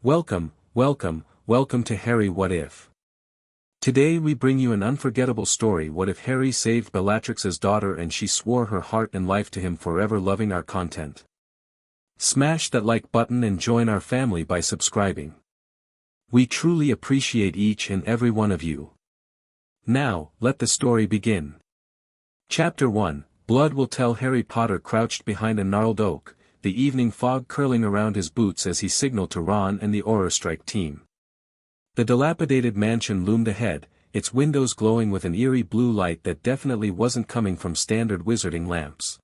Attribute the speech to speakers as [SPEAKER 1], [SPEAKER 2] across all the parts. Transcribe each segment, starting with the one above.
[SPEAKER 1] Welcome to Harry What If. Today we bring you an unforgettable story. What if Harry saved Bellatrix's daughter and she swore her heart and life to him, forever loving our content? Smash that like button and join our family by subscribing. We truly appreciate each and every one of you. Now, let the story begin. Chapter 1, Blood Will Tell. Harry Potter crouched behind a gnarled oak, the evening fog curling around his boots as he signaled to Ron and the Auror strike team. The dilapidated mansion loomed ahead, its windows glowing with an eerie blue light that definitely wasn't coming from standard wizarding lamps.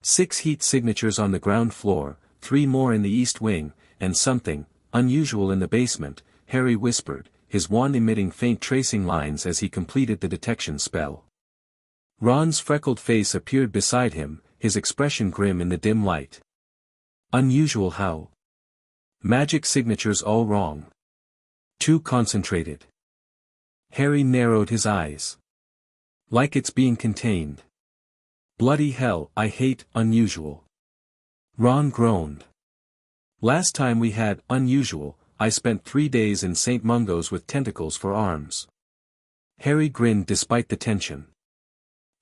[SPEAKER 1] 6 heat signatures on the ground floor, 3 more in the east wing, and something unusual in the basement, Harry whispered, his wand emitting faint tracing lines as he completed the detection spell. Ron's freckled face appeared beside him, his expression grim in the dim light. Unusual how? Magic signatures all wrong. Too concentrated. Harry narrowed his eyes. Like it's being contained. Bloody hell, I hate unusual. Ron groaned. Last time we had unusual, I spent 3 days in St. Mungo's with tentacles for arms. Harry grinned despite the tension.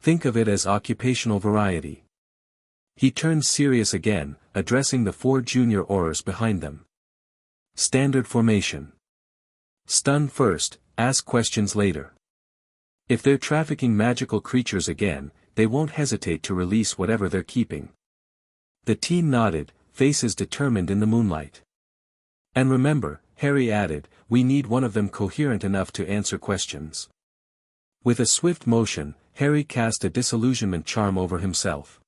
[SPEAKER 1] Think of it as occupational variety. He turned serious again, addressing the 4 junior Aurors behind them. Standard formation. Stun first, ask questions later. If they're trafficking magical creatures again, they won't hesitate to release whatever they're keeping. The team nodded, faces determined in the moonlight. And remember, Harry added, we need one of them coherent enough to answer questions. With a swift motion, Harry cast a disillusionment charm over himself.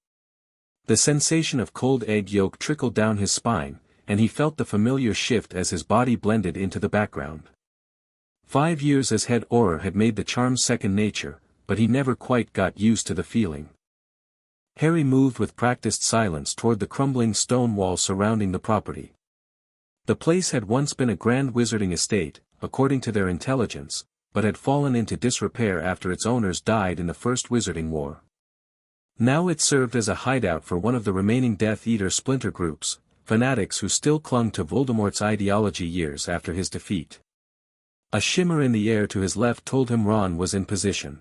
[SPEAKER 1] The sensation of cold egg yolk trickled down his spine, and he felt the familiar shift as his body blended into the background. 5 years as head Auror had made the charm second nature, but he never quite got used to the feeling. Harry moved with practiced silence toward the crumbling stone wall surrounding the property. The place had once been a grand wizarding estate, according to their intelligence, but had fallen into disrepair after its owners died in the First Wizarding War. Now it served as a hideout for one of the remaining Death Eater splinter groups, fanatics who still clung to Voldemort's ideology years after his defeat. A shimmer in the air to his left told him Ron was in position.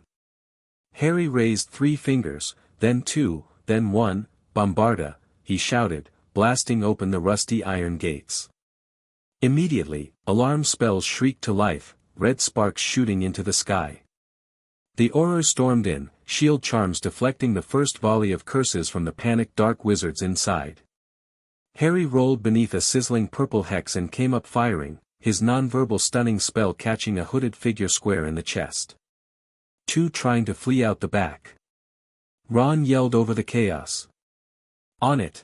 [SPEAKER 1] Harry raised 3 fingers, then 2, then 1, Bombarda, he shouted, blasting open the rusty iron gates. Immediately, alarm spells shrieked to life, red sparks shooting into the sky. The Aurors stormed in, shield charms deflecting the first volley of curses from the panicked dark wizards inside. Harry rolled beneath a sizzling purple hex and came up firing, his nonverbal stunning spell catching a hooded figure square in the chest. 2 trying to flee out the back. Ron yelled over the chaos. On it!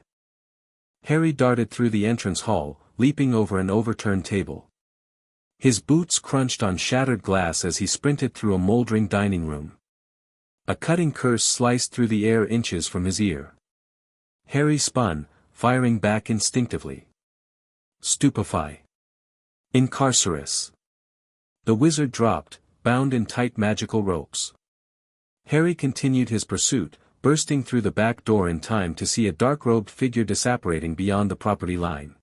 [SPEAKER 1] Harry darted through the entrance hall, leaping over an overturned table. His boots crunched on shattered glass as he sprinted through a moldering dining room. A cutting curse sliced through the air inches from his ear. Harry spun, firing back instinctively. Stupefy. Incarcerus. The wizard dropped, bound in tight magical ropes. Harry continued his pursuit, bursting through the back door in time to see a dark-robed figure disapparating beyond the property line.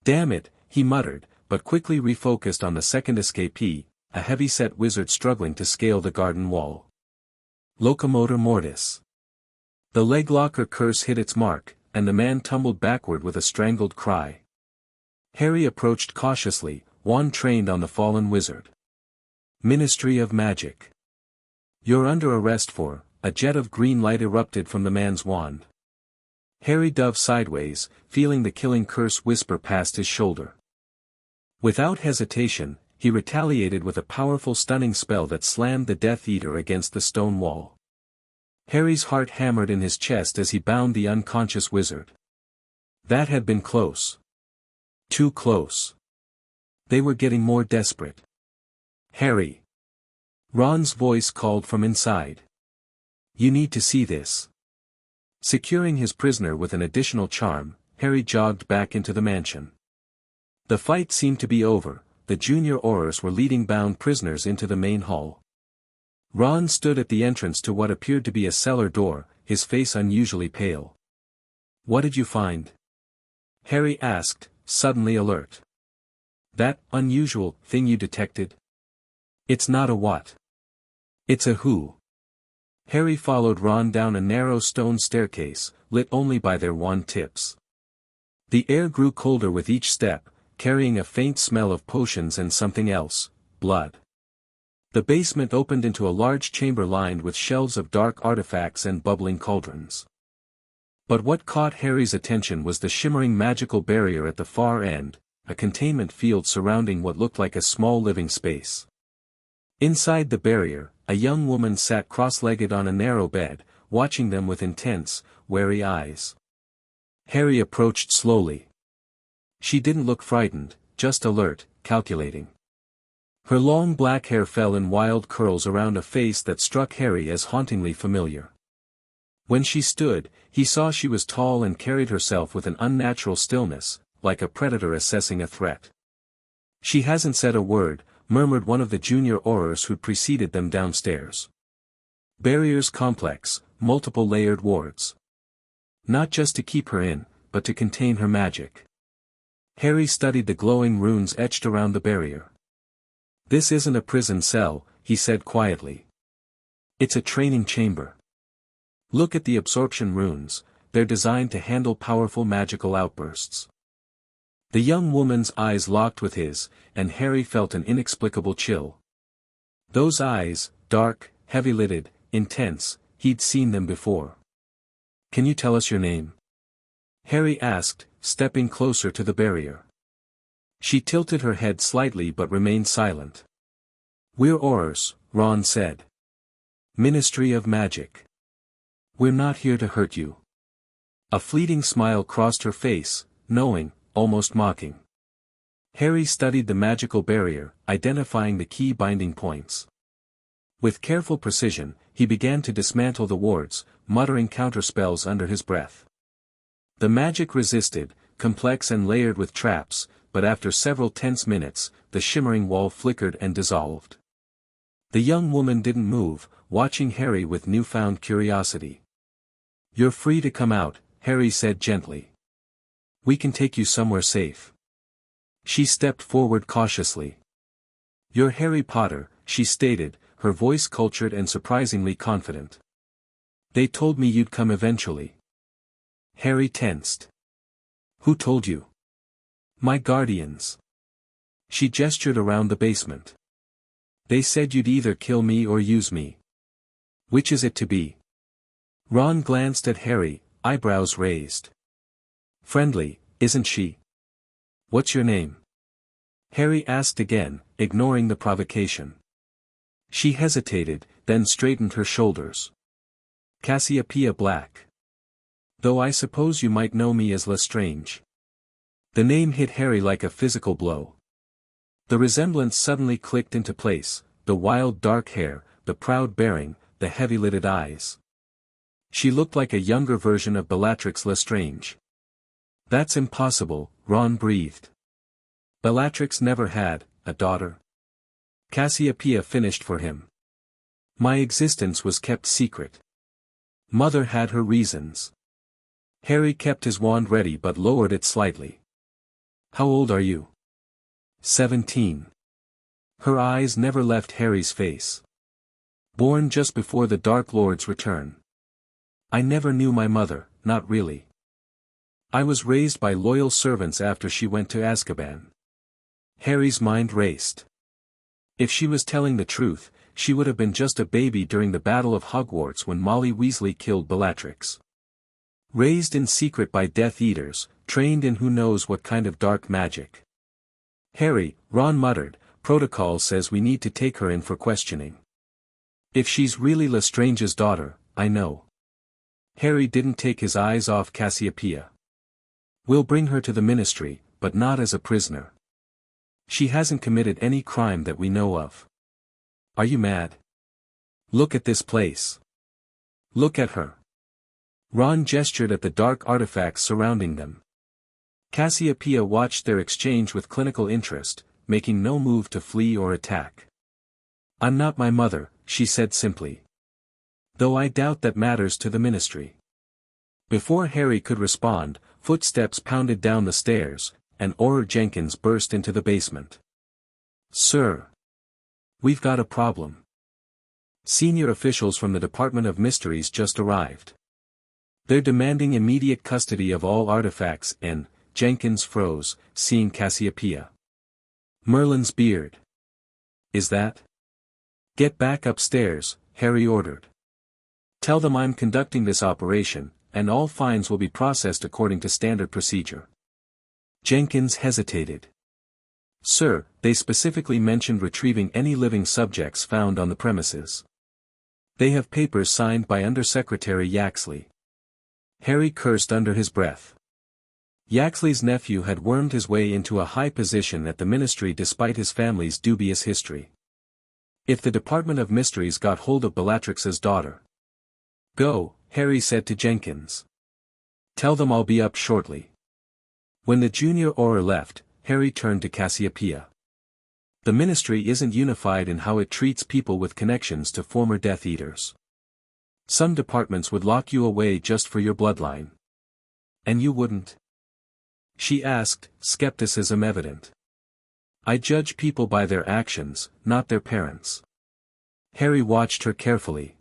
[SPEAKER 1] Damn it, he muttered, but quickly refocused on the second escapee, a heavy-set wizard struggling to scale the garden wall. Locomotor mortis. The leglocker curse hit its mark, and the man tumbled backward with a strangled cry. Harry approached cautiously, wand trained on the fallen wizard. Ministry of Magic. You're under arrest for, a jet of green light erupted from the man's wand. Harry dove sideways, feeling the killing curse whisper past his shoulder. Without hesitation, he retaliated with a powerful stunning spell that slammed the Death Eater against the stone wall. Harry's heart hammered in his chest as he bound the unconscious wizard. That had been close. Too close. They were getting more desperate. Harry. Ron's voice called from inside. You need to see this. Securing his prisoner with an additional charm, Harry jogged back into the mansion. The fight seemed to be over, the junior Aurors were leading bound prisoners into the main hall. Ron stood at the entrance to what appeared to be a cellar door, his face unusually pale. What did you find? Harry asked, suddenly alert. That unusual thing you detected? It's not a what. It's a who. Harry followed Ron down a narrow stone staircase, lit only by their wand tips. The air grew colder with each step, carrying a faint smell of potions and something else, blood. The basement opened into a large chamber lined with shelves of dark artifacts and bubbling cauldrons. But what caught Harry's attention was the shimmering magical barrier at the far end, a containment field surrounding what looked like a small living space. Inside the barrier, a young woman sat cross-legged on a narrow bed, watching them with intense, wary eyes. Harry approached slowly. She didn't look frightened, just alert, calculating. Her long black hair fell in wild curls around a face that struck Harry as hauntingly familiar. When she stood, he saw she was tall and carried herself with an unnatural stillness, like a predator assessing a threat. "She hasn't said a word," murmured one of the junior Aurors who'd preceded them downstairs. Barriers complex, multiple layered wards. Not just to keep her in, but to contain her magic. Harry studied the glowing runes etched around the barrier. "This isn't a prison cell," he said quietly. "It's a training chamber. Look at the absorption runes, they're designed to handle powerful magical outbursts." The young woman's eyes locked with his, and Harry felt an inexplicable chill. Those eyes, dark, heavy-lidded, intense, he'd seen them before. "Can you tell us your name?" Harry asked, stepping closer to the barrier. She tilted her head slightly but remained silent. "We're Aurors," Ron said. "Ministry of Magic. We're not here to hurt you." A fleeting smile crossed her face, knowing, almost mocking. Harry studied the magical barrier, identifying the key binding points. With careful precision, he began to dismantle the wards, muttering counterspells under his breath. The magic resisted, complex and layered with traps, but after several tense minutes, the shimmering wall flickered and dissolved. The young woman didn't move, watching Harry with newfound curiosity. "You're free to come out," Harry said gently. "We can take you somewhere safe." She stepped forward cautiously. "You're Harry Potter," she stated, her voice cultured and surprisingly confident. "They told me you'd come eventually." Harry tensed. "Who told you?" "My guardians." She gestured around the basement. "They said you'd either kill me or use me. Which is it to be?" Ron glanced at Harry, eyebrows raised. "Friendly, isn't she?" "What's your name?" Harry asked again, ignoring the provocation. She hesitated, then straightened her shoulders. "Cassia Black. Though I suppose you might know me as Lestrange." The name hit Harry like a physical blow. The resemblance suddenly clicked into place, the wild dark hair, the proud bearing, the heavy-lidded eyes. She looked like a younger version of Bellatrix Lestrange. "That's impossible," Ron breathed. "Bellatrix never had a daughter." Cassia finished for him. "My existence was kept secret. Mother had her reasons." Harry kept his wand ready but lowered it slightly. "How old are you?" 17. Her eyes never left Harry's face. "Born just before the Dark Lord's return. I never knew my mother, not really. I was raised by loyal servants after she went to Azkaban." Harry's mind raced. If she was telling the truth, she would have been just a baby during the Battle of Hogwarts when Molly Weasley killed Bellatrix. Raised in secret by Death Eaters, trained in who knows what kind of dark magic. "Harry," Ron muttered, "protocol says we need to take her in for questioning. If she's really Lestrange's daughter, I know." Harry didn't take his eyes off Cassia. "We'll bring her to the Ministry, but not as a prisoner. She hasn't committed any crime that we know of." "Are you mad? Look at this place. Look at her." Ron gestured at the dark artifacts surrounding them. Cassia watched their exchange with clinical interest, making no move to flee or attack. "I'm not my mother," she said simply. "Though I doubt that matters to the Ministry." Before Harry could respond, footsteps pounded down the stairs, and Auror Jenkins burst into the basement. "Sir! We've got a problem. Senior officials from the Department of Mysteries just arrived. They're demanding immediate custody of all artifacts and," Jenkins froze, seeing Cassiopeia. Merlin's beard. "Is that?" "Get back upstairs," Harry ordered. "Tell them I'm conducting this operation, and all fines will be processed according to standard procedure." Jenkins hesitated. "Sir, they specifically mentioned retrieving any living subjects found on the premises. They have papers signed by Undersecretary Yaxley." Harry cursed under his breath. Yaxley's nephew had wormed his way into a high position at the ministry despite his family's dubious history. If the Department of Mysteries got hold of Bellatrix's daughter. "Go," Harry said to Jenkins. "Tell them I'll be up shortly." When the junior Auror left, Harry turned to Cassiopeia. "The ministry isn't unified in how it treats people with connections to former Death Eaters. Some departments would lock you away just for your bloodline. And you wouldn't?" she asked, skepticism evident. "I judge people by their actions, not their parents." Harry watched her carefully.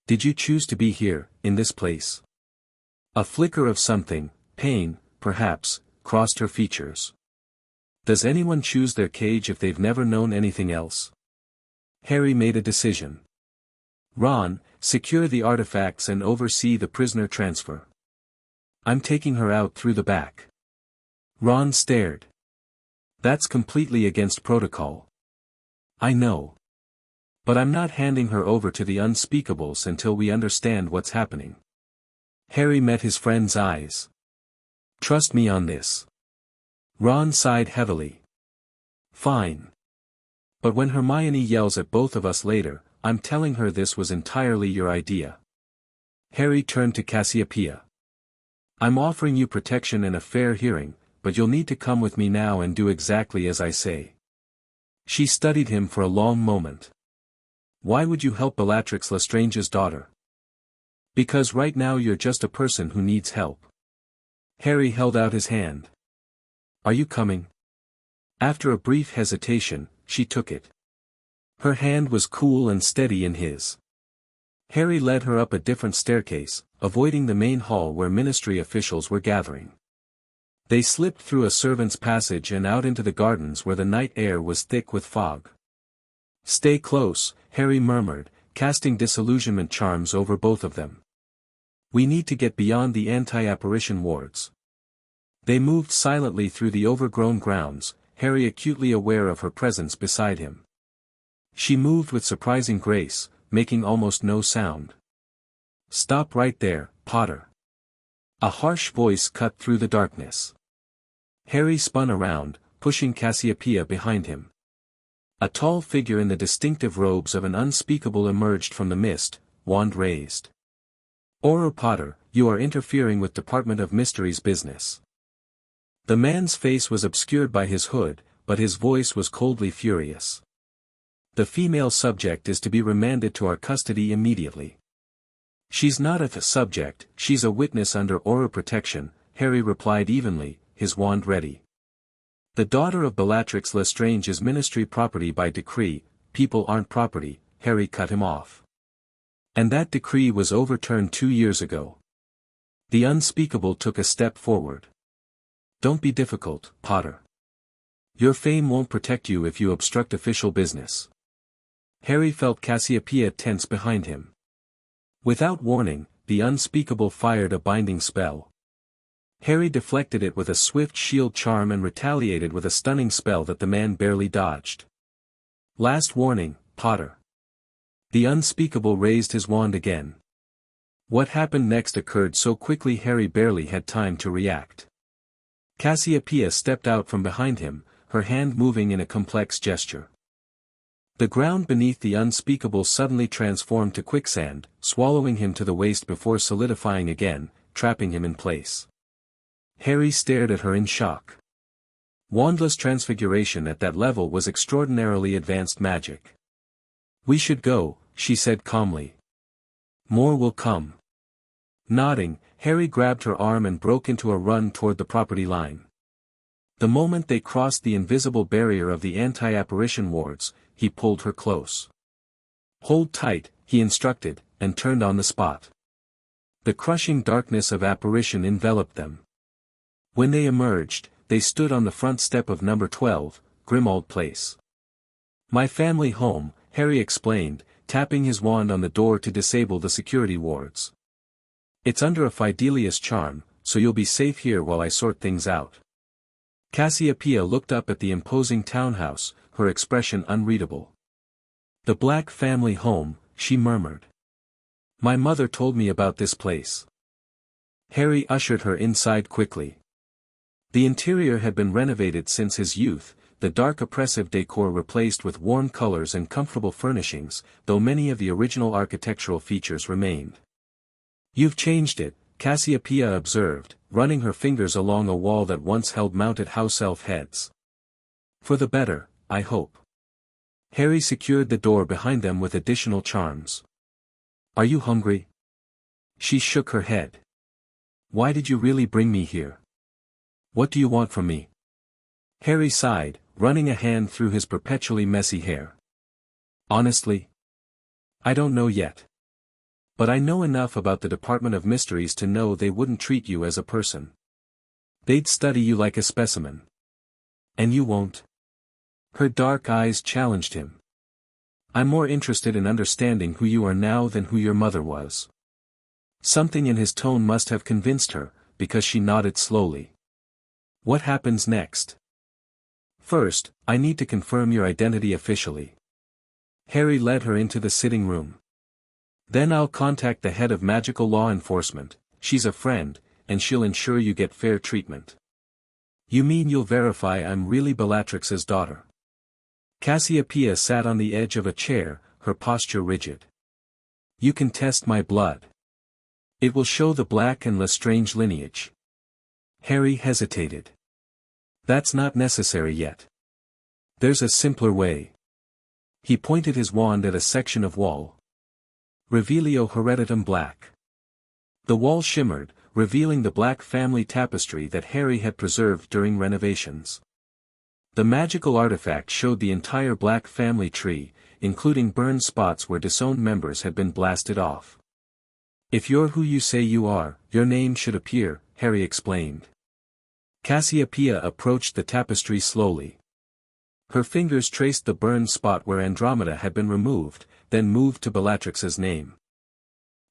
[SPEAKER 1] "Did you choose to be here, in this place?" A flicker of something, pain, perhaps, crossed her features. "Does anyone choose their cage if they've never known anything else?" Harry made a decision. "Ron, secure the artifacts and oversee the prisoner transfer. I'm taking her out through the back." Ron stared. "That's completely against protocol." "I know. But I'm not handing her over to the unspeakables until we understand what's happening." Harry met his friend's eyes. "Trust me on this." Ron sighed heavily. "Fine. But when Hermione yells at both of us later, I'm telling her this was entirely your idea." Harry turned to Cassiopeia. "I'm offering you protection and a fair hearing, but you'll need to come with me now and do exactly as I say." She studied him for a long moment. "Why would you help Bellatrix Lestrange's daughter?" "Because right now you're just a person who needs help." Harry held out his hand. "Are you coming?" After a brief hesitation, she took it. Her hand was cool and steady in his. Harry led her up a different staircase, avoiding the main hall where ministry officials were gathering. They slipped through a servant's passage and out into the gardens where the night air was thick with fog. "Stay close," Harry murmured, casting disillusionment charms over both of them. "We need to get beyond the anti-apparition wards." They moved silently through the overgrown grounds, Harry acutely aware of her presence beside him. She moved with surprising grace, making almost no sound. "Stop right there, Potter." A harsh voice cut through the darkness. Harry spun around, pushing Cassiopeia behind him. A tall figure in the distinctive robes of an unspeakable emerged from the mist, wand raised. "Auror Potter, you are interfering with Department of Mysteries business." The man's face was obscured by his hood, but his voice was coldly furious. "The female subject is to be remanded to our custody immediately." "She's not a subject, she's a witness under Auror protection," Harry replied evenly, his wand ready. "The daughter of Bellatrix Lestrange is ministry property by decree. People aren't property," Harry cut him off. "And that decree was overturned 2 years ago." The unspeakable took a step forward. "Don't be difficult, Potter. Your fame won't protect you if you obstruct official business." Harry felt Cassiopeia tense behind him. Without warning, the unspeakable fired a binding spell. Harry deflected it with a swift shield charm and retaliated with a stunning spell that the man barely dodged. "Last warning, Potter." The unspeakable raised his wand again. What happened next occurred so quickly Harry barely had time to react. Cassiopeia stepped out from behind him, her hand moving in a complex gesture. The ground beneath the unspeakable suddenly transformed to quicksand, swallowing him to the waist before solidifying again, trapping him in place. Harry stared at her in shock. Wandless transfiguration at that level was extraordinarily advanced magic. "We should go," she said calmly. "More will come." Nodding, Harry grabbed her arm and broke into a run toward the property line. The moment they crossed the invisible barrier of the anti-apparition wards, he pulled her close. "Hold tight," he instructed, and turned on the spot. The crushing darkness of apparition enveloped them. When they emerged, they stood on the front step of number 12, Grimmauld Place. "My family home," Harry explained, tapping his wand on the door to disable the security wards. "It's under a Fidelius charm, so you'll be safe here while I sort things out." Cassiopeia looked up at the imposing townhouse, her expression unreadable. "The Black family home," she murmured. "My mother told me about this place." Harry ushered her inside quickly. The interior had been renovated since his youth, the dark oppressive decor replaced with warm colors and comfortable furnishings, though many of the original architectural features remained. "You've changed it," Cassiopeia observed, running her fingers along a wall that once held mounted house elf heads. "For the better, I hope." Harry secured the door behind them with additional charms. "Are you hungry?" She shook her head. "Why did you really bring me here? What do you want from me?" Harry sighed, running a hand through his perpetually messy hair. "Honestly, I don't know yet. But I know enough about the Department of Mysteries to know they wouldn't treat you as a person. They'd study you like a specimen. And you won't." Her dark eyes challenged him. "I'm more interested in understanding who you are now than who your mother was." Something in his tone must have convinced her, because she nodded slowly. "What happens next?" "First, I need to confirm your identity officially." Harry led her into the sitting room. "Then I'll contact the head of magical law enforcement, she's a friend, and she'll ensure you get fair treatment." "You mean you'll verify I'm really Bellatrix's daughter?" Cassiopeia sat on the edge of a chair, her posture rigid. "You can test my blood. It will show the Black and Lestrange lineage." Harry hesitated. "That's not necessary yet. There's a simpler way." He pointed his wand at a section of wall. "Revelio Hereditum Black." The wall shimmered, revealing the Black family tapestry that Harry had preserved during renovations. The magical artifact showed the entire Black family tree, including burned spots where disowned members had been blasted off. "If you're who you say you are, your name should appear," Harry explained. Cassiopeia approached the tapestry slowly. Her fingers traced the burned spot where Andromeda had been removed, then moved to Bellatrix's name.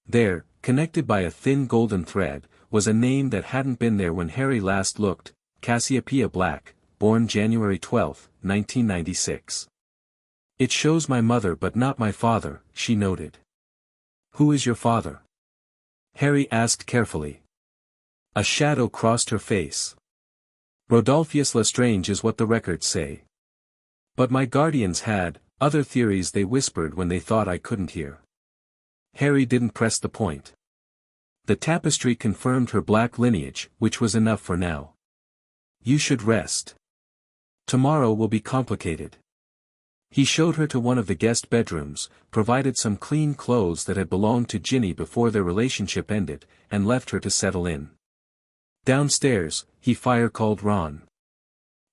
[SPEAKER 1] There, connected by a thin golden thread, was a name that hadn't been there when Harry last looked: Cassiopeia Black, born January 12, 1996. "It shows my mother but not my father," she noted. "Who is your father?" Harry asked carefully. A shadow crossed her face. "Rodolphus Lestrange is what the records say. But my guardians had other theories they whispered when they thought I couldn't hear." Harry didn't press the point. The tapestry confirmed her Black lineage, which was enough for now. "You should rest. Tomorrow will be complicated." He showed her to one of the guest bedrooms, provided some clean clothes that had belonged to Ginny before their relationship ended, and left her to settle in. Downstairs, he fire-called Ron.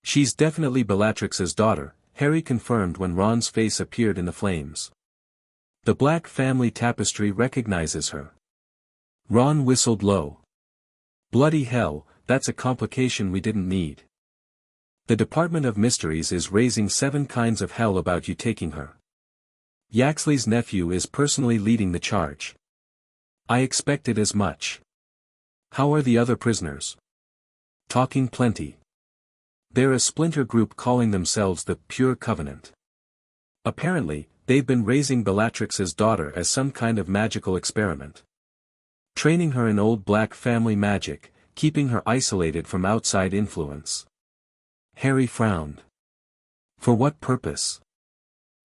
[SPEAKER 1] "She's definitely Bellatrix's daughter," Harry confirmed when Ron's face appeared in the flames. "The Black family tapestry recognizes her." Ron whistled low. "Bloody hell, that's a complication we didn't need. The Department of Mysteries is raising 7 kinds of hell about you taking her. Yaxley's nephew is personally leading the charge. I expected as much. How are the other prisoners?" "Talking plenty. They're a splinter group calling themselves the Pure Covenant. Apparently, they've been raising Bellatrix's daughter as some kind of magical experiment. Training her in old Black family magic, keeping her isolated from outside influence." Harry frowned. "For what purpose?"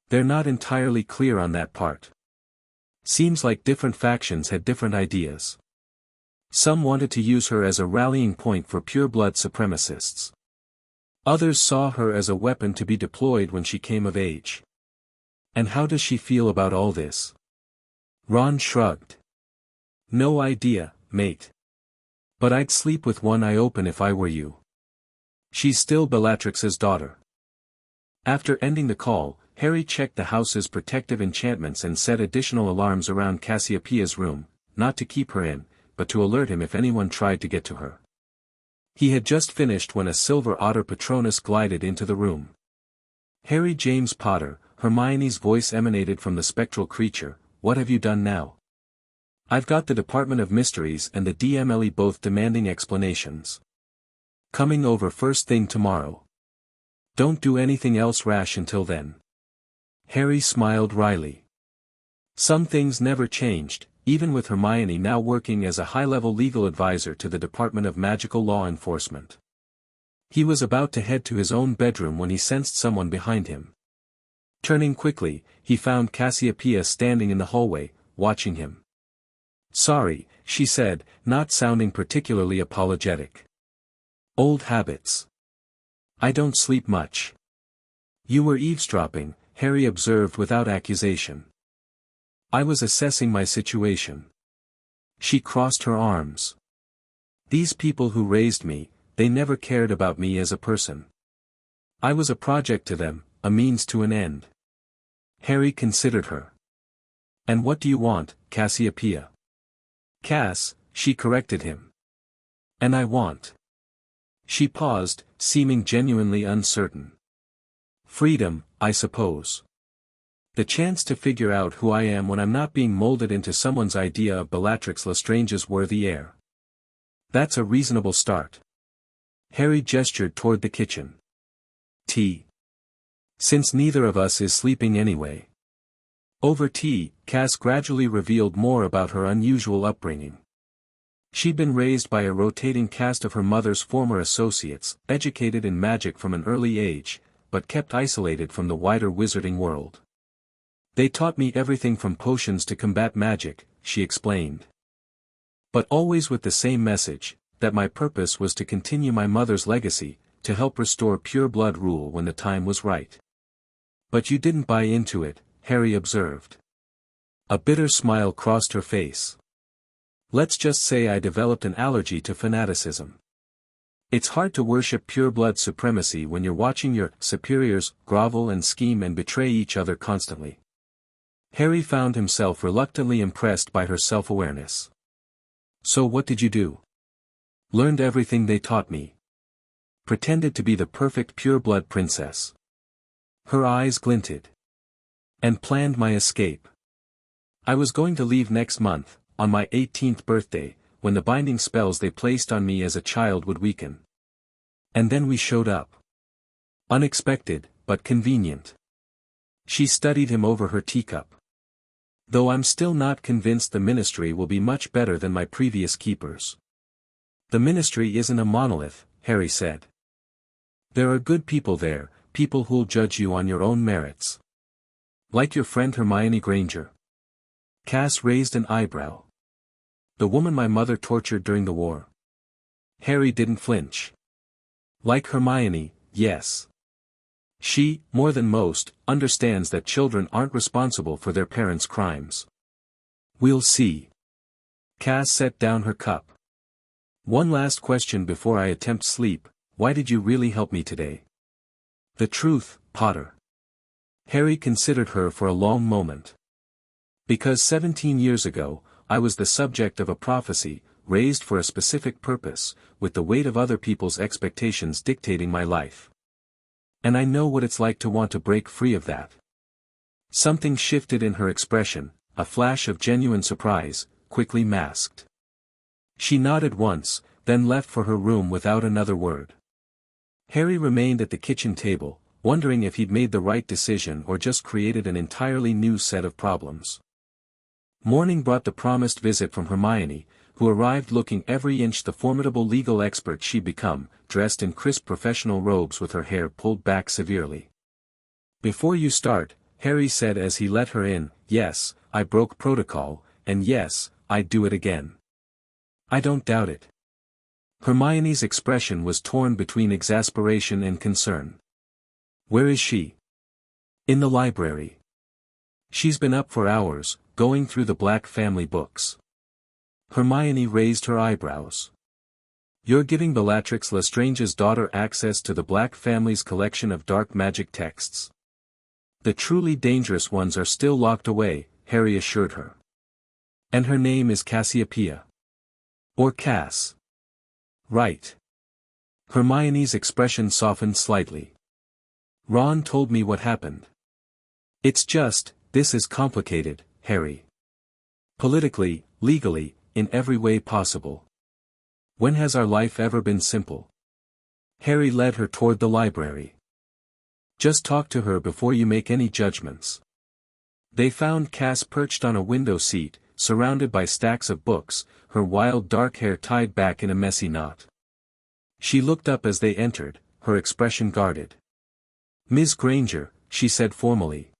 [SPEAKER 1] "They're not entirely clear on that part. Seems like different factions had different ideas. Some wanted to use her as a rallying point for pureblood supremacists. Others saw her as a weapon to be deployed when she came of age." "And how does she feel about all this?" Ron shrugged. "No idea, mate. But I'd sleep with one eye open if I were you." She's still Bellatrix's daughter. After ending the call, Harry checked the house's protective enchantments and set additional alarms around Cassiopeia's room, not to keep her in, but to alert him if anyone tried to get to her. He had just finished when a silver otter Patronus glided into the room. "Harry James Potter," Hermione's voice emanated from the spectral creature, "what have you done now? I've got the Department of Mysteries and the DMLE both demanding explanations. Coming over first thing tomorrow. Don't do anything else rash until then." Harry smiled wryly. Some things never changed, even with Hermione now working as a high-level legal advisor to the Department of Magical Law Enforcement. He was about to head to his own bedroom when he sensed someone behind him. Turning quickly, he found Cassiopeia standing in the hallway, watching him. "Sorry," she said, not sounding particularly apologetic. "Old habits. I don't sleep much." "You were eavesdropping," Harry observed without accusation. "I was assessing my situation." She crossed her arms. "These people who raised me, they never cared about me as a person. I was a project to them, a means to an end." Harry considered her. "And what do you want, Cassiopeia?" "Cass," she corrected him. "And I want." She paused, seeming genuinely uncertain. "Freedom, I suppose. The chance to figure out who I am when I'm not being molded into someone's idea of Bellatrix Lestrange's worthy heir. That's a reasonable start." Harry gestured toward the kitchen. "Tea. Since neither of us is sleeping anyway." Over tea, Cass gradually revealed more about her unusual upbringing. She'd been raised by a rotating cast of her mother's former associates, educated in magic from an early age, but kept isolated from the wider wizarding world. "They taught me everything from potions to combat magic," she explained. "But always with the same message, that my purpose was to continue my mother's legacy, to help restore pure blood rule when the time was right." "But you didn't buy into it," Harry observed. A bitter smile crossed her face. "Let's just say I developed an allergy to fanaticism. It's hard to worship pure-blood supremacy when you're watching your superiors grovel and scheme and betray each other constantly." Harry found himself reluctantly impressed by her self-awareness. "So what did you do?" "Learned everything they taught me. Pretended to be the perfect pure-blood princess." Her eyes glinted. "And planned my escape. I was going to leave next month, on my 18th birthday, when the binding spells they placed on me as a child would weaken. And then we showed up. Unexpected, but convenient." She studied him over her teacup. "Though I'm still not convinced the ministry will be much better than my previous keepers." "The ministry isn't a monolith," Harry said. "There are good people there, people who'll judge you on your own merits. Like your friend Hermione Granger." Cass raised an eyebrow. "The woman my mother tortured during the war." Harry didn't flinch. "Like Hermione, yes. She, more than most, understands that children aren't responsible for their parents' crimes." "We'll see." Cass set down her cup. "One last question before I attempt sleep, why did you really help me today?" "The truth, Potter." Harry considered her for a long moment. "Because 17 years ago, I was the subject of a prophecy, raised for a specific purpose, with the weight of other people's expectations dictating my life. And I know what it's like to want to break free of that." Something shifted in her expression, a flash of genuine surprise, quickly masked. She nodded once, then left for her room without another word. Harry remained at the kitchen table, wondering if he'd made the right decision or just created an entirely new set of problems. Morning brought the promised visit from Hermione, who arrived looking every inch the formidable legal expert she'd become, dressed in crisp professional robes with her hair pulled back severely. "Before you start," Harry said as he let her in, "yes, I broke protocol, and yes, I'd do it again." "I don't doubt it." Hermione's expression was torn between exasperation and concern. "Where is she?" "In the library. She's been up for hours, going through the Black family books." Hermione raised her eyebrows. You're giving Bellatrix Lestrange's daughter access to the Black family's collection of dark magic texts. The truly dangerous ones are still locked away, Harry assured her. And her name is Cassiopeia. Or Cass. Right. Hermione's expression softened slightly. Ron told me what happened. It's just, this is complicated, Harry. Politically, legally, in every way possible. When has our life ever been simple? Harry led her toward the library. Just talk to her before you make any judgments. They found Cass perched on a window seat, surrounded by stacks of books, her wild dark hair tied back in a messy knot. She looked up as they entered, her expression guarded. "Miss Granger," she said formally.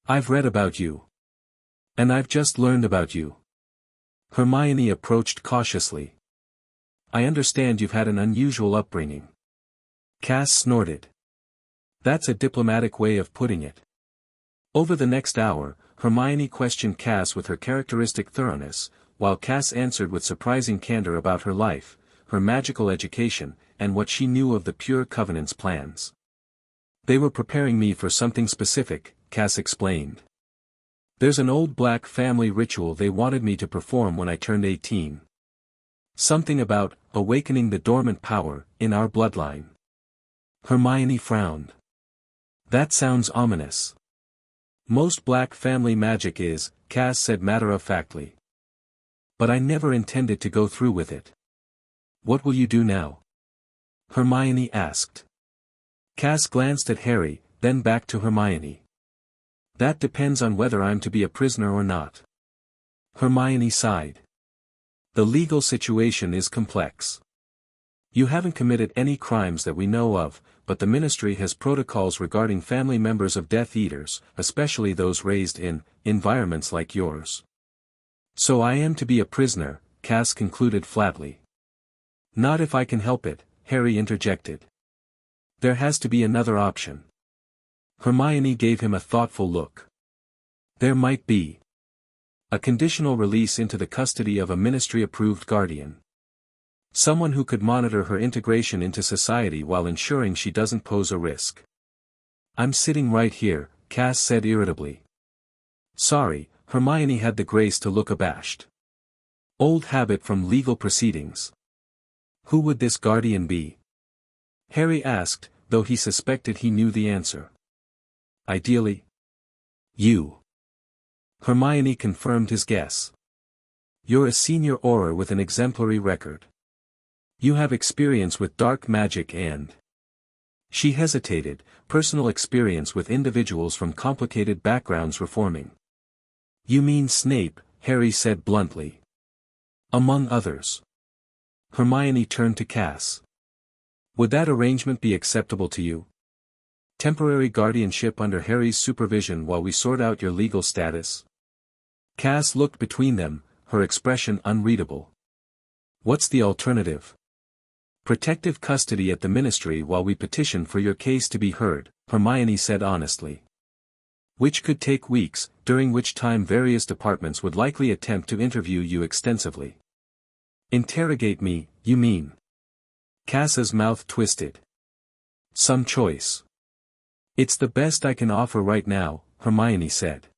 [SPEAKER 1] "I've read about you. And I've just learned about you." Hermione approached cautiously. "I understand you've had an unusual upbringing." Cass snorted. "That's a diplomatic way of putting it." Over the next hour, Hermione questioned Cass with her characteristic thoroughness, while Cass answered with surprising candor about her life, her magical education, and what she knew of the Pure Covenant's plans. "They were preparing me for something specific," Cass explained. "There's an old Black family ritual they wanted me to perform when I turned 18. Something about awakening the dormant power in our bloodline." Hermione frowned. "That sounds ominous." "Most Black family magic is," Cass said matter-of-factly. "But I never intended to go through with it." "What will you do now?" Hermione asked. Cass glanced at Harry, then back to Hermione. "That depends on whether I'm to be a prisoner or not." Hermione sighed. "The legal situation is complex. You haven't committed any crimes that we know of, but the Ministry has protocols regarding family members of Death Eaters, especially those raised in environments like yours." "So I am to be a prisoner," Cass concluded flatly. "Not if I can help it," Harry interjected. "There has to be another option." Hermione gave him a thoughtful look. "There might be. A conditional release into the custody of a Ministry-approved guardian. Someone who could monitor her integration into society while ensuring she doesn't pose a risk." "I'm sitting right here," Cass said irritably. "Sorry," Hermione had the grace to look abashed. "Old habit from legal proceedings." "Who would this guardian be?" Harry asked, though he suspected he knew the answer. "Ideally, you." Hermione confirmed his guess. "You're a senior Auror with an exemplary record. You have experience with dark magic and—" She hesitated, "personal experience with individuals from complicated backgrounds reforming." "You mean Snape," Harry said bluntly. "Among others." Hermione turned to Cass. "Would that arrangement be acceptable to you? Temporary guardianship under Harry's supervision while we sort out your legal status?" Cass looked between them, her expression unreadable. "What's the alternative?" "Protective custody at the Ministry while we petition for your case to be heard," Hermione said honestly. "Which could take weeks, during which time various departments would likely attempt to interview you extensively." "Interrogate me, you mean?" Cass's mouth twisted. "Some choice." "It's the best I can offer right now," Hermione said.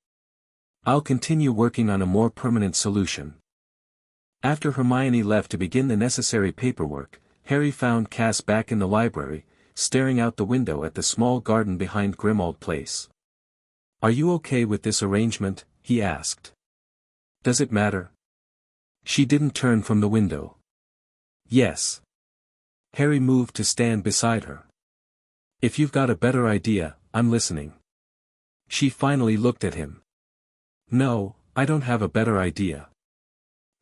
[SPEAKER 1] "I'll continue working on a more permanent solution." After Hermione left to begin the necessary paperwork, Harry found Cass back in the library, staring out the window at the small garden behind Grimmauld Place. "Are you okay with this arrangement?" he asked. "Does it matter?" She didn't turn from the window. "Yes." Harry moved to stand beside her. "If you've got a better idea, I'm listening." She finally looked at him. "No, I don't have a better idea.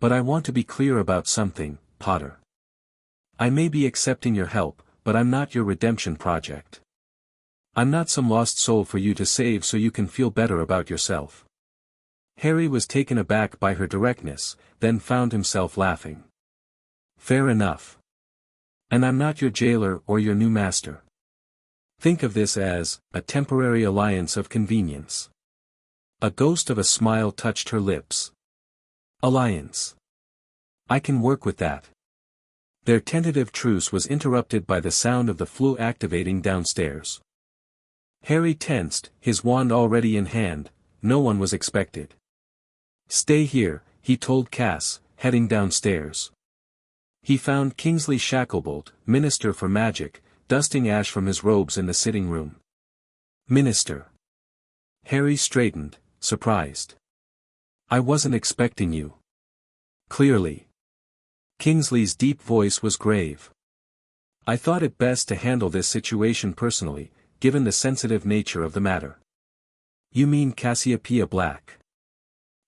[SPEAKER 1] But I want to be clear about something, Potter. I may be accepting your help, but I'm not your redemption project. I'm not some lost soul for you to save so you can feel better about yourself." Harry was taken aback by her directness, then found himself laughing. "Fair enough. And I'm not your jailer or your new master. Think of this as a temporary alliance of convenience." A ghost of a smile touched her lips. "Alliance. I can work with that." Their tentative truce was interrupted by the sound of the flue activating downstairs. Harry tensed, his wand already in hand. No one was expected. "Stay here," he told Cass, heading downstairs. He found Kingsley Shacklebolt, Minister for Magic, dusting ash from his robes in the sitting room. "Minister." Harry straightened, surprised. "I wasn't expecting you." "Clearly." Kingsley's deep voice was grave. "I thought it best to handle this situation personally, given the sensitive nature of the matter." "You mean Cassiopeia Black?"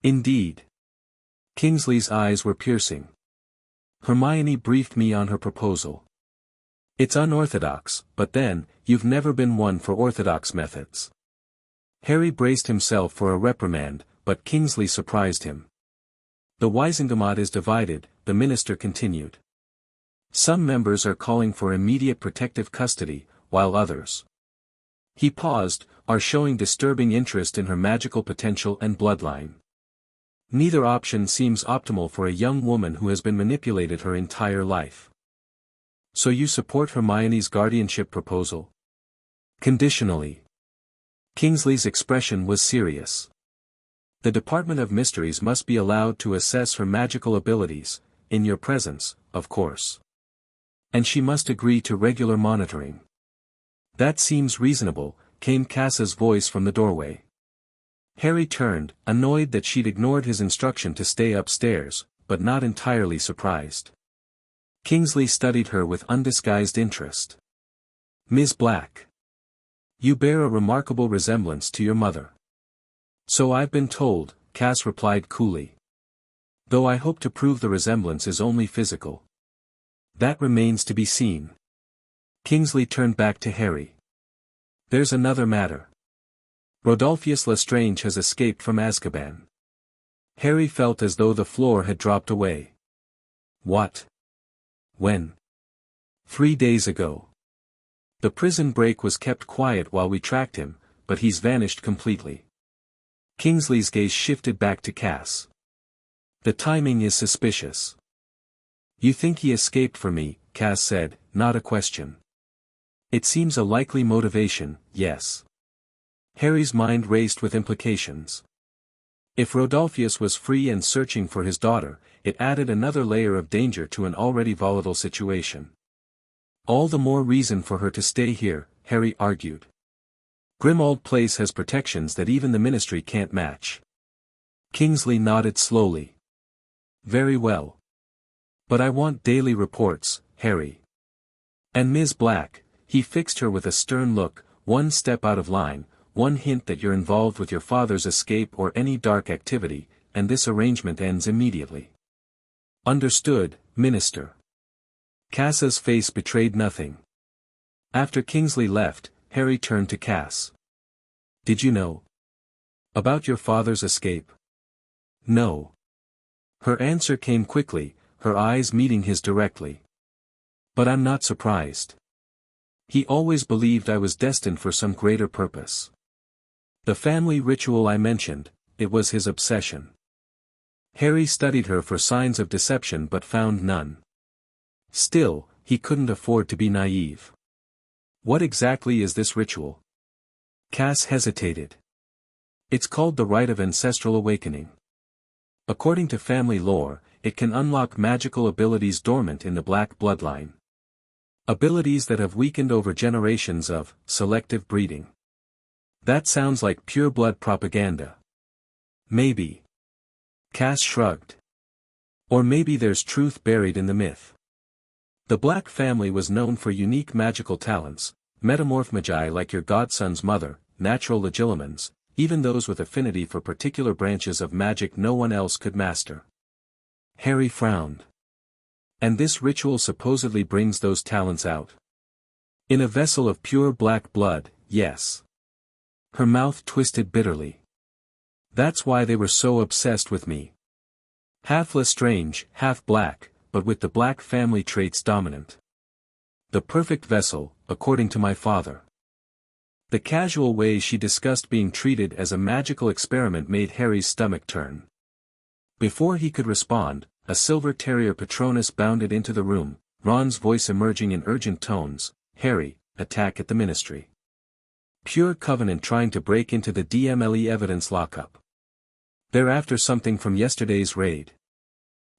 [SPEAKER 1] "Indeed." Kingsley's eyes were piercing. "Hermione briefed me on her proposal. It's unorthodox, but then, you've never been one for orthodox methods." Harry braced himself for a reprimand, but Kingsley surprised him. "The Wisengamot is divided," the minister continued. "Some members are calling for immediate protective custody, while others—" He paused, "are showing disturbing interest in her magical potential and bloodline. Neither option seems optimal for a young woman who has been manipulated her entire life." "So you support Hermione's guardianship proposal?" "Conditionally." Kingsley's expression was serious. "The Department of Mysteries must be allowed to assess her magical abilities, in your presence, of course. And she must agree to regular monitoring." "That seems reasonable," came Cass's voice from the doorway. Harry turned, annoyed that she'd ignored his instruction to stay upstairs, but not entirely surprised. Kingsley studied her with undisguised interest. "Ms. Black. You bear a remarkable resemblance to your mother." "So I've been told," Cass replied coolly. "Though I hope to prove the resemblance is only physical. That remains to be seen." Kingsley turned back to Harry. "There's another matter. Rodolphus Lestrange has escaped from Azkaban." Harry felt as though the floor had dropped away. "What? When?" "3 days ago. The prison break was kept quiet while we tracked him, but he's vanished completely." Kingsley's gaze shifted back to Cass. "The timing is suspicious." "You think he escaped for me," Cass said, not a question. "It seems a likely motivation, yes." Harry's mind raced with implications. If Rodolphus was free and searching for his daughter, it added another layer of danger to an already volatile situation. "All the more reason for her to stay here," Harry argued. "Grimmauld Place has protections that even the Ministry can't match." Kingsley nodded slowly. "Very well. But I want daily reports, Harry. And Ms. Black," he fixed her with a stern look, "one step out of line, one hint that you're involved with your father's escape or any dark activity, and this arrangement ends immediately." "Understood, Minister." Cass's face betrayed nothing. After Kingsley left, Harry turned to Cass. "Did you know about your father's escape?" "No." Her answer came quickly, her eyes meeting his directly. "But I'm not surprised. He always believed I was destined for some greater purpose. The family ritual I mentioned, it was his obsession." Harry studied her for signs of deception but found none. Still, he couldn't afford to be naive. "What exactly is this ritual?" Cass hesitated. "It's called the Rite of Ancestral Awakening. According to family lore, it can unlock magical abilities dormant in the Black bloodline. Abilities that have weakened over generations of selective breeding." "That sounds like pure blood propaganda." "Maybe." Cass shrugged. "Or maybe there's truth buried in the myth. The Black family was known for unique magical talents, metamorph magi like your godson's mother, natural legilimens, even those with affinity for particular branches of magic no one else could master." Harry frowned. "And this ritual supposedly brings those talents out?" "In a vessel of pure black blood, yes." Her mouth twisted bitterly. "That's why they were so obsessed with me. Half Lestrange, half black, but with the Black family traits dominant. The perfect vessel, according to my father." The casual way she discussed being treated as a magical experiment made Harry's stomach turn. Before he could respond, a silver terrier Patronus bounded into the room, Ron's voice emerging in urgent tones, "Harry, attack at the Ministry. Pure Covenant trying to break into the DMLE evidence lockup. They're after something from yesterday's raid.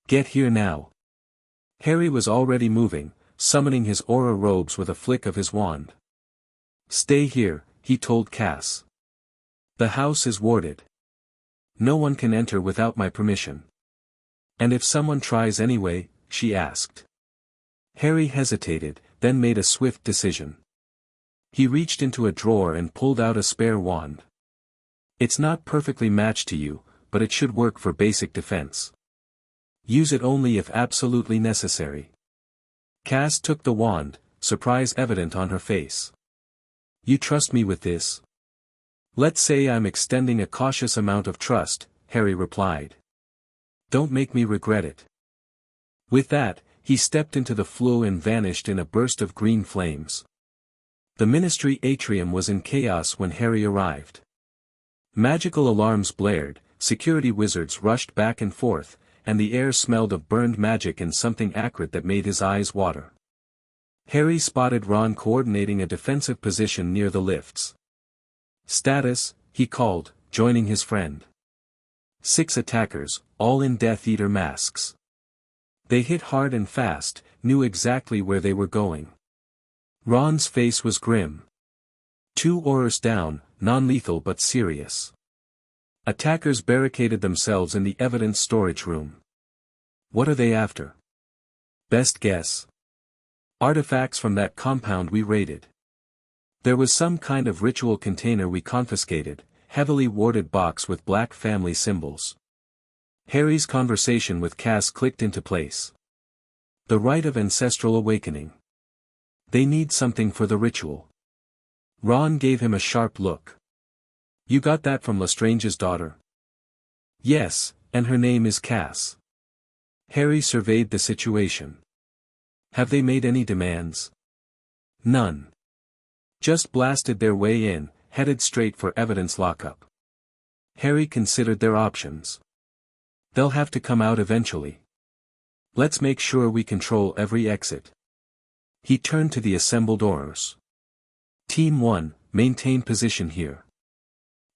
[SPEAKER 1] Get here now." Harry was already moving, summoning his Auror robes with a flick of his wand. "Stay here," he told Cass. "The house is warded. No one can enter without my permission." "And if someone tries anyway?" she asked. Harry hesitated, then made a swift decision. He reached into a drawer and pulled out a spare wand. "It's not perfectly matched to you, but it should work for basic defense. Use it only if absolutely necessary." Cass took the wand, surprise evident on her face. "You trust me with this?" "Let's say I'm extending a cautious amount of trust," Harry replied. "Don't make me regret it." With that, he stepped into the flue and vanished in a burst of green flames. The Ministry atrium was in chaos when Harry arrived. Magical alarms blared, security wizards rushed back and forth, and the air smelled of burned magic and something acrid that made his eyes water. Harry spotted Ron coordinating a defensive position near the lifts. "Status," he called, joining his friend. 6 attackers, all in Death Eater masks. They hit hard and fast, knew exactly where they were going. Ron's face was grim. 2 Aurors down, non-lethal but serious. Attackers barricaded themselves in the evidence storage room. "What are they after?" "Best guess. Artifacts from that compound we raided. There was some kind of ritual container we confiscated, heavily warded box with black family symbols." Harry's conversation with Cass clicked into place. The rite of ancestral awakening. They need something for the ritual. Ron gave him a sharp look. "You got that from Lestrange's daughter?" "Yes, and her name is Cass." Harry surveyed the situation. "Have they made any demands?" "None. Just blasted their way in, headed straight for evidence lockup." Harry considered their options. "They'll have to come out eventually. Let's make sure we control every exit." He turned to the assembled Aurors. "Team 1, maintain position here.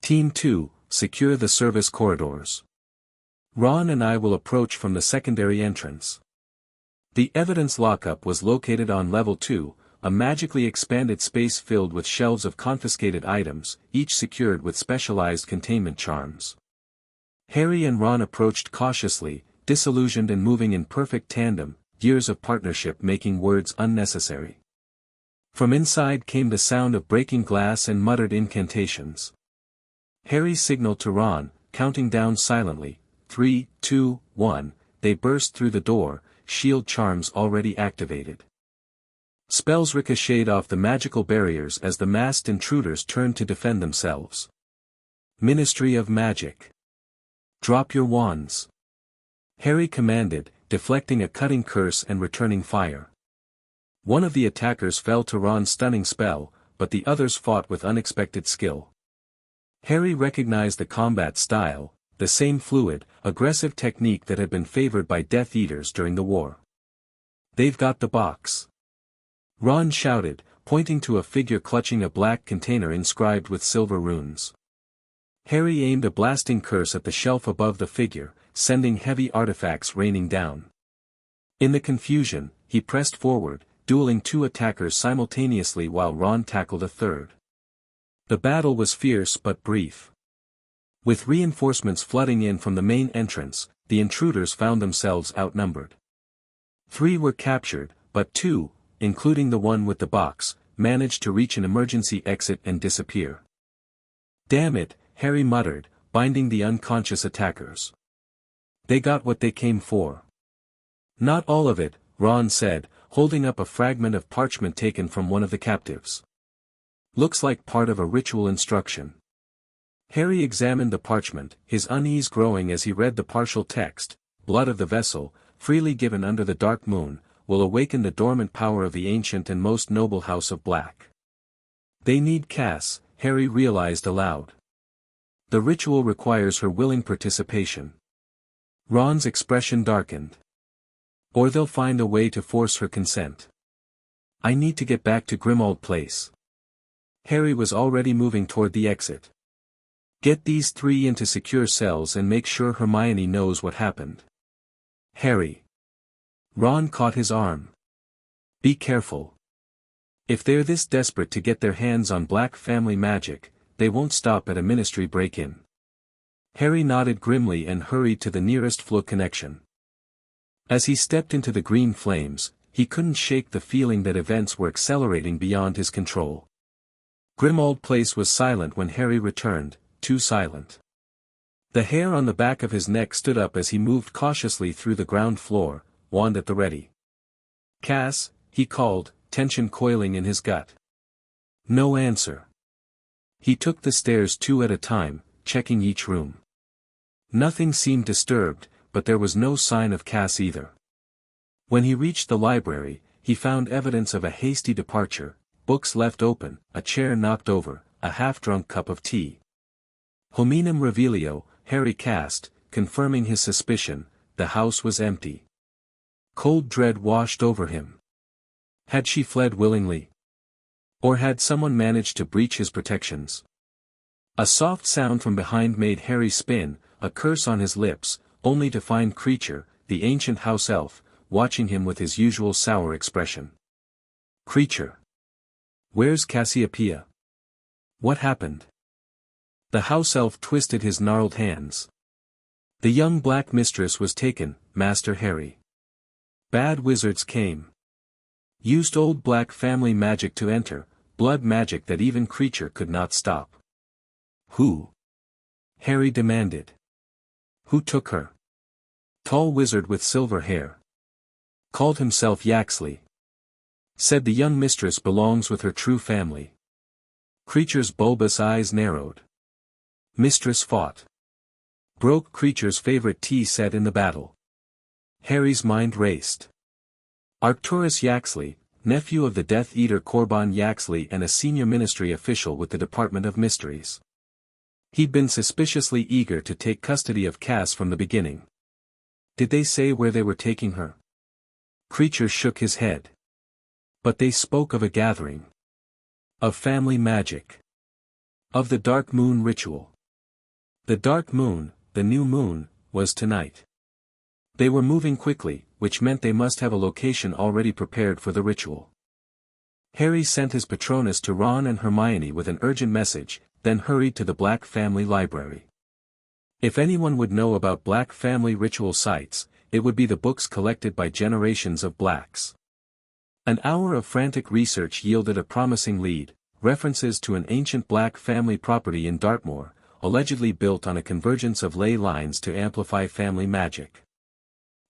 [SPEAKER 1] Team 2, secure the service corridors. Ron and I will approach from the secondary entrance." The evidence lockup was located on level 2, a magically expanded space filled with shelves of confiscated items, each secured with specialized containment charms. Harry and Ron approached cautiously, disillusioned and moving in perfect tandem, years of partnership making words unnecessary. From inside came the sound of breaking glass and muttered incantations. Harry signaled to Ron, counting down silently, 3, 2, 1, they burst through the door, shield charms already activated. Spells ricocheted off the magical barriers as the masked intruders turned to defend themselves. "Ministry of Magic. Drop your wands." Harry commanded, deflecting a cutting curse and returning fire. One of the attackers fell to Ron's stunning spell, but the others fought with unexpected skill. Harry recognized the combat style, the same fluid, aggressive technique that had been favored by Death Eaters during the war. "They've got the box." Ron shouted, pointing to a figure clutching a black container inscribed with silver runes. Harry aimed a blasting curse at the shelf above the figure, sending heavy artifacts raining down. In the confusion, he pressed forward, dueling 2 attackers simultaneously while Ron tackled a third. The battle was fierce but brief. With reinforcements flooding in from the main entrance, the intruders found themselves outnumbered. 3 were captured, but 2, including the one with the box, managed to reach an emergency exit and disappear. "Damn it," Harry muttered, binding the unconscious attackers. "They got what they came for." "Not all of it," Ron said, holding up a fragment of parchment taken from one of the captives. "Looks like part of a ritual instruction." Harry examined the parchment, his unease growing as he read the partial text. "Blood of the vessel, freely given under the dark moon, will awaken the dormant power of the ancient and most noble house of Black." They need Cass, Harry realized aloud. The ritual requires her willing participation. Ron's expression darkened. Or they'll find a way to force her consent. I need to get back to Grimmauld Place. Harry was already moving toward the exit. Get these three into secure cells and make sure Hermione knows what happened. Harry. Ron caught his arm. Be careful. If they're this desperate to get their hands on Black family magic, they won't stop at a ministry break-in. Harry nodded grimly and hurried to the nearest flow connection. As he stepped into the green flames, he couldn't shake the feeling that events were accelerating beyond his control. Grimmauld Place was silent when Harry returned, too silent. The hair on the back of his neck stood up as he moved cautiously through the ground floor, wand at the ready. Cass, he called, tension coiling in his gut. No answer. He took the stairs two at a time, checking each room. Nothing seemed disturbed, but there was no sign of Cass either. When he reached the library, he found evidence of a hasty departure, books left open, a chair knocked over, a half-drunk cup of tea. Hominum revelio, Harry cast, confirming his suspicion, the house was empty. Cold dread washed over him. Had she fled willingly? Or had someone managed to breach his protections? A soft sound from behind made Harry spin, a curse on his lips, only to find Creature, the ancient house elf, watching him with his usual sour expression. Creature. Where's Cassiopeia? What happened? The house elf twisted his gnarled hands. The young black mistress was taken, Master Harry. Bad wizards came. Used old black family magic to enter, blood magic that even Creature could not stop. Who? Harry demanded. Who took her? Tall wizard with silver hair. Called himself Yaxley. Said the young mistress belongs with her true family. Creature's bulbous eyes narrowed. Mistress fought. Broke Creature's favorite tea set in the battle. Harry's mind raced. Arcturus Yaxley, nephew of the Death Eater Corban Yaxley and a senior ministry official with the Department of Mysteries. He'd been suspiciously eager to take custody of Cass from the beginning. Did they say where they were taking her? Creature shook his head. But they spoke of a gathering. Of family magic. Of the Dark Moon ritual. The Dark Moon, the new moon, was tonight. They were moving quickly, which meant they must have a location already prepared for the ritual. Harry sent his Patronus to Ron and Hermione with an urgent message, then hurried to the Black family library. If anyone would know about Black family ritual sites, it would be the books collected by generations of Blacks. An hour of frantic research yielded a promising lead, references to an ancient Black family property in Dartmoor, allegedly built on a convergence of ley lines to amplify family magic.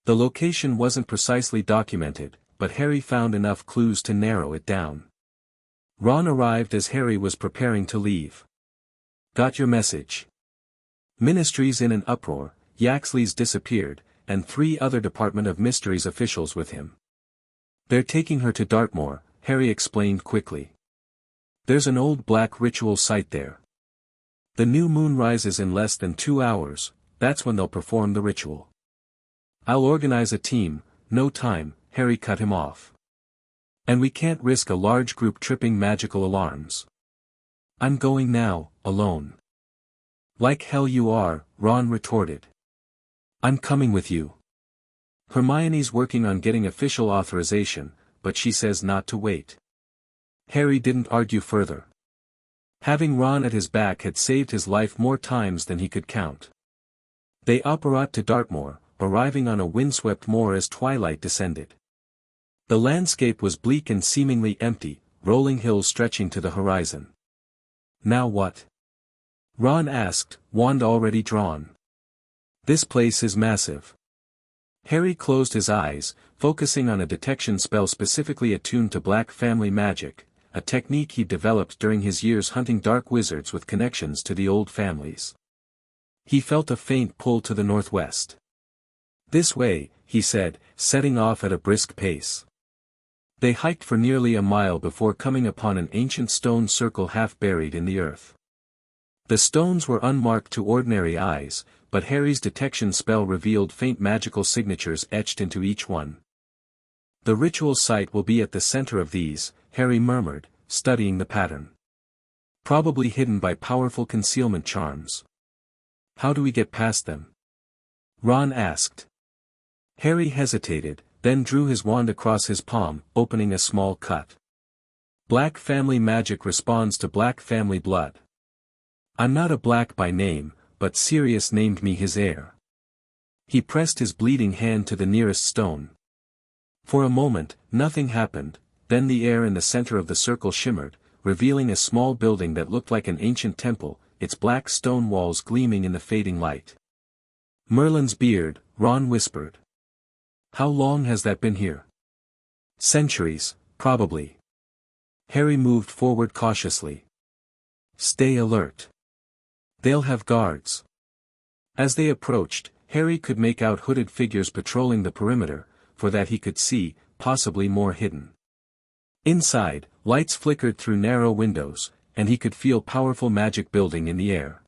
[SPEAKER 1] The location wasn't precisely documented, but Harry found enough clues to narrow it down. Ron arrived as Harry was preparing to leave. Got your message. Ministry's in an uproar, Yaxley's disappeared, and 3 other Department of Mysteries officials with him. They're taking her to Dartmoor, Harry explained quickly. There's an old Black ritual site there. The new moon rises in less than 2 hours, that's when they'll perform the ritual. I'll organize a team, no time, Harry cut him off. And we can't risk a large group tripping magical alarms. I'm going now, alone. Like hell you are, Ron retorted. I'm coming with you. Hermione's working on getting official authorization, but she says not to wait. Harry didn't argue further. Having Ron at his back had saved his life more times than he could count. They apparat to Dartmoor, arriving on a windswept moor as twilight descended. The landscape was bleak and seemingly empty, rolling hills stretching to the horizon. Now what? Ron asked, wand already drawn. This place is massive. Harry closed his eyes, focusing on a detection spell specifically attuned to Black family magic, a technique he developed during his years hunting dark wizards with connections to the old families. He felt a faint pull to the northwest. This way, he said, setting off at a brisk pace. They hiked for nearly a mile before coming upon an ancient stone circle half buried in the earth. The stones were unmarked to ordinary eyes, but Harry's detection spell revealed faint magical signatures etched into each one. The ritual site will be at the center of these, Harry murmured, studying the pattern. Probably hidden by powerful concealment charms. How do we get past them? Ron asked. Harry hesitated, then drew his wand across his palm, opening a small cut. Black family magic responds to black family blood. I'm not a black by name, but Sirius named me his heir. He pressed his bleeding hand to the nearest stone. For a moment, nothing happened, then the air in the center of the circle shimmered, revealing a small building that looked like an ancient temple, its black stone walls gleaming in the fading light. Merlin's beard, Ron whispered. How long has that been here? Centuries, probably. Harry moved forward cautiously. Stay alert. They'll have guards. As they approached, Harry could make out hooded figures patrolling the perimeter, for that he could see, possibly more hidden. Inside, lights flickered through narrow windows, and he could feel powerful magic building in the air.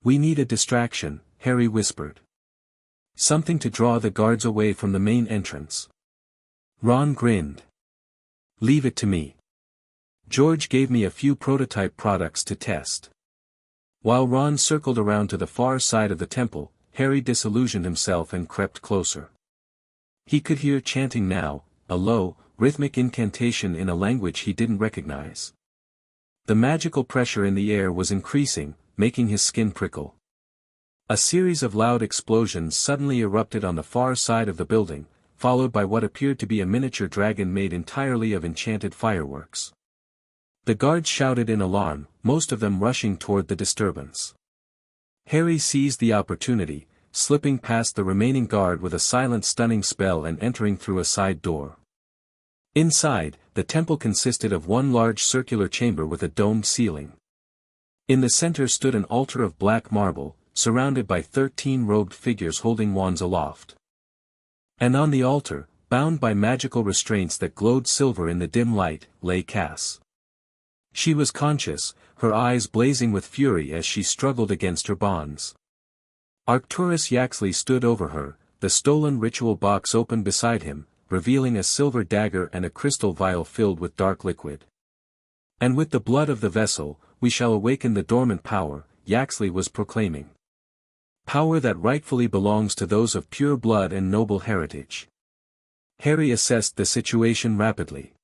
[SPEAKER 1] We need a distraction, Harry whispered. Something to draw the guards away from the main entrance. Ron grinned. Leave it to me. George gave me a few prototype products to test. While Ron circled around to the far side of the temple, Harry disillusioned himself and crept closer. He could hear chanting now, a low, rhythmic incantation in a language he didn't recognize. The magical pressure in the air was increasing, making his skin prickle. A series of loud explosions suddenly erupted on the far side of the building, followed by what appeared to be a miniature dragon made entirely of enchanted fireworks. The guards shouted in alarm, most of them rushing toward the disturbance. Harry seized the opportunity, slipping past the remaining guard with a silent stunning spell and entering through a side door. Inside, the temple consisted of one large circular chamber with a domed ceiling. In the center stood an altar of black marble, surrounded by 13 robed figures holding wands aloft. And on the altar, bound by magical restraints that glowed silver in the dim light, lay Cass. She was conscious, her eyes blazing with fury as she struggled against her bonds. Arcturus Yaxley stood over her, the stolen ritual box open beside him, revealing a silver dagger and a crystal vial filled with dark liquid. And with the blood of the vessel, we shall awaken the dormant power, Yaxley was proclaiming. Power that rightfully belongs to those of pure blood and noble heritage. Harry assessed the situation rapidly.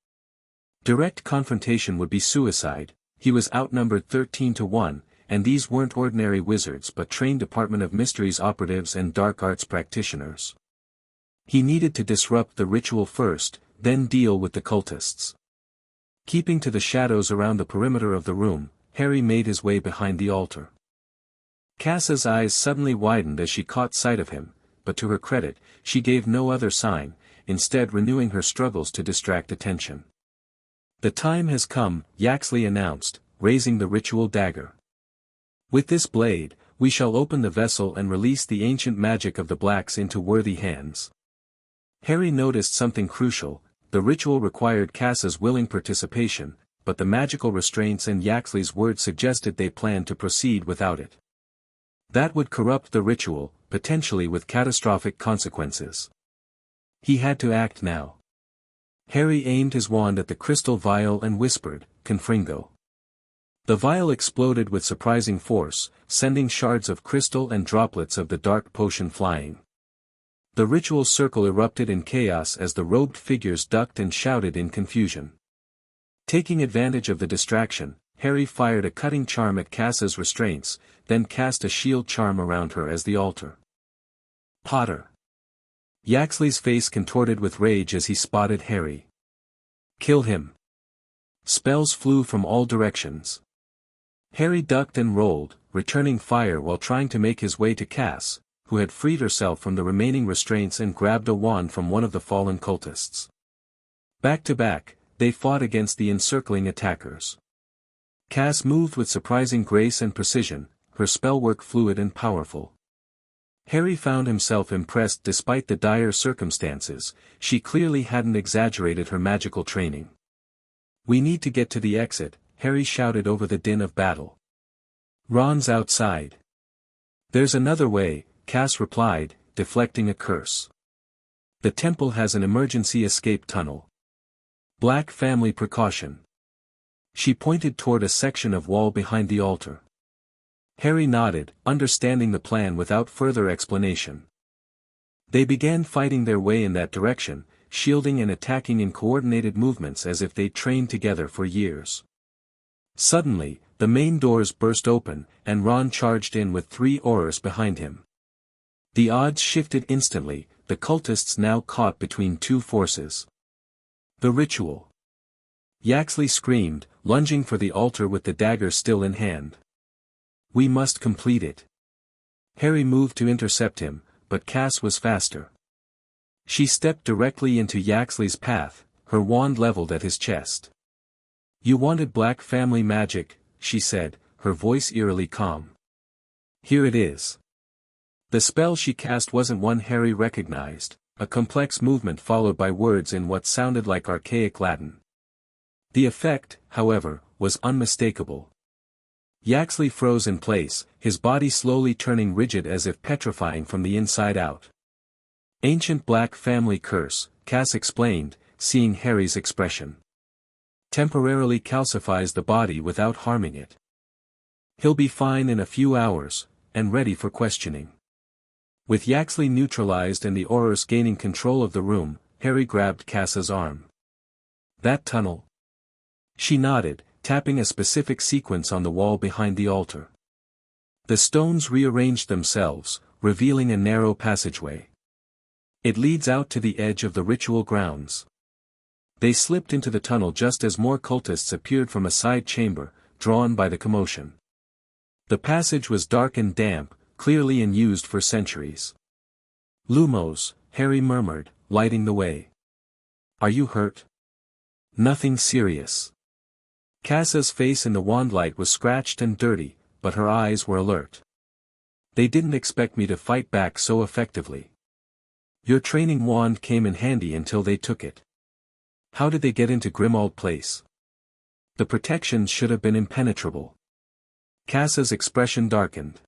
[SPEAKER 1] Direct confrontation would be suicide, he was outnumbered 13-1, and these weren't ordinary wizards but trained Department of Mysteries operatives and dark arts practitioners. He needed to disrupt the ritual first, then deal with the cultists. Keeping to the shadows around the perimeter of the room, Harry made his way behind the altar. Cass's eyes suddenly widened as she caught sight of him, but to her credit, she gave no other sign, instead renewing her struggles to distract attention. The time has come, Yaxley announced, raising the ritual dagger. With this blade, we shall open the vessel and release the ancient magic of the blacks into worthy hands. Harry noticed something crucial, the ritual required Cass's willing participation, but the magical restraints and Yaxley's word suggested they planned to proceed without it. That would corrupt the ritual, potentially with catastrophic consequences. He had to act now. Harry aimed his wand at the crystal vial and whispered, Confringo. The vial exploded with surprising force, sending shards of crystal and droplets of the dark potion flying. The ritual circle erupted in chaos as the robed figures ducked and shouted in confusion. Taking advantage of the distraction, Harry fired a cutting charm at Cass's restraints, then cast a shield charm around her as the altar. Potter. Yaxley's face contorted with rage as he spotted Harry. Kill him. Spells flew from all directions. Harry ducked and rolled, returning fire while trying to make his way to Cass, who had freed herself from the remaining restraints and grabbed a wand from one of the fallen cultists. Back to back, they fought against the encircling attackers. Cass moved with surprising grace and precision, her spellwork fluid and powerful. Harry found himself impressed despite the dire circumstances, she clearly hadn't exaggerated her magical training. We need to get to the exit, Harry shouted over the din of battle. Ron's outside. There's another way, Cass replied, deflecting a curse. The temple has an emergency escape tunnel. Black family precaution. She pointed toward a section of wall behind the altar. Harry nodded, understanding the plan without further explanation. They began fighting their way in that direction, shielding and attacking in coordinated movements as if they'd trained together for years. Suddenly, the main doors burst open, and Ron charged in with 3 Aurors behind him. The odds shifted instantly, the cultists now caught between 2 forces. The ritual. Yaxley screamed, lunging for the altar with the dagger still in hand. We must complete it. Harry moved to intercept him, but Cass was faster. She stepped directly into Yaxley's path, her wand leveled at his chest. You wanted black family magic, she said, her voice eerily calm. Here it is. The spell she cast wasn't one Harry recognized, a complex movement followed by words in what sounded like archaic Latin. The effect, however, was unmistakable. Yaxley froze in place, his body slowly turning rigid as if petrifying from the inside out. Ancient black family curse, Cass explained, seeing Harry's expression. Temporarily calcifies the body without harming it. He'll be fine in a few hours, and ready for questioning. With Yaxley neutralized and the Aurors gaining control of the room, Harry grabbed Cass's arm. That tunnel? She nodded, tapping a specific sequence on the wall behind the altar. The stones rearranged themselves, revealing a narrow passageway. It leads out to the edge of the ritual grounds. They slipped into the tunnel just as more cultists appeared from a side chamber, drawn by the commotion. The passage was dark and damp, clearly unused for centuries. Lumos, Harry murmured, lighting the way. Are you hurt? Nothing serious. Cassa's face in the wand light was scratched and dirty, but her eyes were alert. They didn't expect me to fight back so effectively. Your training wand came in handy until they took it. How did they get into Grimmauld Place? The protections should have been impenetrable. Cassa's expression darkened.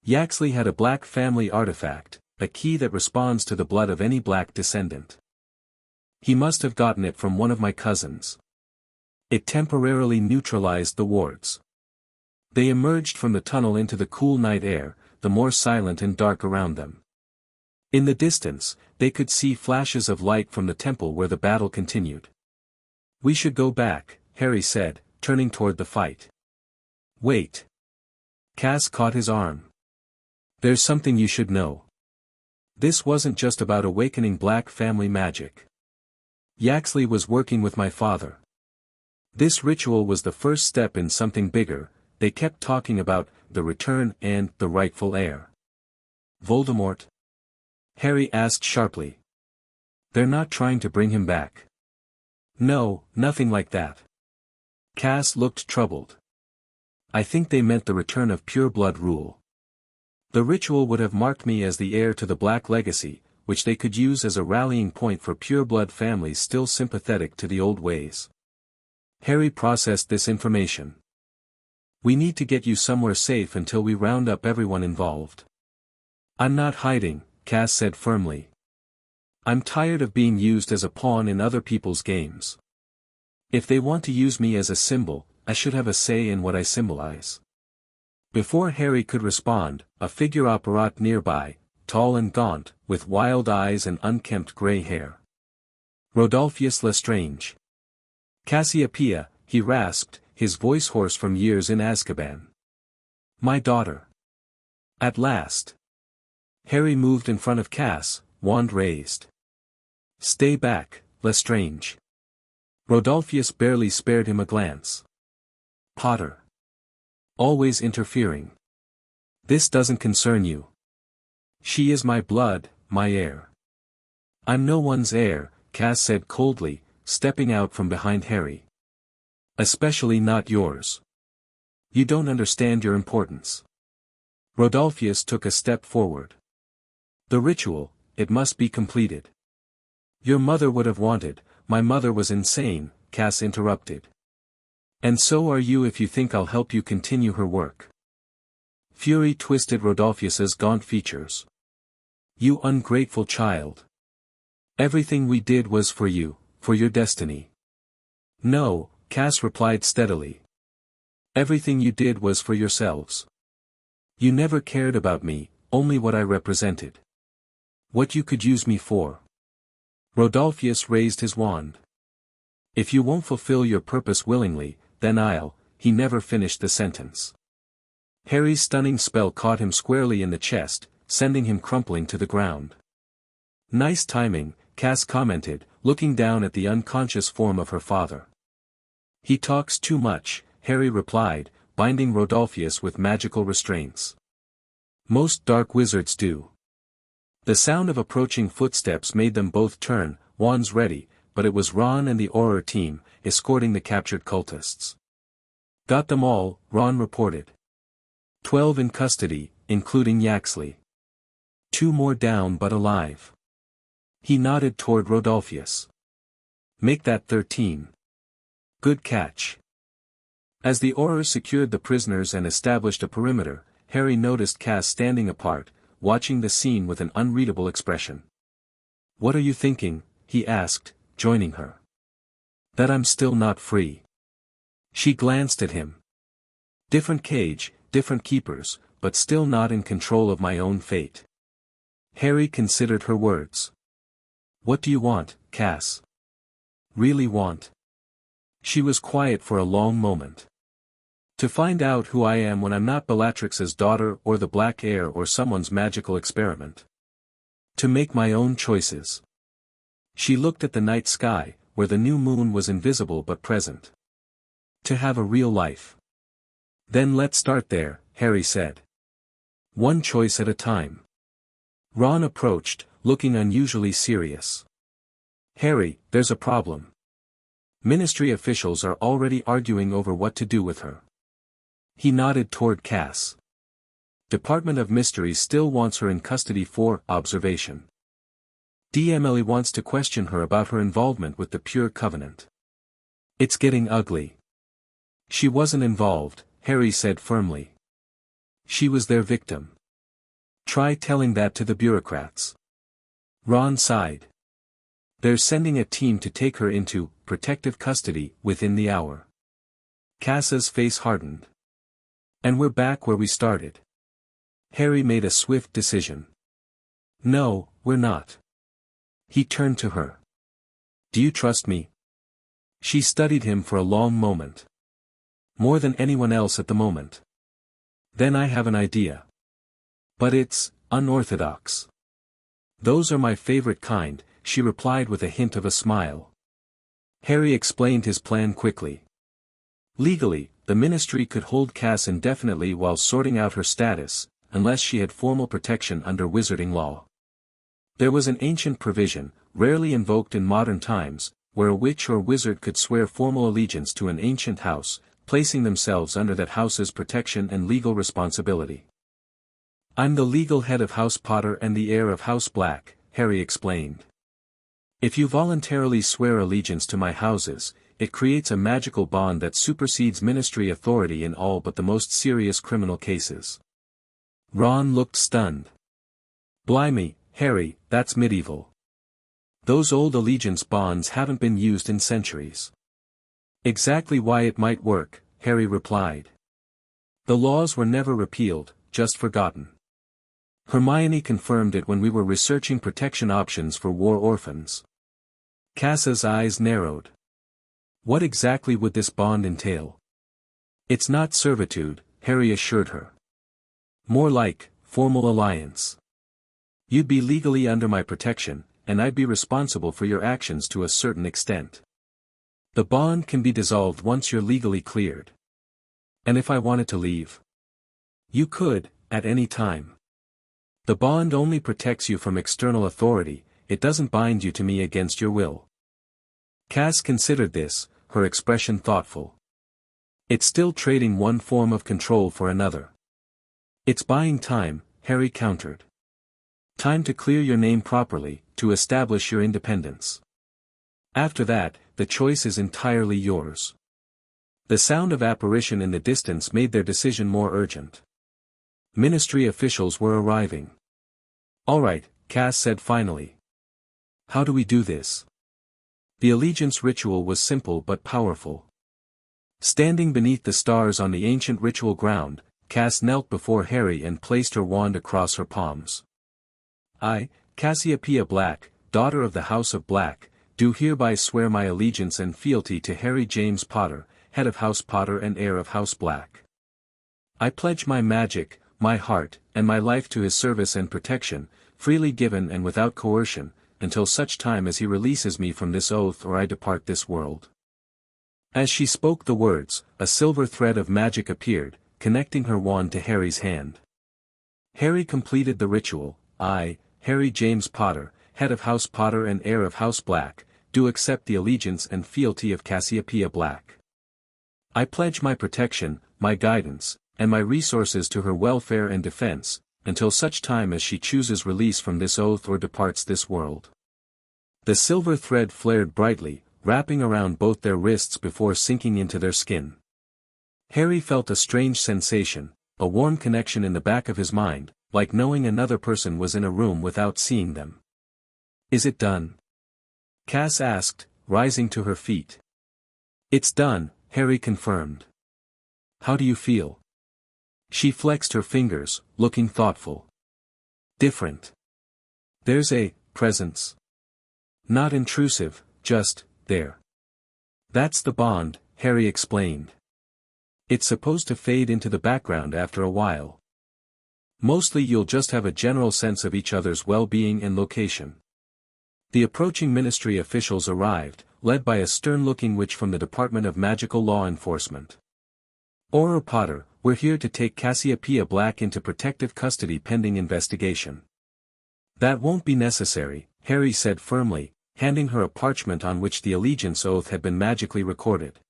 [SPEAKER 1] Yaxley had a black family artifact, a key that responds to the blood of any black descendant. He must have gotten it from one of my cousins. It temporarily neutralized the wards. They emerged from the tunnel into the cool night air, the more silent and dark around them. In the distance, they could see flashes of light from the temple where the battle continued. We should go back, Harry said, turning toward the fight. Wait. Cass caught his arm. There's something you should know. This wasn't just about awakening black family magic. Yaxley was working with my father. This ritual was the first step in something bigger. They kept talking about the return and the rightful heir. Voldemort? Harry asked sharply. They're not trying to bring him back. No, nothing like that. Cass looked troubled. I think they meant the return of pure blood rule. The ritual would have marked me as the heir to the Black Legacy, which they could use as a rallying point for pure blood families still sympathetic to the old ways. Harry processed this information. We need to get you somewhere safe until we round up everyone involved. I'm not hiding, Cass said firmly. I'm tired of being used as a pawn in other people's games. If they want to use me as a symbol, I should have a say in what I symbolize. Before Harry could respond, a figure apparat nearby, tall and gaunt, with wild eyes and unkempt gray hair. Rodolphus Lestrange. Cassiopeia, he rasped, his voice hoarse from years in Azkaban. My daughter. At last. Harry moved in front of Cass, wand raised. Stay back, Lestrange. Rodolphus barely spared him a glance. Potter. Always interfering. This doesn't concern you. She is my blood, my heir. I'm no one's heir, Cass said coldly, stepping out from behind Harry. Especially not yours. You don't understand your importance. Rodolphus took a step forward. The ritual, it must be completed. Your mother would have wanted, my mother was insane, Cass interrupted. And so are you if you think I'll help you continue her work. Fury twisted Rodolphus's gaunt features. You ungrateful child. Everything we did was for you, for your destiny. No, Cass replied steadily. Everything you did was for yourselves. You never cared about me, only what I represented. What you could use me for. Rodolphus raised his wand. If you won't fulfill your purpose willingly, then I'll. He never finished the sentence. Harry's stunning spell caught him squarely in the chest, sending him crumpling to the ground. Nice timing, Cass commented, looking down at the unconscious form of her father. He talks too much, Harry replied, binding Rodolphus with magical restraints. Most dark wizards do. The sound of approaching footsteps made them both turn, wands ready, but it was Ron and the Auror team, escorting the captured cultists. Got them all, Ron reported. 12 in custody, including Yaxley. 2 more down but alive. He nodded toward Rodolphus. Make that 13. Good catch. As the Auror secured the prisoners and established a perimeter, Harry noticed Cass standing apart, watching the scene with an unreadable expression. What are you thinking? He asked, joining her. That I'm still not free. She glanced at him. Different cage, different keepers, but still not in control of my own fate. Harry considered her words. What do you want, Cass? Really want? She was quiet for a long moment. To find out who I am when I'm not Bellatrix's daughter or the Black Heir or someone's magical experiment. To make my own choices. She looked at the night sky, where the new moon was invisible but present. To have a real life. Then let's start there, Harry said. One choice at a time. Ron approached, looking unusually serious. Harry, there's a problem. Ministry officials are already arguing over what to do with her. He nodded toward Cass. Department of Mysteries still wants her in custody for observation. Emily wants to question her about her involvement with the Pure Covenant. It's getting ugly. She wasn't involved, Harry said firmly. She was their victim. Try telling that to the bureaucrats. Ron sighed. They're sending a team to take her into protective custody within the hour. Cass's face hardened. And we're back where we started. Harry made a swift decision. No, we're not. He turned to her. Do you trust me? She studied him for a long moment. More than anyone else at the moment. Then I have an idea. But it's unorthodox. Those are my favorite kind, she replied with a hint of a smile. Harry explained his plan quickly. Legally, the ministry could hold Cass indefinitely while sorting out her status, unless she had formal protection under wizarding law. There was an ancient provision, rarely invoked in modern times, where a witch or wizard could swear formal allegiance to an ancient house, placing themselves under that house's protection and legal responsibility. I'm the legal head of House Potter and the heir of House Black, Harry explained. If you voluntarily swear allegiance to my houses, it creates a magical bond that supersedes ministry authority in all but the most serious criminal cases. Ron looked stunned. Blimey, Harry, that's medieval. Those old allegiance bonds haven't been used in centuries. Exactly why it might work, Harry replied. The laws were never repealed, just forgotten. Hermione confirmed it when we were researching protection options for war orphans. Cass's eyes narrowed. What exactly would this bond entail? It's not servitude, Harry assured her. More like, formal alliance. You'd be legally under my protection, and I'd be responsible for your actions to a certain extent. The bond can be dissolved once you're legally cleared. And if I wanted to leave? You could, at any time. The bond only protects you from external authority, it doesn't bind you to me against your will. Cass considered this, her expression thoughtful. It's still trading one form of control for another. It's buying time, Harry countered. Time to clear your name properly, to establish your independence. After that, the choice is entirely yours. The sound of apparition in the distance made their decision more urgent. Ministry officials were arriving. All right, Cass said finally. How do we do this? The allegiance ritual was simple but powerful. Standing beneath the stars on the ancient ritual ground, Cass knelt before Harry and placed her wand across her palms. I, Cassia Black, daughter of the House of Black, do hereby swear my allegiance and fealty to Harry James Potter, head of House Potter and heir of House Black. I pledge my magic, my heart, and my life to his service and protection, freely given and without coercion, until such time as he releases me from this oath or I depart this world. As she spoke the words, a silver thread of magic appeared, connecting her wand to Harry's hand. Harry completed the ritual. I, Harry James Potter, head of House Potter and heir of House Black, do accept the allegiance and fealty of Cassia Black. I pledge my protection, my guidance, and my resources to her welfare and defense, until such time as she chooses release from this oath or departs this world. The silver thread flared brightly, wrapping around both their wrists before sinking into their skin. Harry felt a strange sensation, a warm connection in the back of his mind, like knowing another person was in a room without seeing them. Is it done? Cass asked, rising to her feet. It's done, Harry confirmed. How do you feel? She flexed her fingers, looking thoughtful. Different. There's a presence. Not intrusive, just there. That's the bond, Harry explained. It's supposed to fade into the background after a while. Mostly you'll just have a general sense of each other's well-being and location. The approaching ministry officials arrived, led by a stern-looking witch from the Department of Magical Law Enforcement. Auror Potter, we're here to take Cassia Black into protective custody pending investigation. That won't be necessary, Harry said firmly, handing her a parchment on which the allegiance oath had been magically recorded.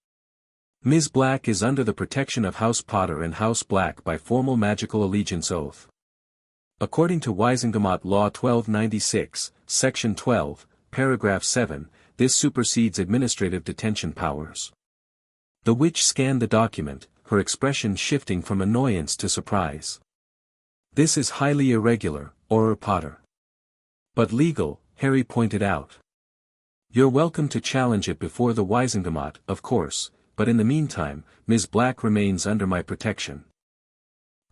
[SPEAKER 1] Ms. Black is under the protection of House Potter and House Black by formal magical allegiance oath. According to Wisengamot Law 1296, Section 12, Paragraph 7, this supersedes administrative detention powers. The witch scanned the document, her expression shifting from annoyance to surprise. This is highly irregular, Auror Potter. But legal, Harry pointed out. You're welcome to challenge it before the Wisengamot, of course, but in the meantime, Ms. Black remains under my protection.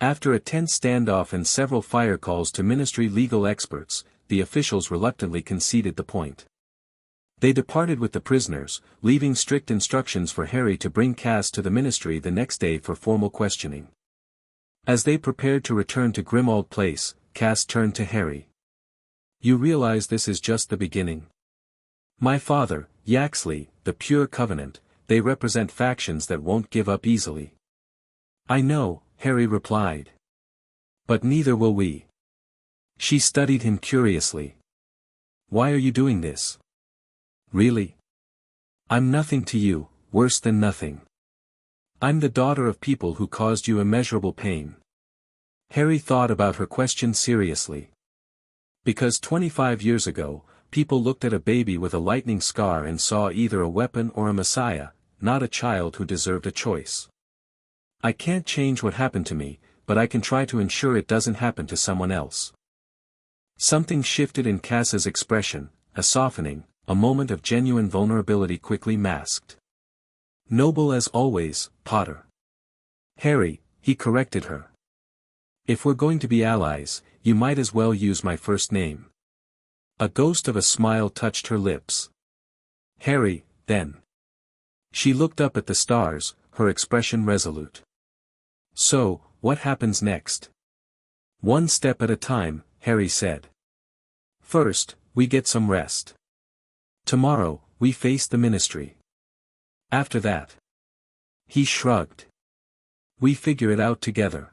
[SPEAKER 1] After a tense standoff and several fire calls to ministry legal experts, the officials reluctantly conceded the point. They departed with the prisoners, leaving strict instructions for Harry to bring Cass to the ministry the next day for formal questioning. As they prepared to return to Grimmauld Place, Cass turned to Harry. You realize this is just the beginning. My father, Yaxley, the Pure Covenant, they represent factions that won't give up easily. I know, Harry replied. But neither will we. She studied him curiously. Why are you doing this? Really? I'm nothing to you, worse than nothing. I'm the daughter of people who caused you immeasurable pain. Harry thought about her question seriously. Because 25 years ago, people looked at a baby with a lightning scar and saw either a weapon or a messiah, not a child who deserved a choice. I can't change what happened to me, but I can try to ensure it doesn't happen to someone else. Something shifted in Cass's expression, a softening, a moment of genuine vulnerability quickly masked. Noble as always, Potter. Harry, he corrected her. If we're going to be allies, you might as well use my first name. A ghost of a smile touched her lips. Harry, then. She looked up at the stars, her expression resolute. So, what happens next? One step at a time, Harry said. First, we get some rest. Tomorrow, we face the ministry. After that. He shrugged. We figure it out together.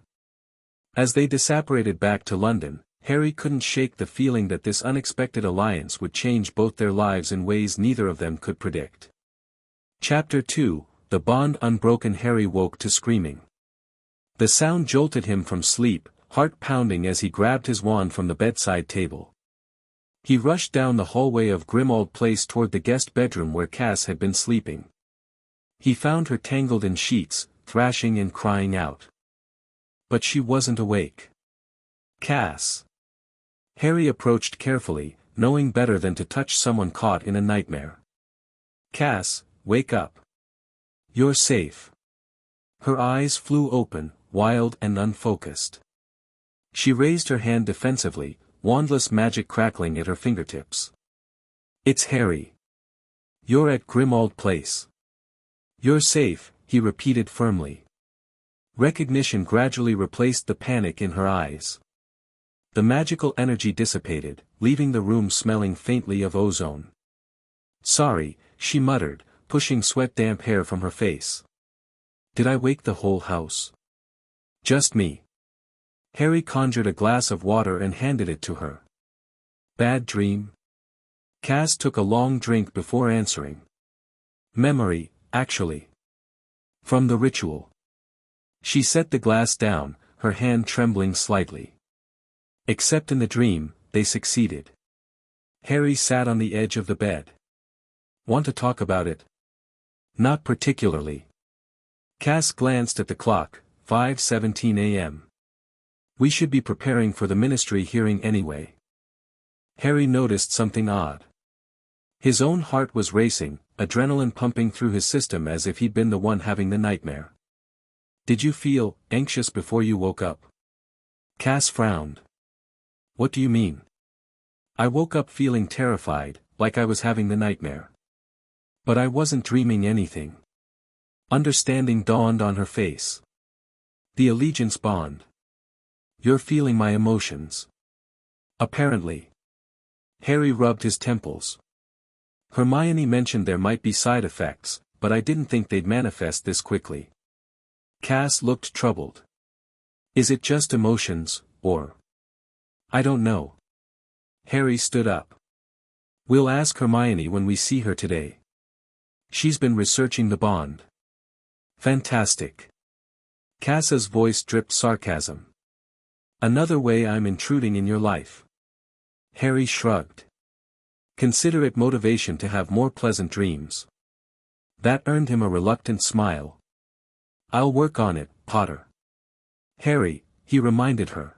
[SPEAKER 1] As they disapparated back to London, Harry couldn't shake the feeling that this unexpected alliance would change both their lives in ways neither of them could predict. Chapter 2, The Bond Unbroken. Harry woke to screaming. The sound jolted him from sleep, heart pounding as he grabbed his wand from the bedside table. He rushed down the hallway of Grimmauld Place toward the guest bedroom where Cass had been sleeping. He found her tangled in sheets, thrashing and crying out. But she wasn't awake. Cass. Harry approached carefully, knowing better than to touch someone caught in a nightmare. Cass, wake up. You're safe. Her eyes flew open, wild and unfocused. She raised her hand defensively, wandless magic crackling at her fingertips. It's Harry. You're at Grimmauld Place. You're safe, he repeated firmly. Recognition gradually replaced the panic in her eyes. The magical energy dissipated, leaving the room smelling faintly of ozone. Sorry, she muttered, pushing sweat-damp hair from her face. Did I wake the whole house? Just me. Harry conjured a glass of water and handed it to her. Bad dream? Cass took a long drink before answering. Memory, actually. From the ritual. She set the glass down, her hand trembling slightly. Except in the dream, they succeeded. Harry sat on the edge of the bed. Want to talk about it? Not particularly. Cass glanced at the clock, 5:17 a.m. We should be preparing for the ministry hearing anyway. Harry noticed something odd. His own heart was racing, adrenaline pumping through his system as if he'd been the one having the nightmare. Did you feel anxious before you woke up? Cass frowned. What do you mean? I woke up feeling terrified, like I was having the nightmare. But I wasn't dreaming anything. Understanding dawned on her face. The allegiance bond. You're feeling my emotions. Apparently. Harry rubbed his temples. Hermione mentioned there might be side effects, but I didn't think they'd manifest this quickly. Cass looked troubled. Is it just emotions, or? I don't know. Harry stood up. We'll ask Hermione when we see her today. She's been researching the bond. Fantastic. Cass's voice dripped sarcasm. Another way I'm intruding in your life. Harry shrugged. Consider it motivation to have more pleasant dreams. That earned him a reluctant smile. I'll work on it, Potter. Harry, he reminded her.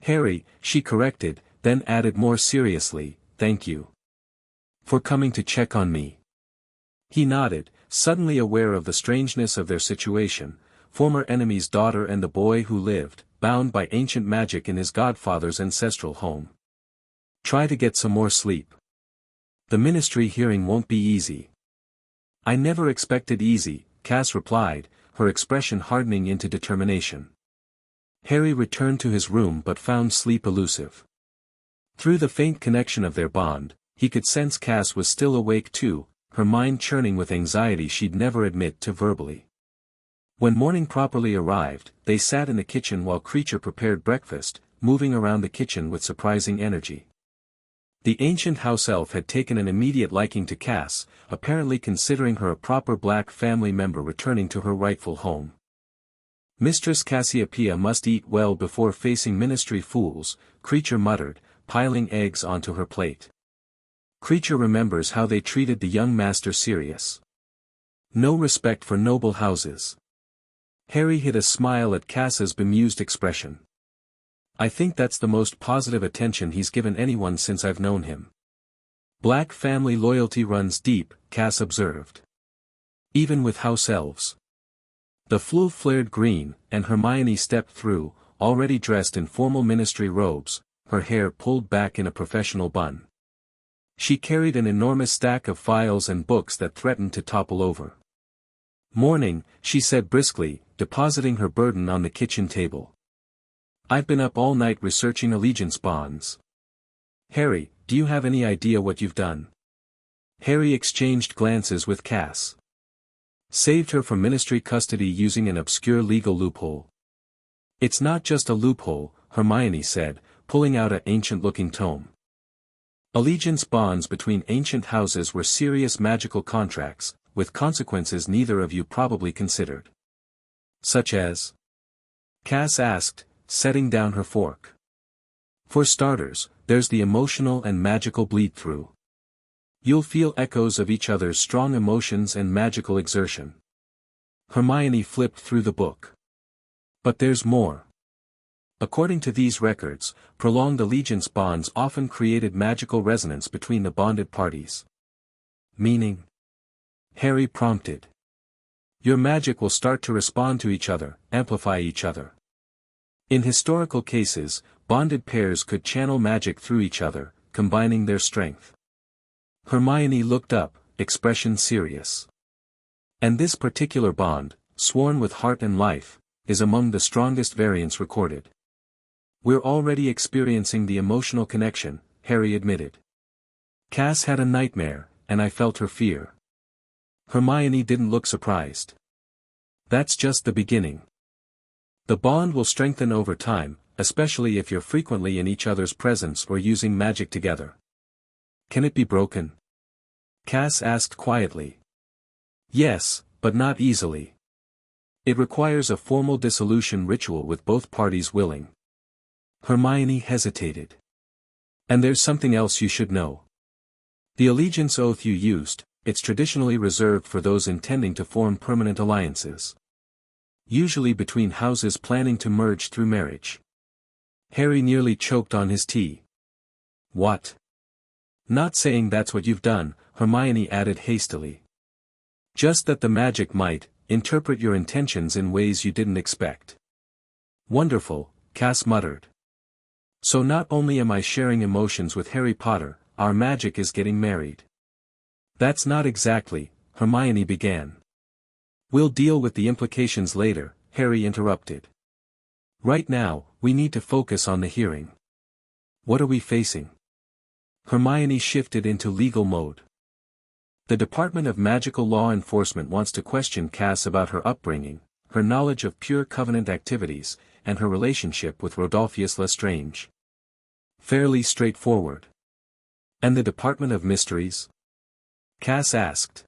[SPEAKER 1] Harry, she corrected, then added more seriously, thank you. For coming to check on me. He nodded, suddenly aware of the strangeness of their situation, former enemy's daughter and the boy who lived, bound by ancient magic in his godfather's ancestral home. Try to get some more sleep. The ministry hearing won't be easy. I never expected easy, Cass replied, her expression hardening into determination. Harry returned to his room but found sleep elusive. Through the faint connection of their bond, he could sense Cass was still awake too, her mind churning with anxiety she'd never admit to verbally. When morning properly arrived, they sat in the kitchen while Creature prepared breakfast, moving around the kitchen with surprising energy. The ancient house elf had taken an immediate liking to Cass, apparently considering her a proper black family member returning to her rightful home. Mistress Cassiopeia must eat well before facing ministry fools, Creature muttered, piling eggs onto her plate. Creature remembers how they treated the young master Sirius. No respect for noble houses. Harry hid a smile at Cass's bemused expression. I think that's the most positive attention he's given anyone since I've known him. Black family loyalty runs deep, Cass observed. Even with house elves. The flue flared green, and Hermione stepped through, already dressed in formal ministry robes, her hair pulled back in a professional bun. She carried an enormous stack of files and books that threatened to topple over. Morning, she said briskly, depositing her burden on the kitchen table. I've been up all night researching allegiance bonds. Harry, do you have any idea what you've done? Harry exchanged glances with Cass. Saved her from ministry custody using an obscure legal loophole. It's not just a loophole, Hermione said, pulling out an ancient-looking tome. Allegiance bonds between ancient houses were serious magical contracts, with consequences neither of you probably considered. Such as? Cass asked, setting down her fork. For starters, there's the emotional and magical bleed-through. You'll feel echoes of each other's strong emotions and magical exertion. Hermione flipped through the book. But there's more. According to these records, prolonged allegiance bonds often created magical resonance between the bonded parties. Meaning? Harry prompted. Your magic will start to respond to each other, amplify each other. In historical cases, bonded pairs could channel magic through each other, combining their strength. Hermione looked up, expression serious. And this particular bond, sworn with heart and life, is among the strongest variants recorded. We're already experiencing the emotional connection, Harry admitted. Cass had a nightmare, and I felt her fear. Hermione didn't look surprised. That's just the beginning. The bond will strengthen over time, especially if you're frequently in each other's presence or using magic together. Can it be broken? Cass asked quietly. Yes, but not easily. It requires a formal dissolution ritual with both parties willing. Hermione hesitated. And there's something else you should know. The allegiance oath you used, it's traditionally reserved for those intending to form permanent alliances. Usually between houses planning to merge through marriage. Harry nearly choked on his tea. What? Not saying that's what you've done, Hermione added hastily. Just that the magic might interpret your intentions in ways you didn't expect. Wonderful, Cass muttered. So not only am I sharing emotions with Harry Potter, our magic is getting married. That's not exactly, Hermione began. We'll deal with the implications later, Harry interrupted. Right now, we need to focus on the hearing. What are we facing? Hermione shifted into legal mode. The Department of Magical Law Enforcement wants to question Cass about her upbringing, her knowledge of pure covenant activities, and her relationship with Rodolphus Lestrange. Fairly straightforward. And the Department of Mysteries? Cass asked.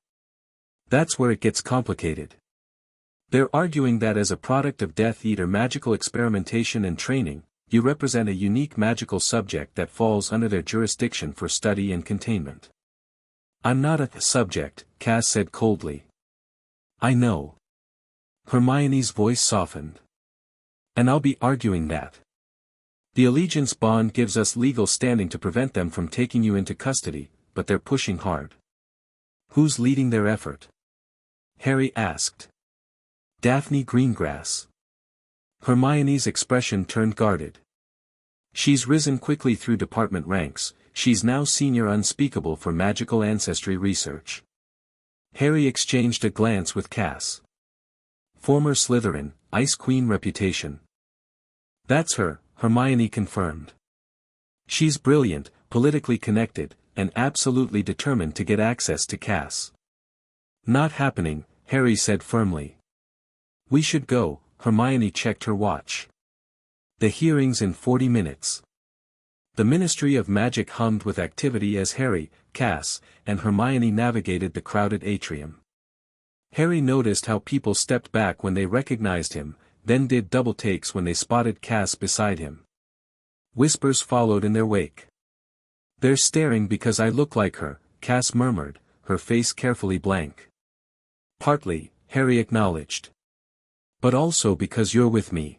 [SPEAKER 1] That's where it gets complicated. They're arguing that as a product of Death Eater magical experimentation and training, you represent a unique magical subject that falls under their jurisdiction for study and containment. I'm not a subject, Cass said coldly. I know. Hermione's voice softened. And I'll be arguing that. The allegiance bond gives us legal standing to prevent them from taking you into custody, but they're pushing hard. Who's leading their effort? Harry asked. Daphne Greengrass. Hermione's expression turned guarded. She's risen quickly through department ranks, she's now senior unspeakable for magical ancestry research. Harry exchanged a glance with Cass. Former Slytherin, Ice Queen reputation. That's her, Hermione confirmed. She's brilliant, politically connected, and absolutely determined to get access to Cass. Not happening, Harry said firmly. We should go, Hermione checked her watch. The hearing's in 40 minutes. The Ministry of Magic hummed with activity as Harry, Cass, and Hermione navigated the crowded atrium. Harry noticed how people stepped back when they recognized him, then did double takes when they spotted Cass beside him. Whispers followed in their wake. They're staring because I look like her, Cass murmured, her face carefully blank. Partly, Harry acknowledged. But also because you're with me.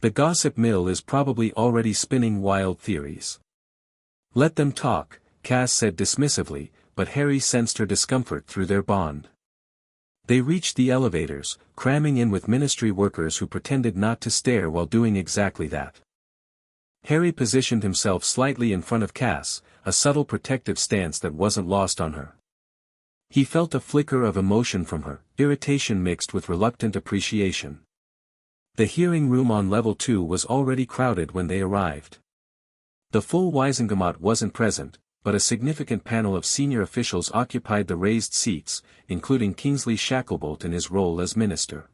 [SPEAKER 1] The gossip mill is probably already spinning wild theories. Let them talk, Cass said dismissively, but Harry sensed her discomfort through their bond. They reached the elevators, cramming in with ministry workers who pretended not to stare while doing exactly that. Harry positioned himself slightly in front of Cass, a subtle protective stance that wasn't lost on her. He felt a flicker of emotion from her, irritation mixed with reluctant appreciation. The hearing room on level 2 was already crowded when they arrived. The full Wisengamot wasn't present, but a significant panel of senior officials occupied the raised seats, including Kingsley Shacklebolt in his role as minister.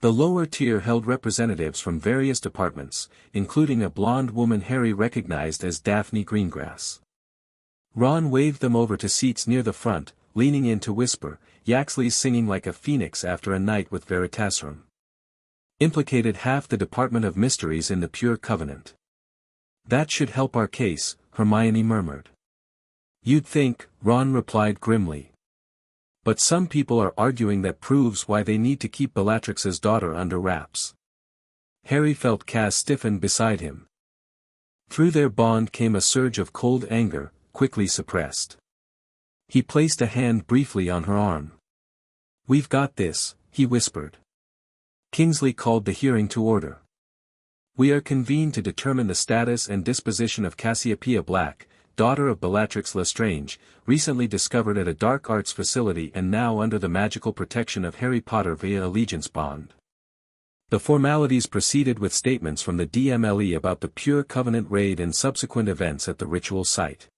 [SPEAKER 1] The lower tier held representatives from various departments, including a blonde woman Harry recognized as Daphne Greengrass. Ron waved them over to seats near the front, leaning in to whisper, Yaxley's singing like a phoenix after a night with Veritaserum. Implicated half the Department of Mysteries in the Pure Covenant. That should help our case, Hermione murmured. You'd think, Ron replied grimly. But some people are arguing that proves why they need to keep Bellatrix's daughter under wraps. Harry felt Cass stiffen beside him. Through their bond came a surge of cold anger, quickly suppressed. He placed a hand briefly on her arm. "We've got this," he whispered. Kingsley called the hearing to order. "We are convened to determine the status and disposition of Cassiopeia Black, daughter of Bellatrix Lestrange, recently discovered at a dark arts facility and now under the magical protection of Harry Potter via allegiance bond." The formalities proceeded with statements from the DMLE about the Pure Covenant raid and subsequent events at the ritual site.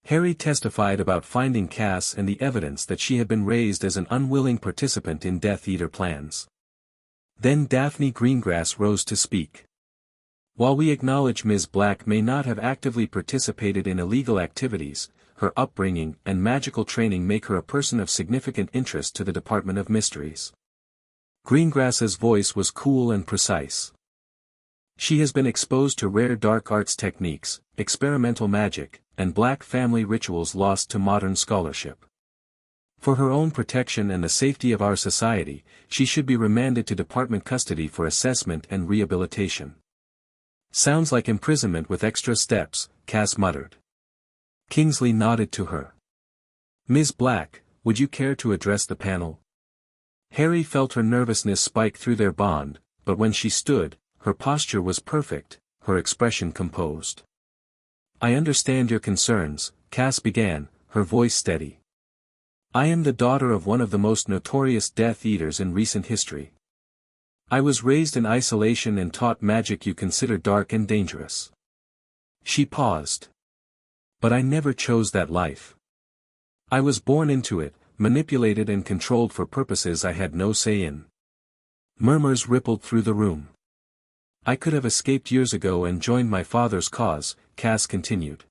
[SPEAKER 1] Harry testified about finding Cass and the evidence that she had been raised as an unwilling participant in Death Eater plans. Then Daphne Greengrass rose to speak. "While we acknowledge Ms. Black may not have actively participated in illegal activities, her upbringing and magical training make her a person of significant interest to the Department of Mysteries." Greengrass's voice was cool and precise. "She has been exposed to rare dark arts techniques, experimental magic, and Black family rituals lost to modern scholarship. For her own protection and the safety of our society, she should be remanded to department custody for assessment and rehabilitation." "Sounds like imprisonment with extra steps," Cass muttered. Kingsley nodded to her. "Ms. Black, would you care to address the panel?" Harry felt her nervousness spike through their bond, but when she stood, her posture was perfect, her expression composed. "I understand your concerns," Cass began, her voice steady. "I am the daughter of one of the most notorious Death Eaters in recent history. I was raised in isolation and taught magic you consider dark and dangerous." She paused. "But I never chose that life. I was born into it, manipulated and controlled for purposes I had no say in." Murmurs rippled through the room. "I could have escaped years ago and joined my father's cause," Cass continued.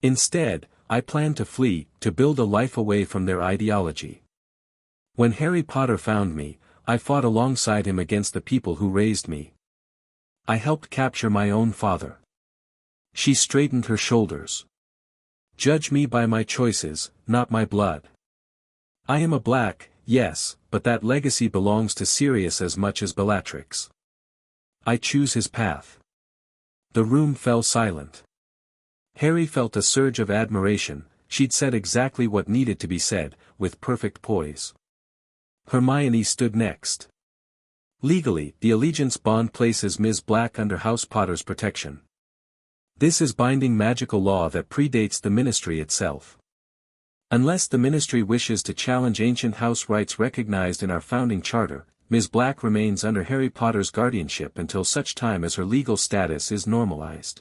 [SPEAKER 1] "Instead, I planned to flee, to build a life away from their ideology. When Harry Potter found me, I fought alongside him against the people who raised me. I helped capture my own father." She straightened her shoulders. "Judge me by my choices, not my blood. I am a Black, yes, but that legacy belongs to Sirius as much as Bellatrix. I choose his path." The room fell silent. Harry felt a surge of admiration. She'd said exactly what needed to be said, with perfect poise. Hermione stood next. "Legally, the allegiance bond places Ms. Black under House Potter's protection. This is binding magical law that predates the Ministry itself. Unless the Ministry wishes to challenge ancient house rights recognized in our founding charter, Ms. Black remains under Harry Potter's guardianship until such time as her legal status is normalized."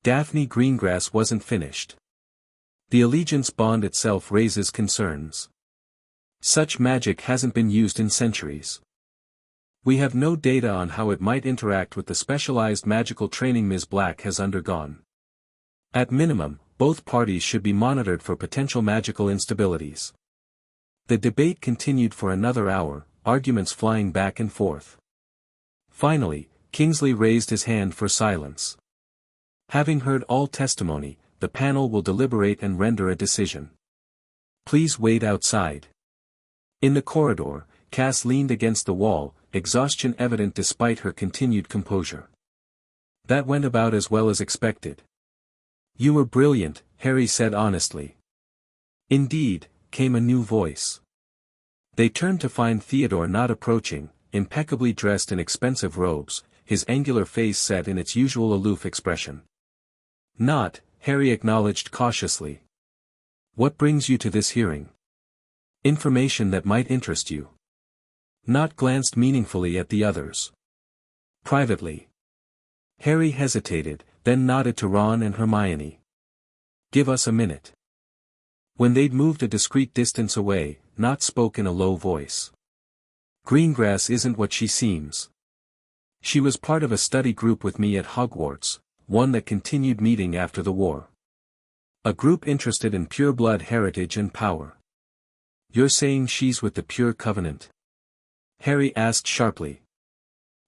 [SPEAKER 1] Daphne Greengrass wasn't finished. "The allegiance bond itself raises concerns. Such magic hasn't been used in centuries. We have no data on how it might interact with the specialized magical training Ms. Black has undergone. At minimum, both parties should be monitored for potential magical instabilities." The debate continued for another hour, arguments flying back and forth. Finally, Kingsley raised his hand for silence. "Having heard all testimony, the panel will deliberate and render a decision. Please wait outside." In the corridor, Cass leaned against the wall, exhaustion evident despite her continued composure. "That went about as well as expected." "You were brilliant," Harry said honestly. "Indeed," came a new voice. They turned to find Theodore not approaching, impeccably dressed in expensive robes, his angular face set in its usual aloof expression. "Not," Harry acknowledged cautiously. "What brings you to this hearing?" "Information that might interest you." Not glanced meaningfully at the others. "Privately." Harry hesitated, then nodded to Ron and Hermione. "Give us a minute." When they'd moved a discreet distance away, Nott spoke in a low voice. "Greengrass isn't what she seems. She was part of a study group with me at Hogwarts, one that continued meeting after the war. A group interested in pure-blood heritage and power." "You're saying she's with the Pure Covenant?" Harry asked sharply.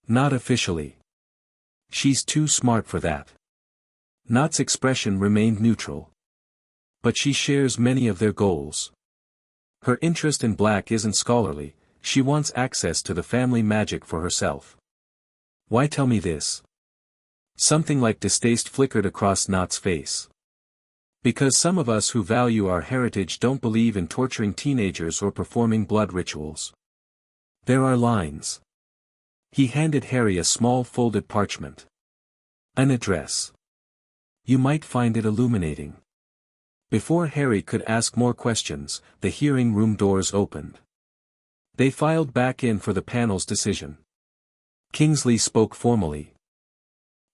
[SPEAKER 1] "Not officially. She's too smart for that." Nott's expression remained neutral. "But she shares many of their goals. Her interest in Black isn't scholarly, she wants access to the family magic for herself. Why tell me this? Something like distaste flickered across Nott's face. Because some of us who value our heritage don't believe in torturing teenagers or performing blood rituals. There are lines. He handed Harry a small folded parchment. An address. You might find it illuminating. Before Harry could ask more questions, the hearing room doors opened. They filed back in for the panel's decision. Kingsley spoke formally.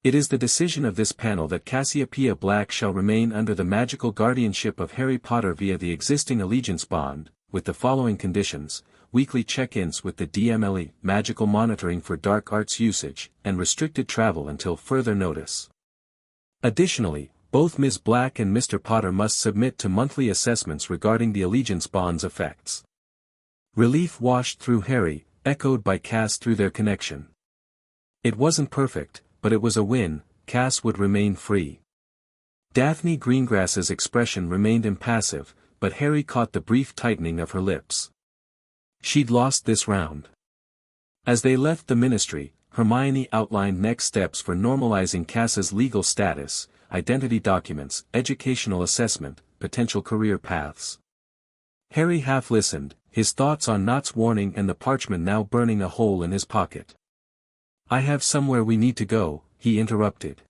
[SPEAKER 1] It is the decision of this panel that Cassia Black shall remain under the magical guardianship of Harry Potter via the existing allegiance bond, with the following conditions: weekly check-ins with the DMLE, magical monitoring for dark arts usage, and restricted travel until further notice. Additionally, both Ms. Black and Mr. Potter must submit to monthly assessments regarding the allegiance bond's effects. Relief washed through Harry, echoed by Cass through their connection. It wasn't perfect, but it was a win. Cass would remain free. Daphne Greengrass's expression remained impassive, but Harry caught the brief tightening of her lips. She'd lost this round. As they left the ministry, Hermione outlined next steps for normalizing Cass's legal status: identity documents, educational assessment, potential career paths. Harry half listened, his thoughts on Nott's warning and the parchment now burning a hole in his pocket. I have somewhere we need to go, he interrupted.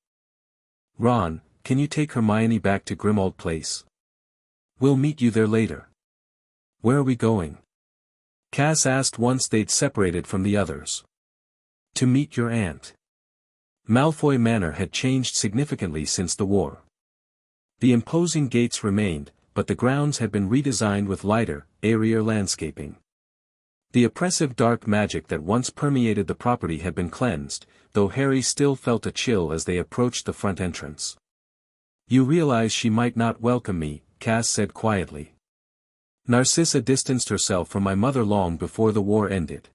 [SPEAKER 1] Ron, can you take Hermione back to Grimmauld Place? We'll meet you there later. Where are we going? Cass asked once they'd separated from the others. To meet your aunt. Malfoy Manor had changed significantly since the war. The imposing gates remained, but the grounds had been redesigned with lighter, airier landscaping. The oppressive dark magic that once permeated the property had been cleansed, though Harry still felt a chill as they approached the front entrance. You realize she might not welcome me, Cass said quietly. Narcissa distanced herself from my mother long before the war ended.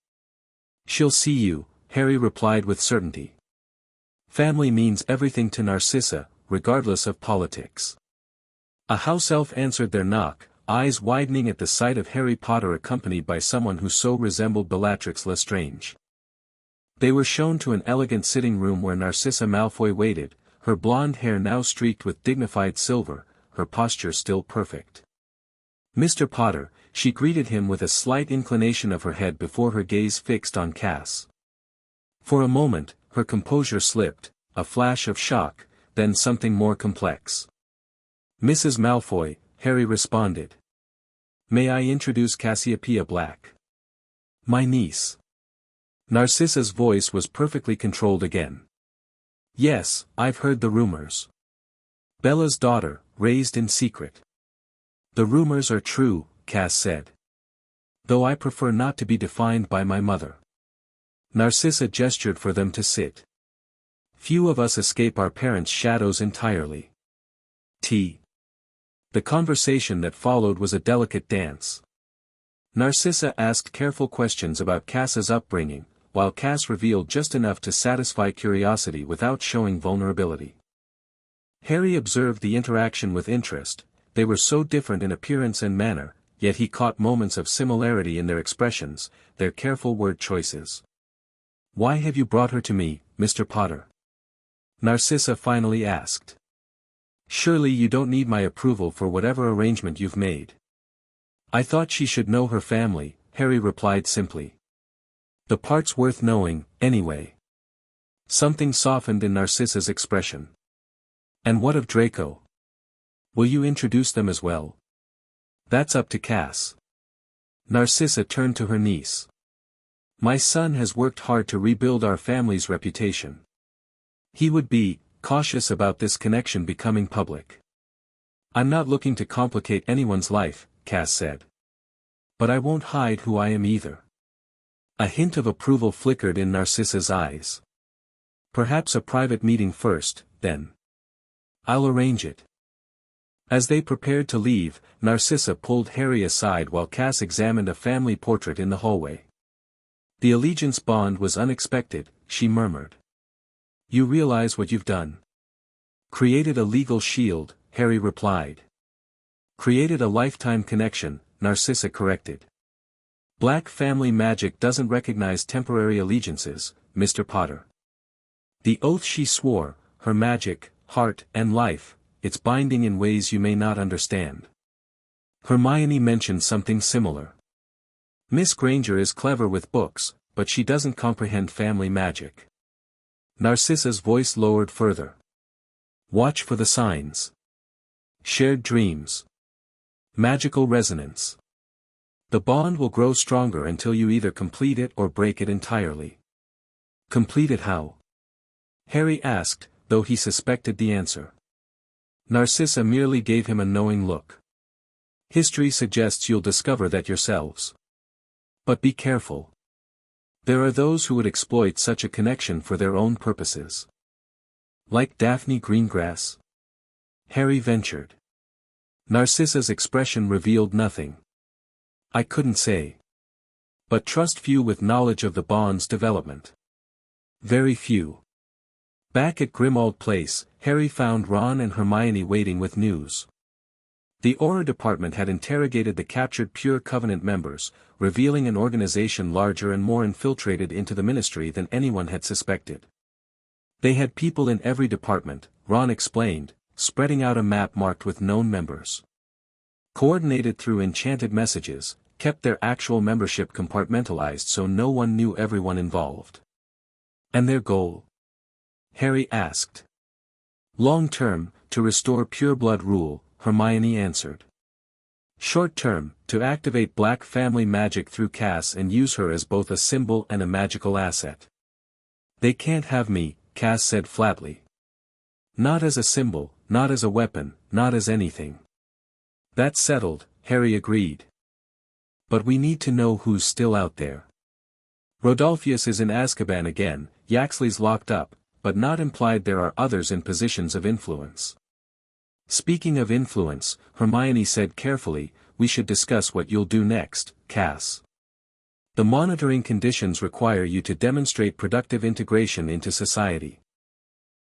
[SPEAKER 1] She'll see you, Harry replied with certainty. Family means everything to Narcissa, regardless of politics. A house elf answered their knock, eyes widening at the sight of Harry Potter accompanied by someone who so resembled Bellatrix Lestrange. They were shown to an elegant sitting room where Narcissa Malfoy waited, her blonde hair now streaked with dignified silver, her posture still perfect. Mr. Potter, she greeted him with a slight inclination of her head before her gaze fixed on Cass. For a moment, her composure slipped, a flash of shock, then something more complex. Mrs. Malfoy, Harry responded. May I introduce Cassia Black? My niece. Narcissa's voice was perfectly controlled again. Yes, I've heard the rumors. Bella's daughter, raised in secret. The rumors are true, Cass said. Though I prefer not to be defined by my mother. Narcissa gestured for them to sit. Few of us escape our parents' shadows entirely. Tea. The conversation that followed was a delicate dance. Narcissa asked careful questions about Cass's upbringing, while Cass revealed just enough to satisfy curiosity without showing vulnerability. Harry observed the interaction with interest. They were so different in appearance and manner, yet he caught moments of similarity in their expressions, their careful word choices. Why have you brought her to me, Mr. Potter? Narcissa finally asked. Surely you don't need my approval for whatever arrangement you've made. I thought she should know her family, Harry replied simply. The part's worth knowing, anyway. Something softened in Narcissa's expression. And what of Draco? Will you introduce them as well? That's up to Cass. Narcissa turned to her niece. My son has worked hard to rebuild our family's reputation. He would be cautious about this connection becoming public. I'm not looking to complicate anyone's life, Cass said. But I won't hide who I am either. A hint of approval flickered in Narcissa's eyes. Perhaps a private meeting first, then. I'll arrange it. As they prepared to leave, Narcissa pulled Harry aside while Cass examined a family portrait in the hallway. The allegiance bond was unexpected, she murmured. You realize what you've done? Created a legal shield, Harry replied. Created a lifetime connection, Narcissa corrected. Black family magic doesn't recognize temporary allegiances, Mr. Potter. The oath she swore, her magic, heart, and life, it's binding in ways you may not understand. Hermione mentioned something similar. Miss Granger is clever with books, but she doesn't comprehend family magic. Narcissa's voice lowered further. Watch for the signs. Shared dreams. Magical resonance. The bond will grow stronger until you either complete it or break it entirely. Complete it how? Harry asked, though he suspected the answer. Narcissa merely gave him a knowing look. History suggests you'll discover that yourselves. But be careful. There are those who would exploit such a connection for their own purposes. Like Daphne Greengrass? Harry ventured. Narcissa's expression revealed nothing. I couldn't say. But trust few with knowledge of the bond's development. Very few. Back at Grimmauld Place, Harry found Ron and Hermione waiting with news. The Auror department had interrogated the captured Pure Covenant members, revealing an organization larger and more infiltrated into the ministry than anyone had suspected. They had people in every department, Ron explained, spreading out a map marked with known members. Coordinated through enchanted messages, kept their actual membership compartmentalized so no one knew everyone involved. And their goal? Harry asked. Long-term, to restore pureblood rule, Hermione answered. Short-term, to activate black family magic through Cass and use her as both a symbol and a magical asset. They can't have me, Cass said flatly. Not as a symbol, not as a weapon, not as anything. That's settled, Harry agreed. But we need to know who's still out there. Rodolphus is in Azkaban again, Yaxley's locked up, but not implied there are others in positions of influence. Speaking of influence, Hermione said carefully, we should discuss what you'll do next, Cass. The monitoring conditions require you to demonstrate productive integration into society.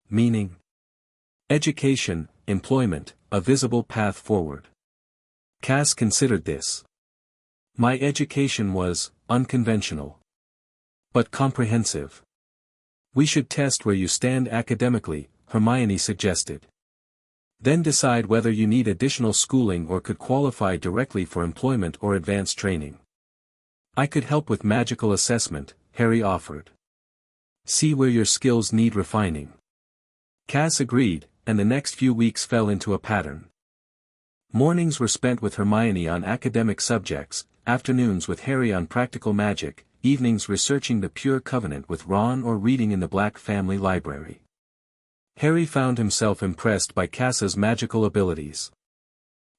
[SPEAKER 1] Meaning? Education, employment, a visible path forward. Cass considered this. My education was unconventional. But comprehensive. We should test where you stand academically, Hermione suggested. Then decide whether you need additional schooling or could qualify directly for employment or advanced training. I could help with magical assessment, Harry offered. See where your skills need refining. Cass agreed, and the next few weeks fell into a pattern. Mornings were spent with Hermione on academic subjects, afternoons with Harry on practical magic, evenings researching the Pure Covenant with Ron or reading in the Black family library. Harry found himself impressed by Cassia's magical abilities.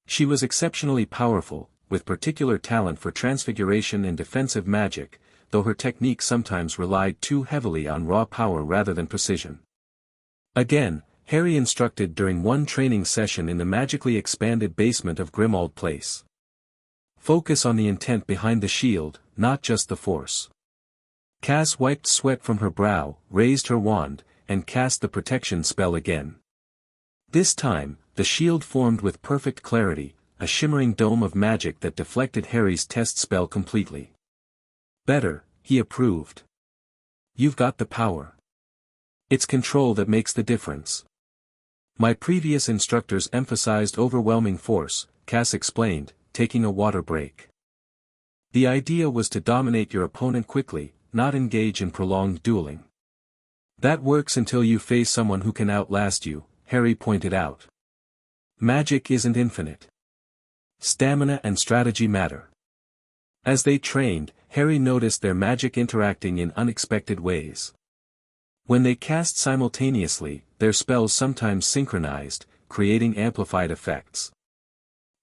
[SPEAKER 1] She was exceptionally powerful, with particular talent for transfiguration and defensive magic, though her technique sometimes relied too heavily on raw power rather than precision. Again, Harry instructed during one training session in the magically expanded basement of Grimmauld Place. Focus on the intent behind the shield, not just the force. Cass wiped sweat from her brow, raised her wand, and cast the protection spell again. This time, the shield formed with perfect clarity, a shimmering dome of magic that deflected Harry's test spell completely. Better, he approved. You've got the power. It's control that makes the difference. My previous instructors emphasized overwhelming force, Cass explained, taking a water break. The idea was to dominate your opponent quickly, not engage in prolonged dueling. That works until you face someone who can outlast you, Harry pointed out. Magic isn't infinite. Stamina and strategy matter. As they trained, Harry noticed their magic interacting in unexpected ways. When they cast simultaneously, their spells sometimes synchronized, creating amplified effects.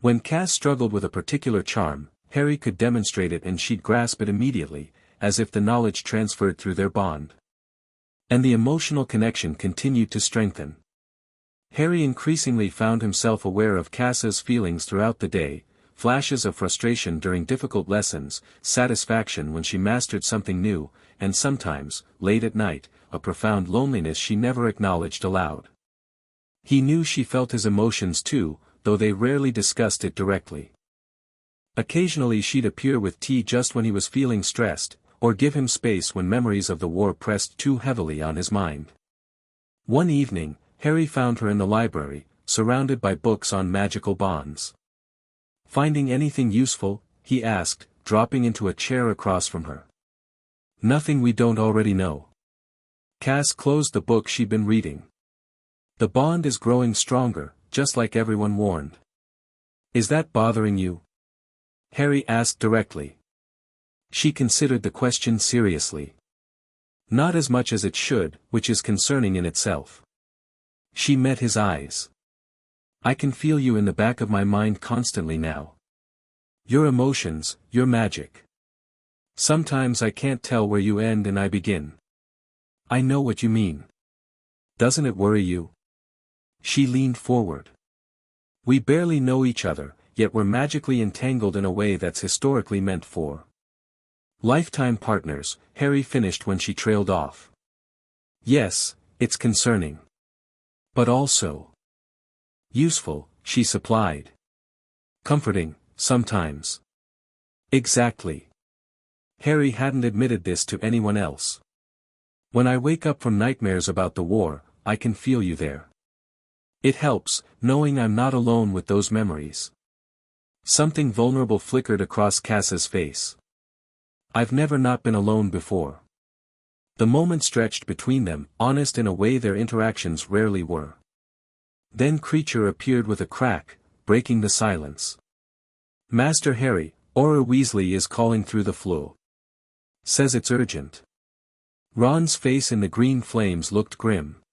[SPEAKER 1] When Cass struggled with a particular charm, Harry could demonstrate it and she'd grasp it immediately, as if the knowledge transferred through their bond. And the emotional connection continued to strengthen. Harry increasingly found himself aware of Cassia's feelings throughout the day, flashes of frustration during difficult lessons, satisfaction when she mastered something new, and sometimes, late at night, a profound loneliness she never acknowledged aloud. He knew she felt his emotions too, though they rarely discussed it directly. Occasionally she'd appear with tea just when he was feeling stressed, or give him space when memories of the war pressed too heavily on his mind. One evening, Harry found her in the library, surrounded by books on magical bonds. "Finding anything useful?" he asked, dropping into a chair across from her. "Nothing we don't already know." Cass closed the book she'd been reading. "The bond is growing stronger, just like everyone warned." "Is that bothering you?" Harry asked directly. She considered the question seriously. "Not as much as it should, which is concerning in itself." She met his eyes. "I can feel you in the back of my mind constantly now. Your emotions, your magic. Sometimes I can't tell where you end and I begin." "I know what you mean. Doesn't it worry you?" She leaned forward. "We barely know each other, yet we're magically entangled in a way that's historically meant for lifetime partners," Harry finished when she trailed off. "Yes, it's concerning. But also useful," she supplied. "Comforting, sometimes." Exactly. Harry hadn't admitted this to anyone else. "When I wake up from nightmares about the war, I can feel you there. It helps, knowing I'm not alone with those memories." Something vulnerable flickered across Cass's face. "I've never not been alone before." The moment stretched between them, honest in a way their interactions rarely were. Then Creature appeared with a crack, breaking the silence. "Master Harry, Auror Weasley is calling through the floor. Says it's urgent." Ron's face in the green flames looked grim.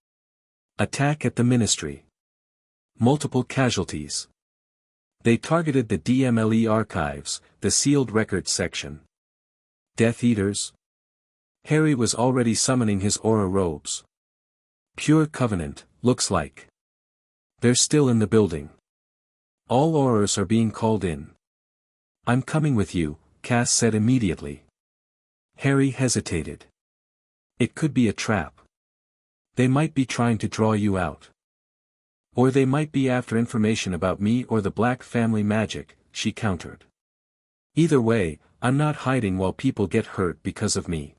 [SPEAKER 1] "Attack at the Ministry. Multiple casualties. They targeted the DMLE archives, the sealed records section. Death Eaters?" Harry was already summoning his aura robes. "Pure Covenant, looks like. They're still in the building. All Aurors are being called in." "I'm coming with you," Cass said immediately. Harry hesitated. "It could be a trap. They might be trying to draw you out. Or they might be after information about me or the Black family magic," she countered. "Either way, I'm not hiding while people get hurt because of me."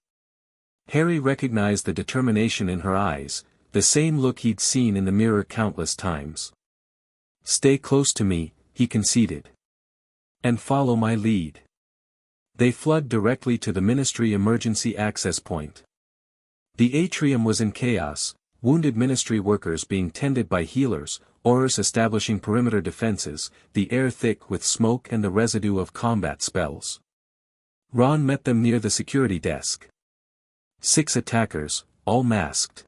[SPEAKER 1] Harry recognized the determination in her eyes, the same look he'd seen in the mirror countless times. "Stay close to me," he conceded. "And follow my lead." They fled directly to the Ministry emergency access point. The atrium was in chaos, wounded Ministry workers being tended by healers, Aurors establishing perimeter defenses, the air thick with smoke and the residue of combat spells. Ron met them near the security desk. 6 attackers, all masked.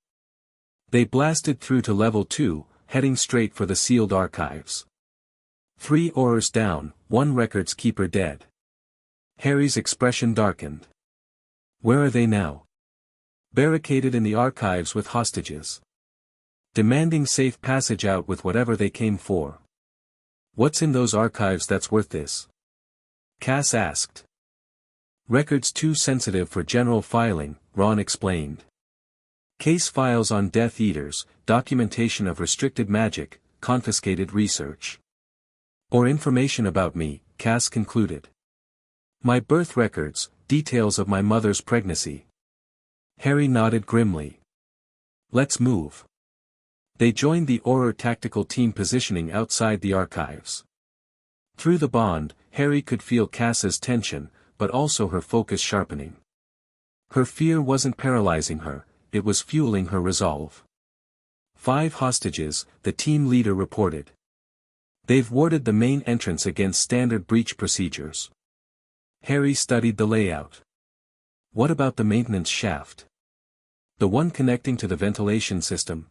[SPEAKER 1] They blasted through to level 2, heading straight for the sealed archives. 3 Aurors down, 1 records keeper dead. Harry's expression darkened. "Where are they now?" "Barricaded in the archives with hostages. Demanding safe passage out with whatever they came for." "What's in those archives that's worth this?" Cass asked. "Records too sensitive for general filing," Ron explained. "Case files on Death Eaters, documentation of restricted magic, confiscated research. Or information about me," Cass concluded. "My birth records, details of my mother's pregnancy." Harry nodded grimly. "Let's move." They joined the Auror tactical team positioning outside the archives. Through the bond, Harry could feel Cass's tension, but also her focus sharpening. Her fear wasn't paralyzing her, it was fueling her resolve. 5 hostages, the team leader reported. "They've warded the main entrance against standard breach procedures." Harry studied the layout. "What about the maintenance shaft? The one connecting to the ventilation system?"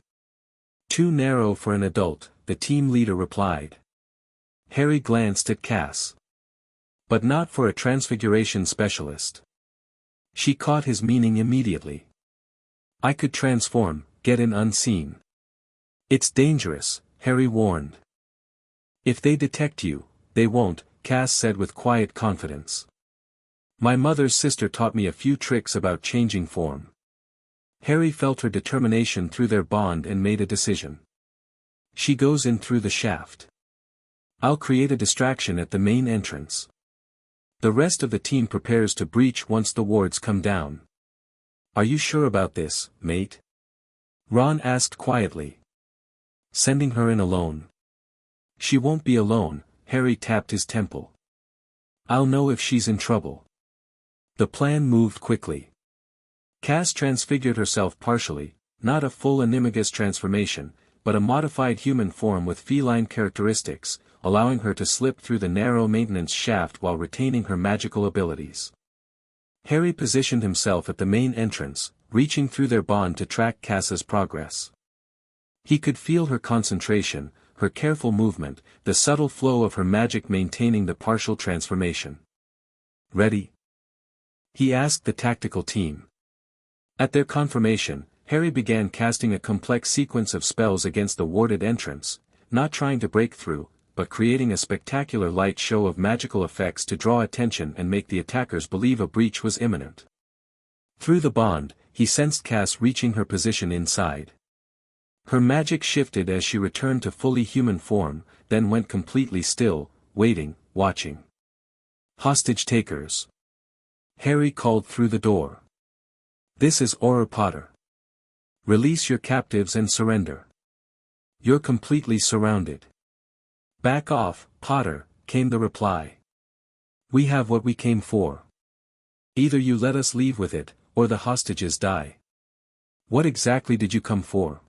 [SPEAKER 1] "Too narrow for an adult," the team leader replied. Harry glanced at Cass. "But not for a transfiguration specialist." She caught his meaning immediately. "I could transform, get in unseen." "It's dangerous," Harry warned. "If they detect you, they won't," Cass said with quiet confidence. "My mother's sister taught me a few tricks about changing form." Harry felt her determination through their bond and made a decision. "She goes in through the shaft. I'll create a distraction at the main entrance. The rest of the team prepares to breach once the wards come down." "Are you sure about this, mate?" Ron asked quietly. Sending her in alone. She won't be alone, Harry tapped his temple. I'll know if she's in trouble. The plan moved quickly. Cass transfigured herself partially, not a full animagus transformation, but a modified human form with feline characteristics, allowing her to slip through the narrow maintenance shaft while retaining her magical abilities. Harry positioned himself at the main entrance, reaching through their bond to track Cass's progress. He could feel her concentration, her careful movement, the subtle flow of her magic maintaining the partial transformation. Ready? He asked the tactical team. At their confirmation, Harry began casting a complex sequence of spells against the warded entrance, not trying to break through, but creating a spectacular light show of magical effects to draw attention and make the attackers believe a breach was imminent. Through the bond, he sensed Cass reaching her position inside. Her magic shifted as she returned to fully human form, then went completely still, waiting, watching. Hostage takers. Harry called through the door. This is Auror Potter. Release your captives and surrender. You're completely surrounded. Back off, Potter, came the reply. We have what we came for. Either you let us leave with it, or the hostages die. What exactly did you come for?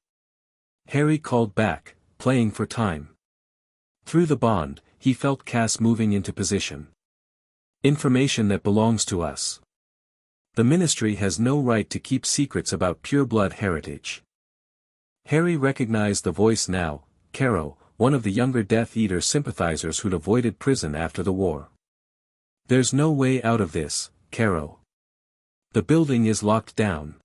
[SPEAKER 1] Harry called back, playing for time. Through the bond, he felt Cass moving into position. Information that belongs to us. The Ministry has no right to keep secrets about pureblood heritage. Harry recognized the voice now, Caro, one of the younger Death Eater sympathizers who'd avoided prison after the war. There's no way out of this, Caro. The building is locked down.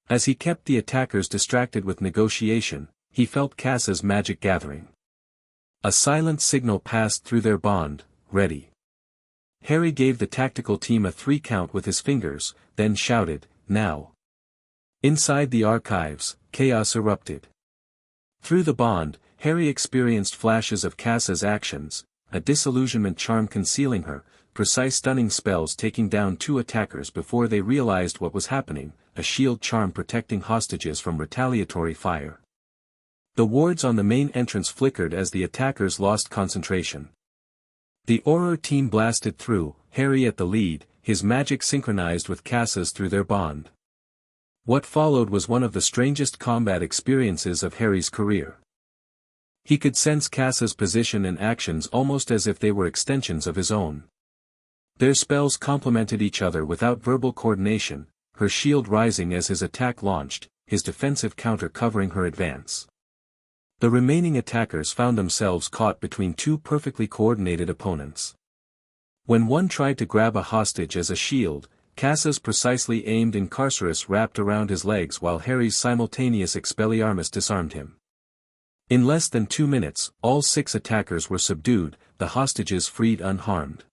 [SPEAKER 1] As he kept the attackers distracted with negotiation, he felt Cass's magic gathering. A silent signal passed through their bond, ready. Harry gave the tactical team a 3 count with his fingers, then shouted, now. Inside the archives, chaos erupted. Through the bond, Harry experienced flashes of Cass's actions, a disillusionment charm concealing her, precise stunning spells taking down 2 attackers before they realized what was happening, a shield charm protecting hostages from retaliatory fire. The wards on the main entrance flickered as the attackers lost concentration. The Auror team blasted through, Harry at the lead, his magic synchronized with Cass's through their bond. What followed was one of the strangest combat experiences of Harry's career. He could sense Cass's position and actions almost as if they were extensions of his own. Their spells complemented each other without verbal coordination, her shield rising as his attack launched, his defensive counter covering her advance. The remaining attackers found themselves caught between 2 perfectly coordinated opponents. When one tried to grab a hostage as a shield, Cass's precisely aimed Incarcerus wrapped around his legs while Harry's simultaneous Expelliarmus disarmed him. In less than 2 minutes, all 6 attackers were subdued, the hostages freed unharmed.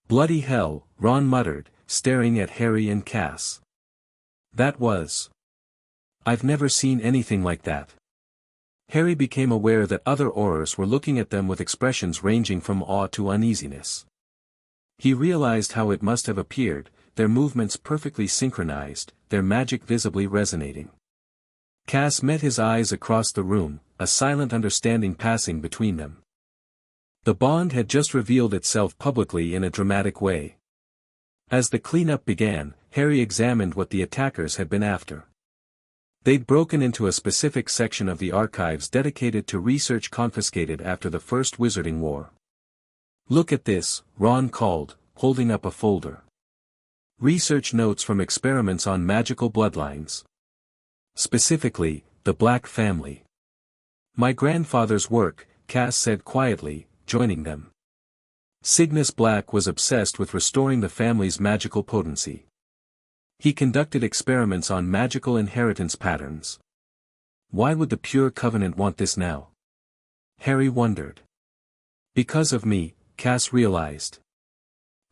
[SPEAKER 1] Bloody hell, Ron muttered, staring at Harry and Cass. That was. I've never seen anything like that. Harry became aware that other Aurors were looking at them with expressions ranging from awe to uneasiness. He realized how it must have appeared, their movements perfectly synchronized, their magic visibly resonating. Cass met his eyes across the room, a silent understanding passing between them. The bond had just revealed itself publicly in a dramatic way. As the cleanup began, Harry examined what the attackers had been after. They'd broken into a specific section of the archives dedicated to research confiscated after the First Wizarding War. Look at this, Ron called, holding up a folder. Research notes from experiments on magical bloodlines. Specifically, the Black family. My grandfather's work, Cass said quietly, joining them. Cygnus Black was obsessed with restoring the family's magical potency. He conducted experiments on magical inheritance patterns. Why would the Pure Covenant want this now? Harry wondered. Because of me, Cass realized.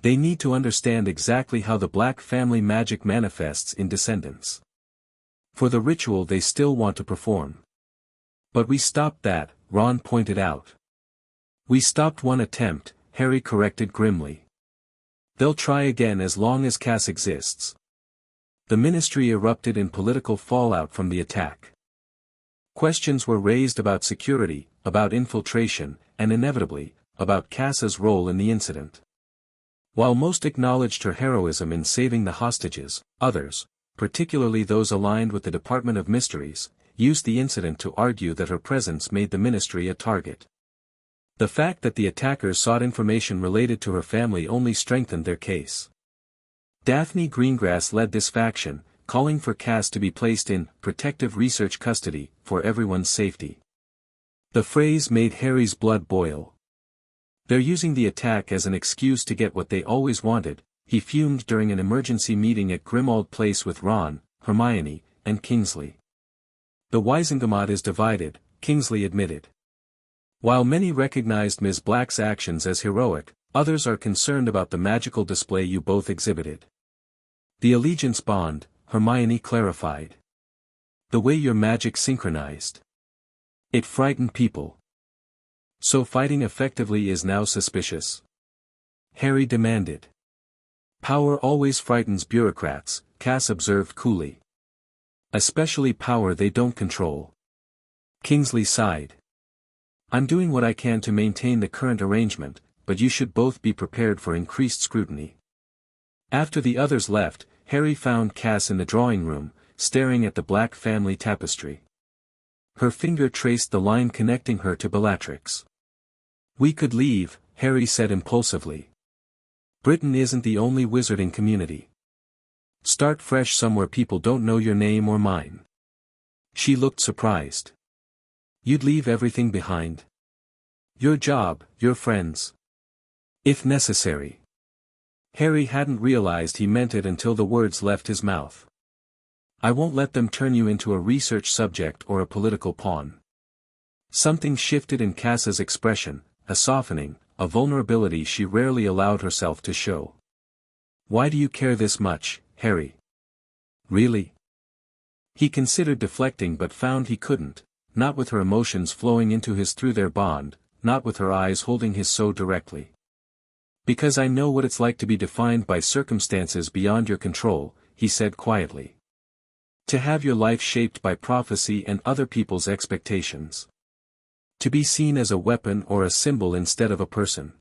[SPEAKER 1] They need to understand exactly how the Black family magic manifests in descendants. For the ritual they still want to perform. But we stopped that, Ron pointed out. We stopped one attempt, Harry corrected grimly. They'll try again as long as Cass exists. The ministry erupted in political fallout from the attack. Questions were raised about security, about infiltration, and inevitably, about Cassia's role in the incident. While most acknowledged her heroism in saving the hostages, others, particularly those aligned with the Department of Mysteries, used the incident to argue that her presence made the ministry a target. The fact that the attackers sought information related to her family only strengthened their case. Daphne Greengrass led this faction, calling for Cass to be placed in protective research custody for everyone's safety. The phrase made Harry's blood boil. They're using the attack as an excuse to get what they always wanted, he fumed during an emergency meeting at Grimmauld Place with Ron, Hermione, and Kingsley. The Wizengamot is divided, Kingsley admitted. While many recognized Ms. Black's actions as heroic, others are concerned about the magical display you both exhibited. The allegiance bond, Hermione clarified. The way your magic synchronized. It frightened people. So fighting effectively is now suspicious? Harry demanded. Power always frightens bureaucrats, Cass observed coolly. Especially power they don't control. Kingsley sighed. I'm doing what I can to maintain the current arrangement, but you should both be prepared for increased scrutiny. After the others left, Harry found Cass in the drawing room, staring at the black family tapestry. Her finger traced the line connecting her to Bellatrix. We could leave, Harry said impulsively. Britain isn't the only wizarding community. Start fresh somewhere people don't know your name or mine. She looked surprised. You'd leave everything behind? Your job, your friends. If necessary. Harry hadn't realized he meant it until the words left his mouth. I won't let them turn you into a research subject or a political pawn. Something shifted in Cass's expression, a softening, a vulnerability she rarely allowed herself to show. Why do you care this much, Harry? Really? He considered deflecting but found he couldn't, not with her emotions flowing into his through their bond, not with her eyes holding his so directly. Because I know what it's like to be defined by circumstances beyond your control, he said quietly. To have your life shaped by prophecy and other people's expectations. To be seen as a weapon or a symbol instead of a person.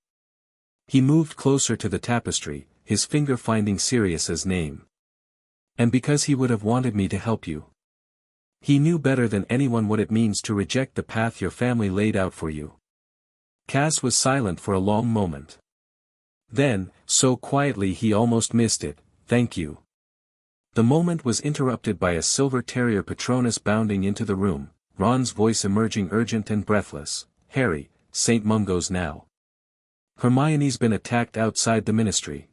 [SPEAKER 1] He moved closer to the tapestry, his finger finding Sirius's name. And because he would have wanted me to help you. He knew better than anyone what it means to reject the path your family laid out for you. Cass was silent for a long moment. Then, so quietly he almost missed it, thank you. The moment was interrupted by a silver terrier Patronus bounding into the room, Ron's voice emerging urgent and breathless. Harry, St. Mungo's now. Hermione's been attacked outside the ministry.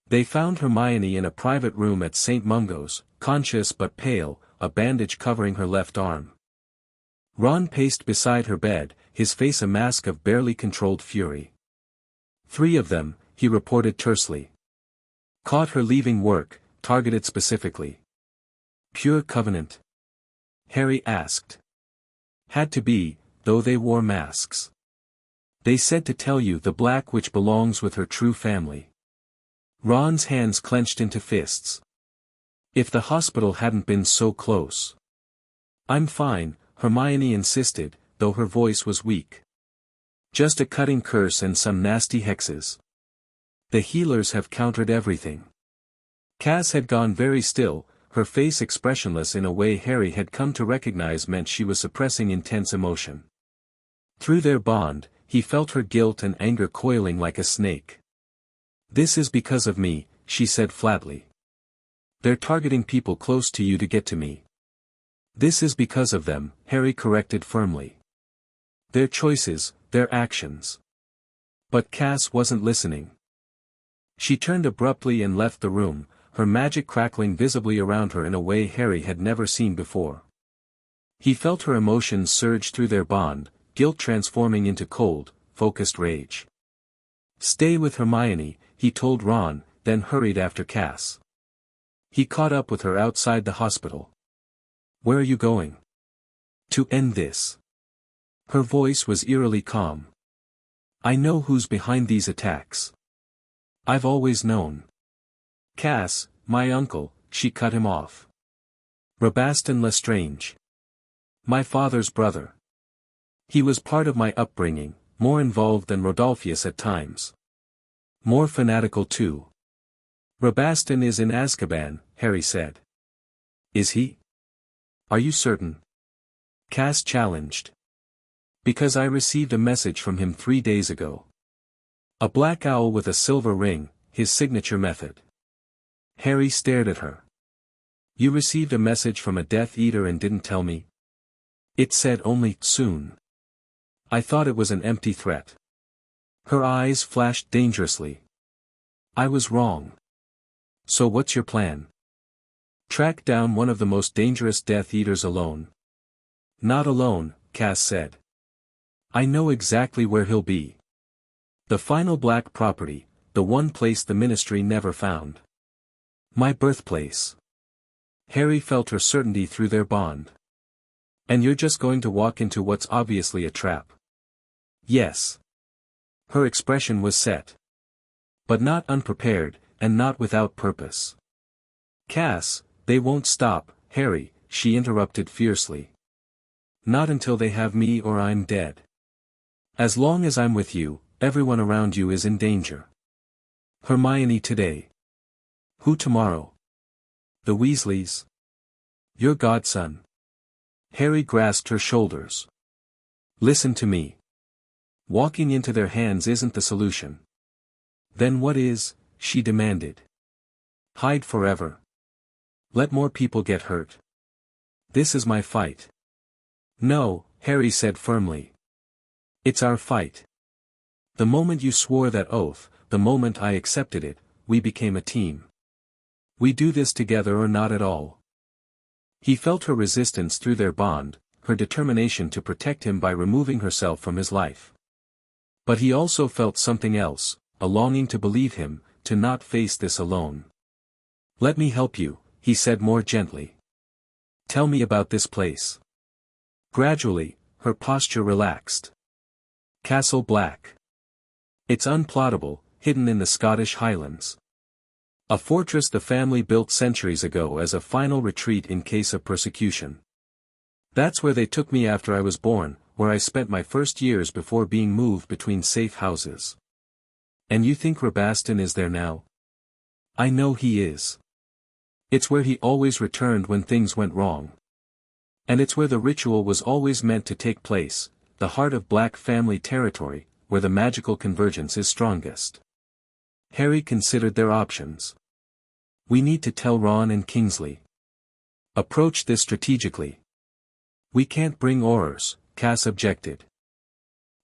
[SPEAKER 1] They found Hermione in a private room at St. Mungo's, conscious but pale, a bandage covering her left arm. Ron paced beside her bed, his face a mask of barely controlled fury. 3 of them, he reported tersely. Caught her leaving work, targeted specifically. Pure covenant? Harry asked. Had to be, though they wore masks. They said to tell you the Black Witch belongs with her true family. Ron's hands clenched into fists. If the hospital hadn't been so close. I'm fine, Hermione insisted, though her voice was weak. Just a cutting curse and some nasty hexes. The healers have countered everything. Cass had gone very still, her face expressionless in a way Harry had come to recognize meant she was suppressing intense emotion. Through their bond, he felt her guilt and anger coiling like a snake. This is because of me, she said flatly. They're targeting people close to you to get to me. This is because of them, Harry corrected firmly. Their choices, their actions. But Cass wasn't listening. She turned abruptly and left the room, her magic crackling visibly around her in a way Harry had never seen before. He felt her emotions surge through their bond, guilt transforming into cold, focused rage. Stay with Hermione, he told Ron, then hurried after Cass. He caught up with her outside the hospital. Where are you going? To end this. Her voice was eerily calm. I know who's behind these attacks. I've always known. Cass, my uncle, she cut him off. Rabaston Lestrange. My father's brother. He was part of my upbringing, more involved than Rodolphus at times. More fanatical too. Rabaston is in Azkaban, Harry said. Is he? Are you certain? Cass challenged. Because I received a message from him 3 days ago. A black owl with a silver ring, his signature method. Harry stared at her. You received a message from a Death Eater and didn't tell me? It said only, soon. I thought it was an empty threat. Her eyes flashed dangerously. I was wrong. So what's your plan? Track down one of the most dangerous Death Eaters alone. Not alone, Cass said. I know exactly where he'll be. The final black property, the one place the Ministry never found. My birthplace. Harry felt her certainty through their bond. And you're just going to walk into what's obviously a trap. Yes. Her expression was set. But not unprepared, and not without purpose. Cass, they won't stop, Harry, she interrupted fiercely. Not until they have me or I'm dead. As long as I'm with you, everyone around you is in danger. Hermione today. Who tomorrow? The Weasleys. Your godson. Harry grasped her shoulders. Listen to me. Walking into their hands isn't the solution. Then what is? She demanded. Hide forever. Let more people get hurt. This is my fight. No, Harry said firmly. It's our fight. The moment you swore that oath, the moment I accepted it, we became a team. We do this together or not at all. He felt her resistance through their bond, her determination to protect him by removing herself from his life. But he also felt something else, a longing to believe him, to not face this alone. Let me help you, he said more gently. Tell me about this place. Gradually, her posture relaxed. Castle Black. It's unplottable, hidden in the Scottish Highlands. A fortress the family built centuries ago as a final retreat in case of persecution. That's where they took me after I was born, where I spent my first years before being moved between safe houses. And you think Rabaston is there now? I know he is. It's where he always returned when things went wrong. And it's where the ritual was always meant to take place, the heart of Black family territory, where the magical convergence is strongest. Harry considered their options. We need to tell Ron and Kingsley. Approach this strategically. We can't bring Aurors, Cass objected.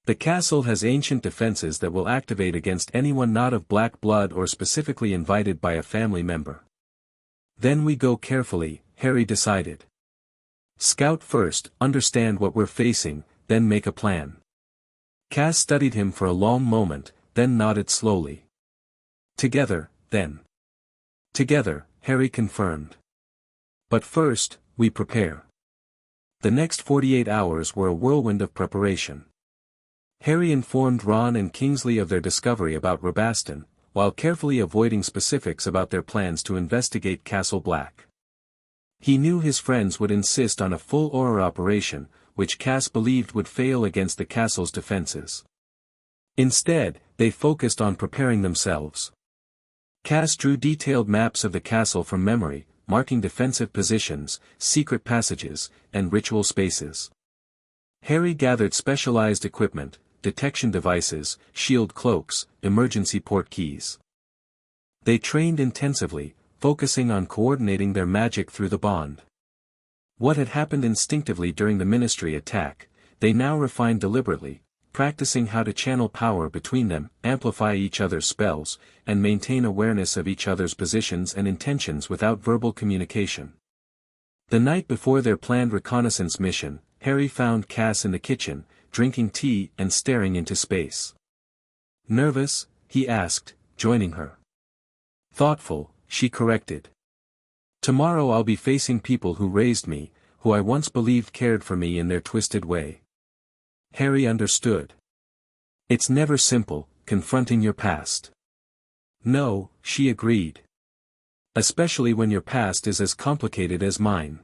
[SPEAKER 1] The castle has ancient defenses that will activate against anyone not of Black blood or specifically invited by a family member. Then we go carefully, Harry decided. Scout first, understand what we're facing, then make a plan. Cass studied him for a long moment, then nodded slowly. Together, then. Together, Harry confirmed. But first, we prepare. The next 48 hours were a whirlwind of preparation. Harry informed Ron and Kingsley of their discovery about Rabaston, while carefully avoiding specifics about their plans to investigate Castle Black. He knew his friends would insist on a full Auror operation, which Cass believed would fail against the castle's defenses. Instead, they focused on preparing themselves. Cass drew detailed maps of the castle from memory, marking defensive positions, secret passages, and ritual spaces. Harry gathered specialized equipment, detection devices, shield cloaks, emergency port keys. They trained intensively, focusing on coordinating their magic through the bond. What had happened instinctively during the Ministry attack, they now refined deliberately, practicing how to channel power between them, amplify each other's spells, and maintain awareness of each other's positions and intentions without verbal communication. The night before their planned reconnaissance mission, Harry found Cass in the kitchen, drinking tea and staring into space. Nervous? He asked, joining her. Thoughtful, she corrected. Tomorrow I'll be facing people who raised me, who I once believed cared for me in their twisted way. Harry understood. It's never simple, confronting your past. No, she agreed. Especially when your past is as complicated as mine.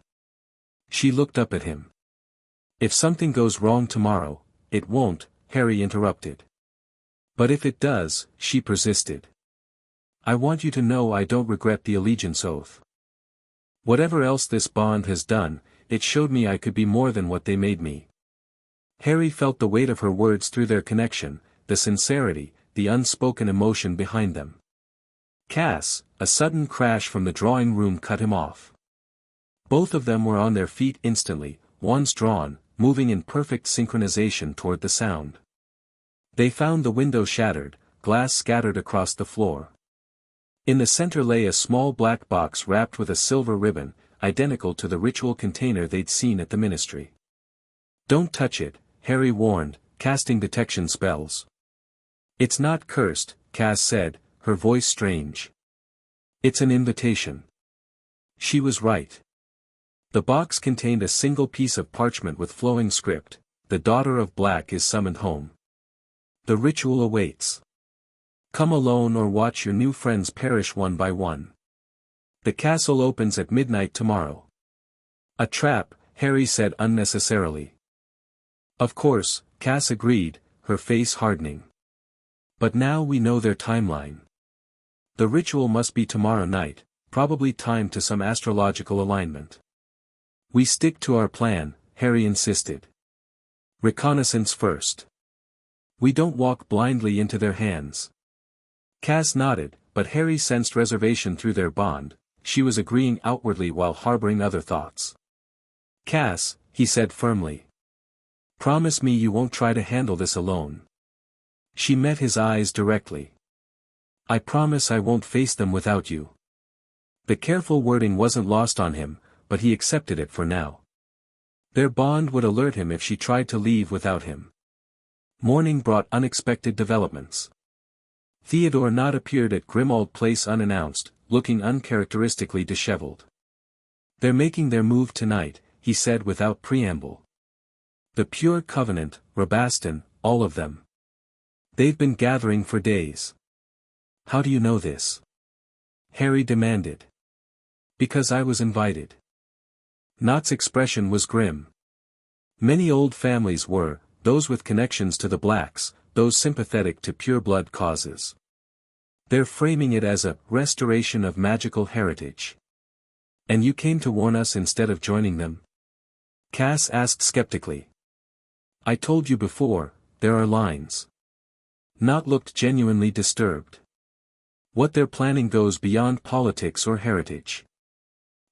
[SPEAKER 1] She looked up at him. If something goes wrong tomorrow, it won't, Harry interrupted. But if it does, she persisted. I want you to know I don't regret the allegiance oath. Whatever else this bond has done, it showed me I could be more than what they made me. Harry felt the weight of her words through their connection, the sincerity, the unspoken emotion behind them. Cass, a sudden crash from the drawing room cut him off. Both of them were on their feet instantly, wands drawn, moving in perfect synchronization toward the sound. They found the window shattered, glass scattered across the floor. In the center lay a small black box wrapped with a silver ribbon, identical to the ritual container they'd seen at the ministry. Don't touch it, Harry warned, casting detection spells. It's not cursed, Cass said, her voice strange. It's an invitation. She was right. The box contained a single piece of parchment with flowing script, the daughter of Black is summoned home. The ritual awaits. Come alone or watch your new friends perish one by one. The castle opens at midnight tomorrow. A trap, Harry said unnecessarily. Of course, Cass agreed, her face hardening. But now we know their timeline. The ritual must be tomorrow night, probably timed to some astrological alignment. We stick to our plan, Harry insisted. Reconnaissance first. We don't walk blindly into their hands. Cass nodded, but Harry sensed reservation through their bond. She was agreeing outwardly while harboring other thoughts. Cass, he said firmly. Promise me you won't try to handle this alone. She met his eyes directly. I promise I won't face them without you. The careful wording wasn't lost on him, but he accepted it for now. Their bond would alert him if she tried to leave without him. Morning brought unexpected developments. Theodore not appeared at Grimmauld Place unannounced, looking uncharacteristically disheveled. They're making their move tonight, he said without preamble. The Pure Covenant, Rabaston, all of them. They've been gathering for days. How do you know this? Harry demanded. Because I was invited. Nott's expression was grim. Many old families were, those with connections to the Blacks, those sympathetic to pure-blood causes. They're framing it as a restoration of magical heritage. And you came to warn us instead of joining them? Cass asked skeptically. I told you before, there are lines. Nott looked genuinely disturbed. What they're planning goes beyond politics or heritage.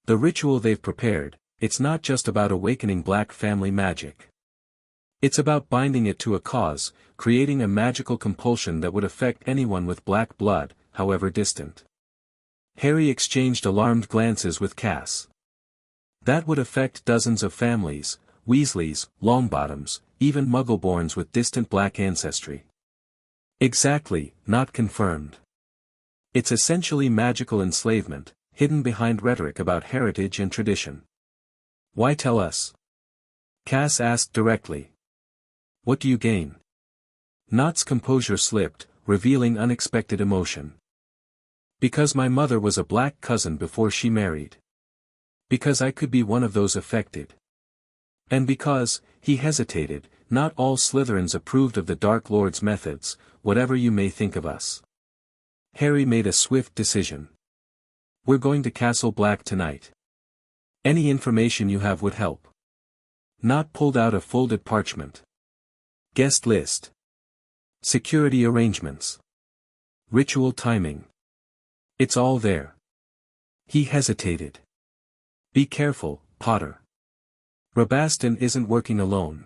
[SPEAKER 1] The ritual they've prepared, it's not just about awakening Black family magic. It's about binding it to a cause, creating a magical compulsion that would affect anyone with Black blood, however distant. Harry exchanged alarmed glances with Cass. That would affect dozens of families, Weasleys, Longbottoms, even Muggleborns with distant Black ancestry. Exactly, Nott confirmed. It's essentially magical enslavement, hidden behind rhetoric about heritage and tradition. Why tell us? Cass asked directly. What do you gain? Nott's composure slipped, revealing unexpected emotion. Because my mother was a Black cousin before she married. Because I could be one of those affected. And because, he hesitated, not all Slytherins approved of the Dark Lord's methods, whatever you may think of us. Harry made a swift decision. We're going to Castle Black tonight. Any information you have would help. Nott pulled out a folded parchment. Guest list. Security arrangements. Ritual timing. It's all there. He hesitated. Be careful, Potter. Rabaston isn't working alone.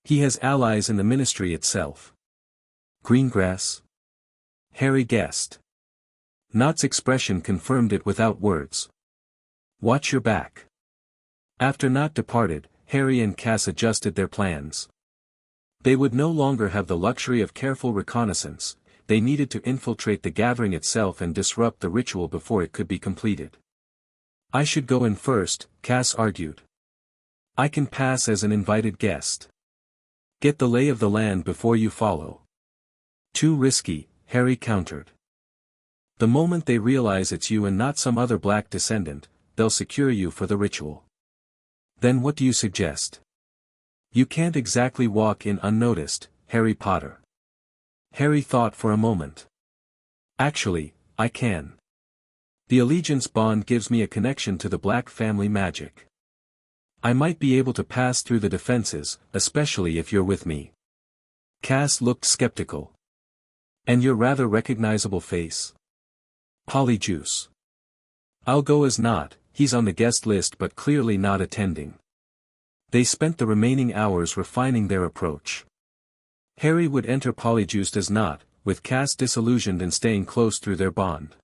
[SPEAKER 1] He has allies in the ministry itself. Greengrass? Harry guessed. Nott's expression confirmed it without words. Watch your back. After Nott departed, Harry and Cass adjusted their plans. They would no longer have the luxury of careful reconnaissance, they needed to infiltrate the gathering itself and disrupt the ritual before it could be completed. I should go in first, Cass argued. I can pass as an invited guest. Get the lay of the land before you follow. Too risky, Harry countered. The moment they realize it's you and not some other black descendant, they'll secure you for the ritual. Then what do you suggest? You can't exactly walk in unnoticed, Harry Potter. Harry thought for a moment. Actually, I can. The allegiance bond gives me a connection to the black family magic. I might be able to pass through the defenses, especially if you're with me. Cass looked skeptical. And your rather recognizable face? Polyjuice. I'll go as not, he's on the guest list but clearly not attending. They spent the remaining hours refining their approach. Harry would enter Polyjuiced as not, with Cass disillusioned and staying close through their bond.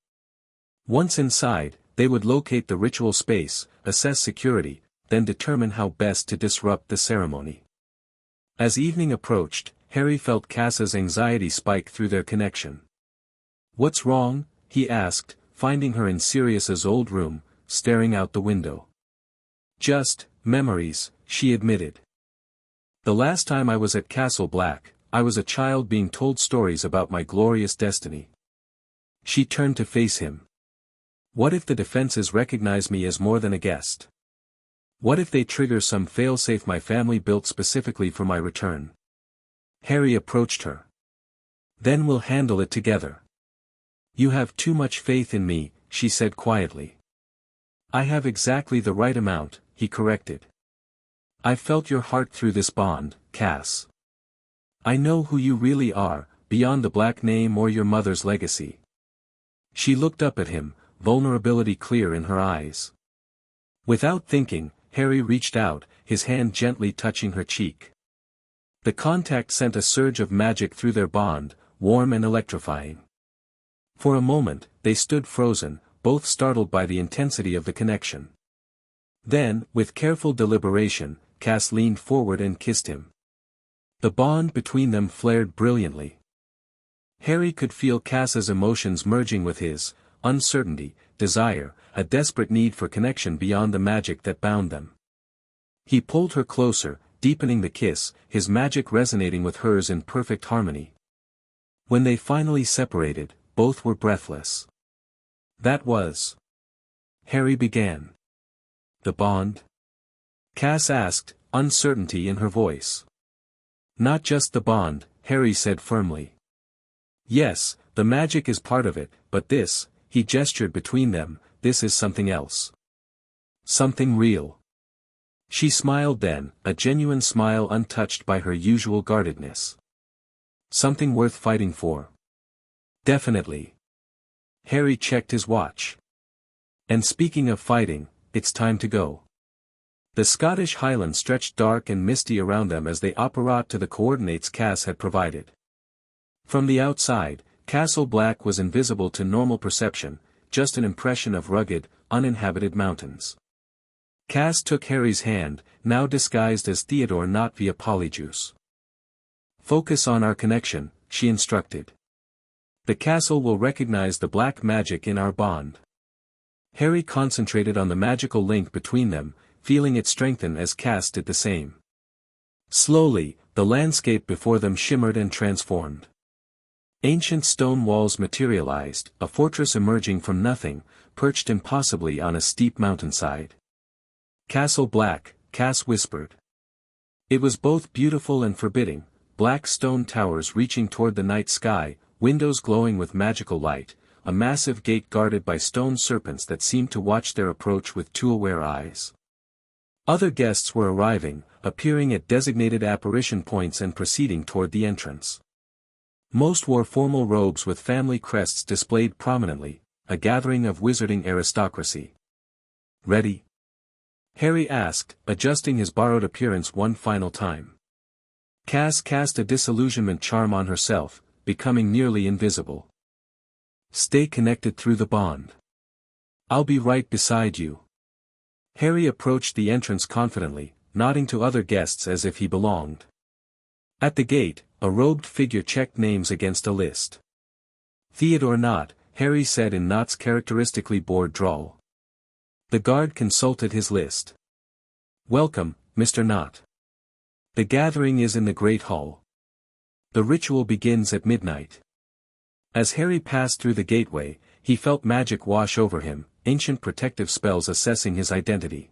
[SPEAKER 1] Once inside, they would locate the ritual space, assess security, then determine how best to disrupt the ceremony. As evening approached, Harry felt Cass's anxiety spike through their connection. "What's wrong?" he asked, finding her in Sirius's old room, staring out the window. "Just memories," she admitted. "The last time I was at Castle Black, I was a child being told stories about my glorious destiny." She turned to face him. "What if the defenses recognize me as more than a guest? What if they trigger some failsafe my family built specifically for my return?" Harry approached her. "Then we'll handle it together." "You have too much faith in me," she said quietly. "I have exactly the right amount," he corrected. "I've felt your heart through this bond, Cass. I know who you really are, beyond the black name or your mother's legacy." She looked up at him, vulnerability clear in her eyes. Without thinking, Harry reached out, his hand gently touching her cheek. The contact sent a surge of magic through their bond, warm and electrifying. For a moment, they stood frozen, both startled by the intensity of the connection. Then, with careful deliberation, Cass leaned forward and kissed him. The bond between them flared brilliantly. Harry could feel Cass's emotions merging with his, uncertainty, desire, a desperate need for connection beyond the magic that bound them. He pulled her closer, deepening the kiss, his magic resonating with hers in perfect harmony. When they finally separated, both were breathless. "That was..." Harry began. "The bond?" Cass asked, uncertainty in her voice. "Not just the bond," Harry said firmly. "Yes, the magic is part of it, but this," he gestured between them, "this is something else. Something real." She smiled then, a genuine smile untouched by her usual guardedness. "Something worth fighting for?" "Definitely." Harry checked his watch. "And speaking of fighting, it's time to go." The Scottish Highlands stretched dark and misty around them as they apparat to the coordinates Cass had provided. From the outside, Castle Black was invisible to normal perception, just an impression of rugged, uninhabited mountains. Cass took Harry's hand, now disguised as Theodore not via Polyjuice. "Focus on our connection," she instructed. "The castle will recognize the black magic in our bond." Harry concentrated on the magical link between them, feeling it strengthen as Cass did the same. Slowly, the landscape before them shimmered and transformed. Ancient stone walls materialized, a fortress emerging from nothing, perched impossibly on a steep mountainside. "Castle Black," Cass whispered. It was both beautiful and forbidding, black stone towers reaching toward the night sky, windows glowing with magical light, a massive gate guarded by stone serpents that seemed to watch their approach with too aware eyes. Other guests were arriving, appearing at designated apparition points and proceeding toward the entrance. Most wore formal robes with family crests displayed prominently, a gathering of wizarding aristocracy. "Ready?" Harry asked, adjusting his borrowed appearance one final time. Cass cast a disillusionment charm on herself, becoming nearly invisible. "Stay connected through the bond. I'll be right beside you." Harry approached the entrance confidently, nodding to other guests as if he belonged. At the gate, a robed figure checked names against a list. "Theodore Knott," Harry said in Knott's characteristically bored drawl. The guard consulted his list. "Welcome, Mr. Knott. The gathering is in the Great Hall. The ritual begins at midnight." As Harry passed through the gateway, he felt magic wash over him, ancient protective spells assessing his identity.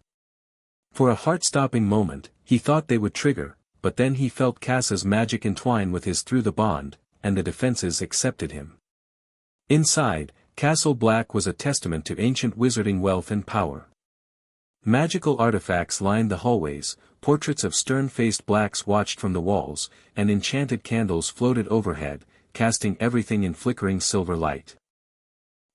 [SPEAKER 1] For a heart-stopping moment, he thought they would trigger, but then he felt Cassia's magic entwine with his through the bond, and the defenses accepted him. Inside, Castle Black was a testament to ancient wizarding wealth and power. Magical artifacts lined the hallways, portraits of stern-faced blacks watched from the walls, and enchanted candles floated overhead, casting everything in flickering silver light.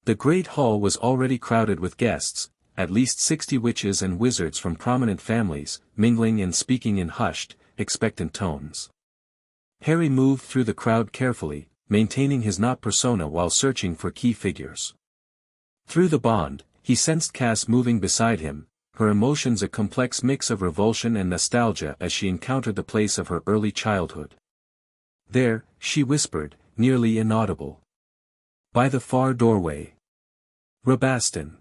[SPEAKER 1] The great hall was already crowded with guests, at least 60 witches and wizards from prominent families, mingling and speaking in hushed, expectant tones. Harry moved through the crowd carefully, maintaining his not persona while searching for key figures. Through the bond, he sensed Cass moving beside him, her emotions a complex mix of revulsion and nostalgia as she encountered the place of her early childhood. There, she whispered, nearly inaudible. By the far doorway. Rabaston.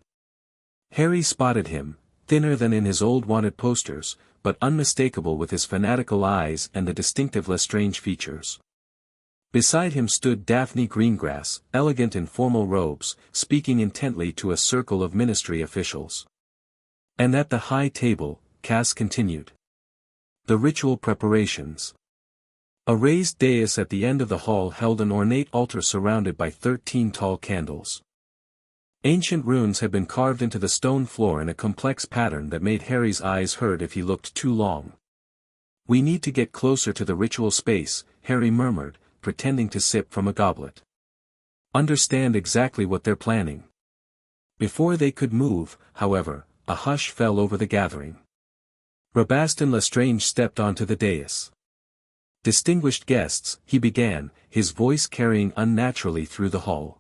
[SPEAKER 1] Harry spotted him, thinner than in his old wanted posters, but unmistakable with his fanatical eyes and the distinctive Lestrange features. Beside him stood Daphne Greengrass, elegant in formal robes, speaking intently to a circle of ministry officials. And at the high table, Cass continued. The ritual preparations. A raised dais at the end of the hall held an ornate altar surrounded by 13 tall candles. Ancient runes had been carved into the stone floor in a complex pattern that made Harry's eyes hurt if he looked too long. We need to get closer to the ritual space, Harry murmured, pretending to sip from a goblet. Understand exactly what they're planning. Before they could move, however, a hush fell over the gathering. Rabaston Lestrange stepped onto the dais. Distinguished guests, he began, his voice carrying unnaturally through the hall.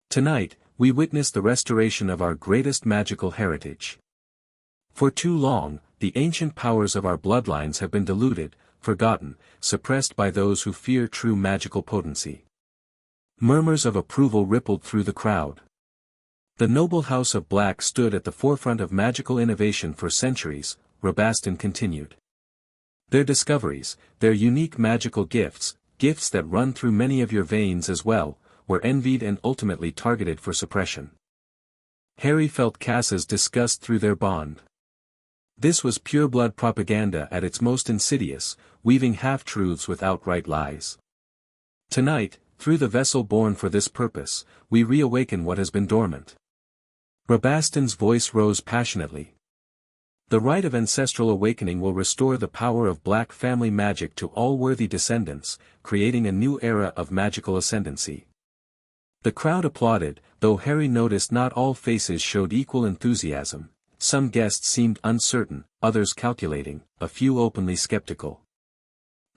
[SPEAKER 1] Tonight, we witness the restoration of our greatest magical heritage. For too long, the ancient powers of our bloodlines have been diluted, forgotten, suppressed by those who fear true magical potency. Murmurs of approval rippled through the crowd. The noble house of Black stood at the forefront of magical innovation for centuries, Rabaston continued. Their discoveries, their unique magical gifts, gifts that run through many of your veins as well, were envied and ultimately targeted for suppression. Harry felt Cass's disgust through their bond. This was pure-blood propaganda at its most insidious, weaving half-truths with outright lies. Tonight, through the vessel born for this purpose, we reawaken what has been dormant. Rabaston's voice rose passionately. The rite of ancestral awakening will restore the power of Black family magic to all worthy descendants, creating a new era of magical ascendancy. The crowd applauded, though Harry noticed not all faces showed equal enthusiasm. Some guests seemed uncertain, others calculating, a few openly skeptical.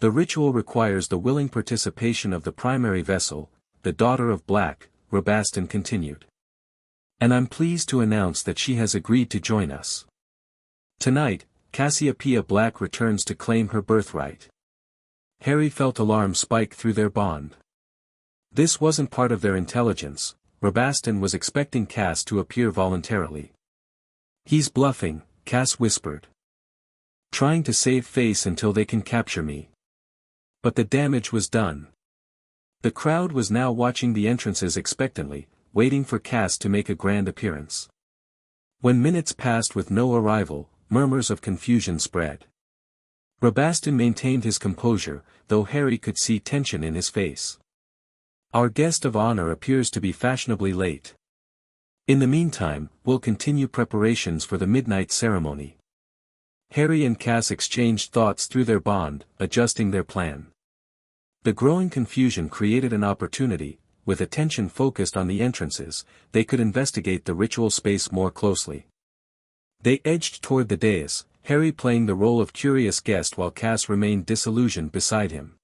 [SPEAKER 1] The ritual requires the willing participation of the primary vessel, the daughter of Black, Rabaston continued. And I'm pleased to announce that she has agreed to join us. Tonight, Cassiopeia Black returns to claim her birthright. Harry felt alarm spike through their bond. This wasn't part of their intelligence. Rabaston was expecting Cass to appear voluntarily. He's bluffing, Cass whispered. Trying to save face until they can capture me. But the damage was done. The crowd was now watching the entrances expectantly, waiting for Cass to make a grand appearance. When minutes passed with no arrival, murmurs of confusion spread. Rabaston maintained his composure, though Harry could see tension in his face. Our guest of honor appears to be fashionably late. In the meantime, we'll continue preparations for the midnight ceremony. Harry and Cass exchanged thoughts through their bond, adjusting their plan. The growing confusion created an opportunity. With attention focused on the entrances, they could investigate the ritual space more closely. They edged toward the dais, Harry playing the role of curious guest while Cass remained disillusioned beside him.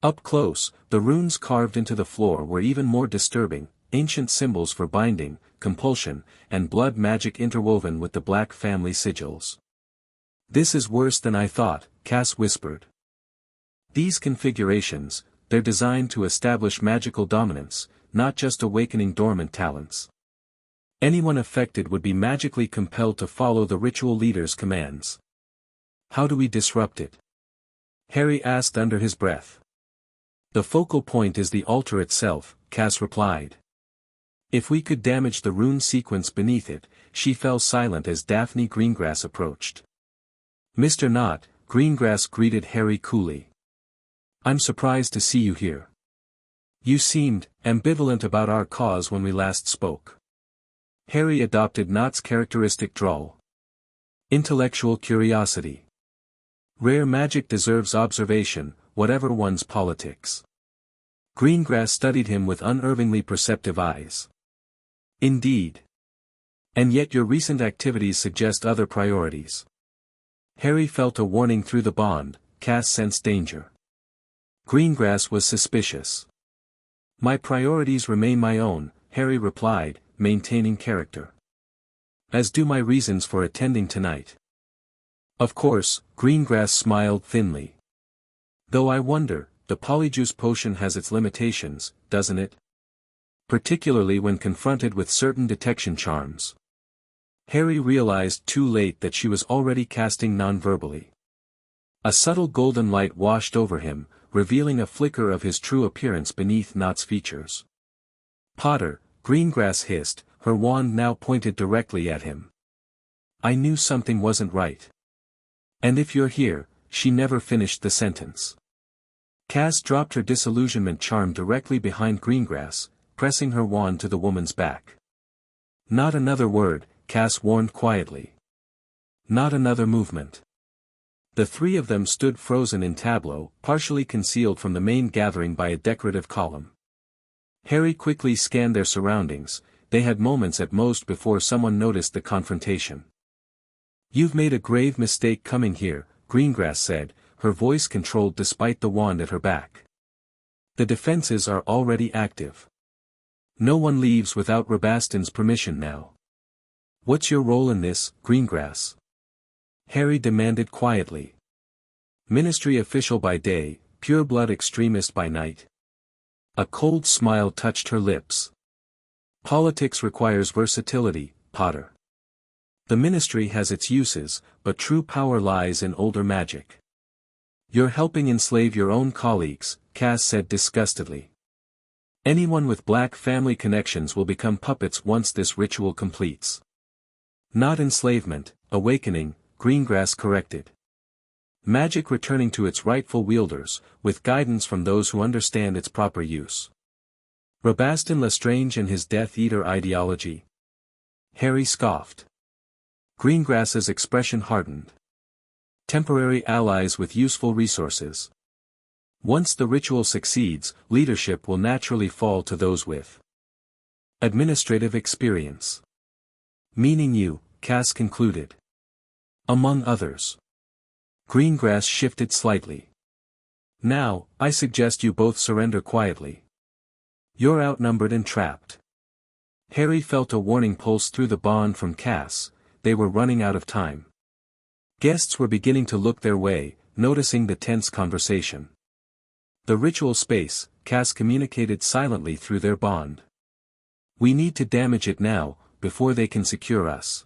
[SPEAKER 1] Up close, the runes carved into the floor were even more disturbing, ancient symbols for binding, compulsion, and blood magic interwoven with the Black family sigils. This is worse than I thought, Cass whispered. These configurations, they're designed to establish magical dominance, not just awakening dormant talents. Anyone affected would be magically compelled to follow the ritual leader's commands. How do we disrupt it? Harry asked under his breath. The focal point is the altar itself, Cass replied. If we could damage the rune sequence beneath it, she fell silent as Daphne Greengrass approached. Mr. Knott, Greengrass greeted Harry coolly. I'm surprised to see you here. You seemed ambivalent about our cause when we last spoke. Harry adopted Knott's characteristic drawl. Intellectual curiosity. Rare magic deserves observation, whatever one's politics. Greengrass studied him with unervingly perceptive eyes. Indeed. And yet your recent activities suggest other priorities. Harry felt a warning through the bond. Cass sensed danger. Greengrass was suspicious. My priorities remain my own, Harry replied, maintaining character. As do my reasons for attending tonight. Of course, Greengrass smiled thinly. Though I wonder, the polyjuice potion has its limitations, doesn't it? Particularly when confronted with certain detection charms. Harry realized too late that she was already casting non-verbally. A subtle golden light washed over him, revealing a flicker of his true appearance beneath Knott's features. Potter, Greengrass hissed, her wand now pointed directly at him. I knew something wasn't right. And if you're here, she never finished the sentence. Cass dropped her disillusionment charm directly behind Greengrass, pressing her wand to the woman's back. Not another word, Cass warned quietly. Not another movement. The three of them stood frozen in tableau, partially concealed from the main gathering by a decorative column. Harry quickly scanned their surroundings. They had moments at most before someone noticed the confrontation. You've made a grave mistake coming here, Greengrass said, her voice controlled despite the wand at her back. The defenses are already active. No one leaves without Rabaston's permission now. What's your role in this, Greengrass? Harry demanded quietly. Ministry official by day, pureblood extremist by night. A cold smile touched her lips. Politics requires versatility, Potter. The ministry has its uses, but true power lies in older magic. You're helping enslave your own colleagues, Cass said disgustedly. Anyone with black family connections will become puppets once this ritual completes. Not enslavement, awakening, Greengrass corrected. Magic returning to its rightful wielders, with guidance from those who understand its proper use. Rabaston Lestrange and his Death Eater ideology. Harry scoffed. Greengrass's expression hardened. Temporary allies with useful resources. Once the ritual succeeds, leadership will naturally fall to those with administrative experience. Meaning you, Cass concluded. Among others. Greengrass shifted slightly. Now, I suggest you both surrender quietly. You're outnumbered and trapped. Harry felt a warning pulse through the bond from Cass. They were running out of time. Guests were beginning to look their way, noticing the tense conversation. The ritual space, Cass communicated silently through their bond. We need to damage it now, before they can secure us.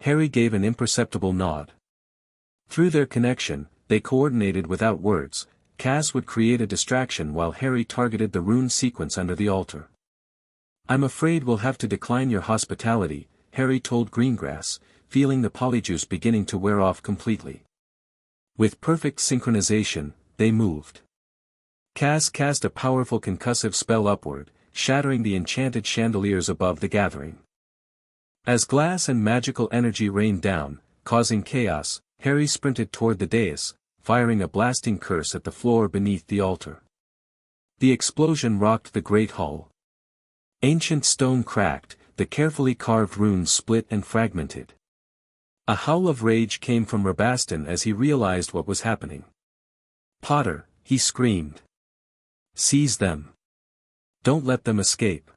[SPEAKER 1] Harry gave an imperceptible nod. Through their connection, they coordinated without words. Cass would create a distraction while Harry targeted the rune sequence under the altar. I'm afraid we'll have to decline your hospitality, Harry told Greengrass, feeling the polyjuice beginning to wear off completely. With perfect synchronization, they moved. Cass cast a powerful concussive spell upward, shattering the enchanted chandeliers above the gathering. As glass and magical energy rained down, causing chaos, Harry sprinted toward the dais, firing a blasting curse at the floor beneath the altar. The explosion rocked the great hall. Ancient stone cracked, the carefully carved runes split and fragmented. A howl of rage came from Rabaston as he realized what was happening. Potter, he screamed. Seize them. Don't let them escape.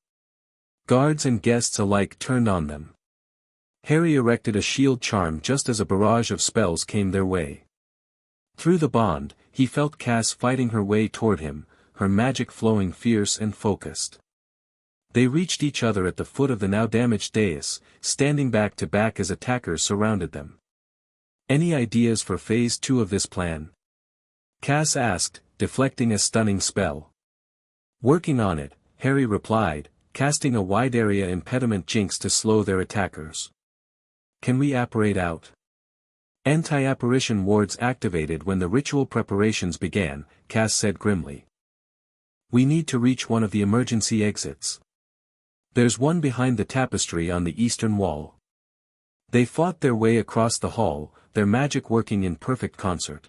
[SPEAKER 1] Guards and guests alike turned on them. Harry erected a shield charm just as a barrage of spells came their way. Through the bond, he felt Cass fighting her way toward him, her magic flowing fierce and focused. They reached each other at the foot of the now damaged dais, standing back to back as attackers surrounded them. Any ideas for Phase 2 of this plan? Cass asked, deflecting a stunning spell. Working on it, Harry replied, casting a wide area impediment jinx to slow their attackers. Can we apparate out? Anti-apparition wards activated when the ritual preparations began, Cass said grimly. We need to reach one of the emergency exits. There's one behind the tapestry on the eastern wall. They fought their way across the hall, their magic working in perfect concert.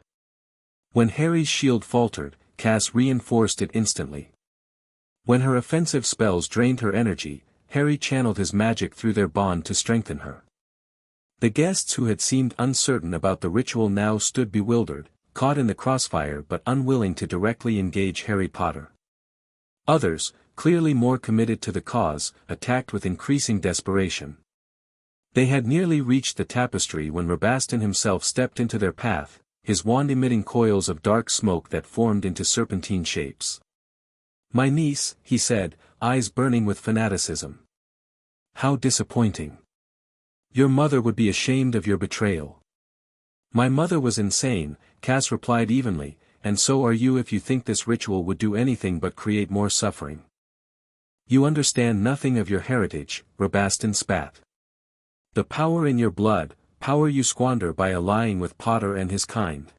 [SPEAKER 1] When Harry's shield faltered, Cass reinforced it instantly. When her offensive spells drained her energy, Harry channeled his magic through their bond to strengthen her. The guests who had seemed uncertain about the ritual now stood bewildered, caught in the crossfire but unwilling to directly engage Harry Potter. Others, clearly more committed to the cause, attacked with increasing desperation. They had nearly reached the tapestry when Rabastan himself stepped into their path, his wand emitting coils of dark smoke that formed into serpentine shapes. My niece, he said, eyes burning with fanaticism. How disappointing. Your mother would be ashamed of your betrayal. My mother was insane, Cass replied evenly, and so are you if you think this ritual would do anything but create more suffering. You understand nothing of your heritage, Rabastan spat. The power in your blood, power you squander by allying with Potter and his kind.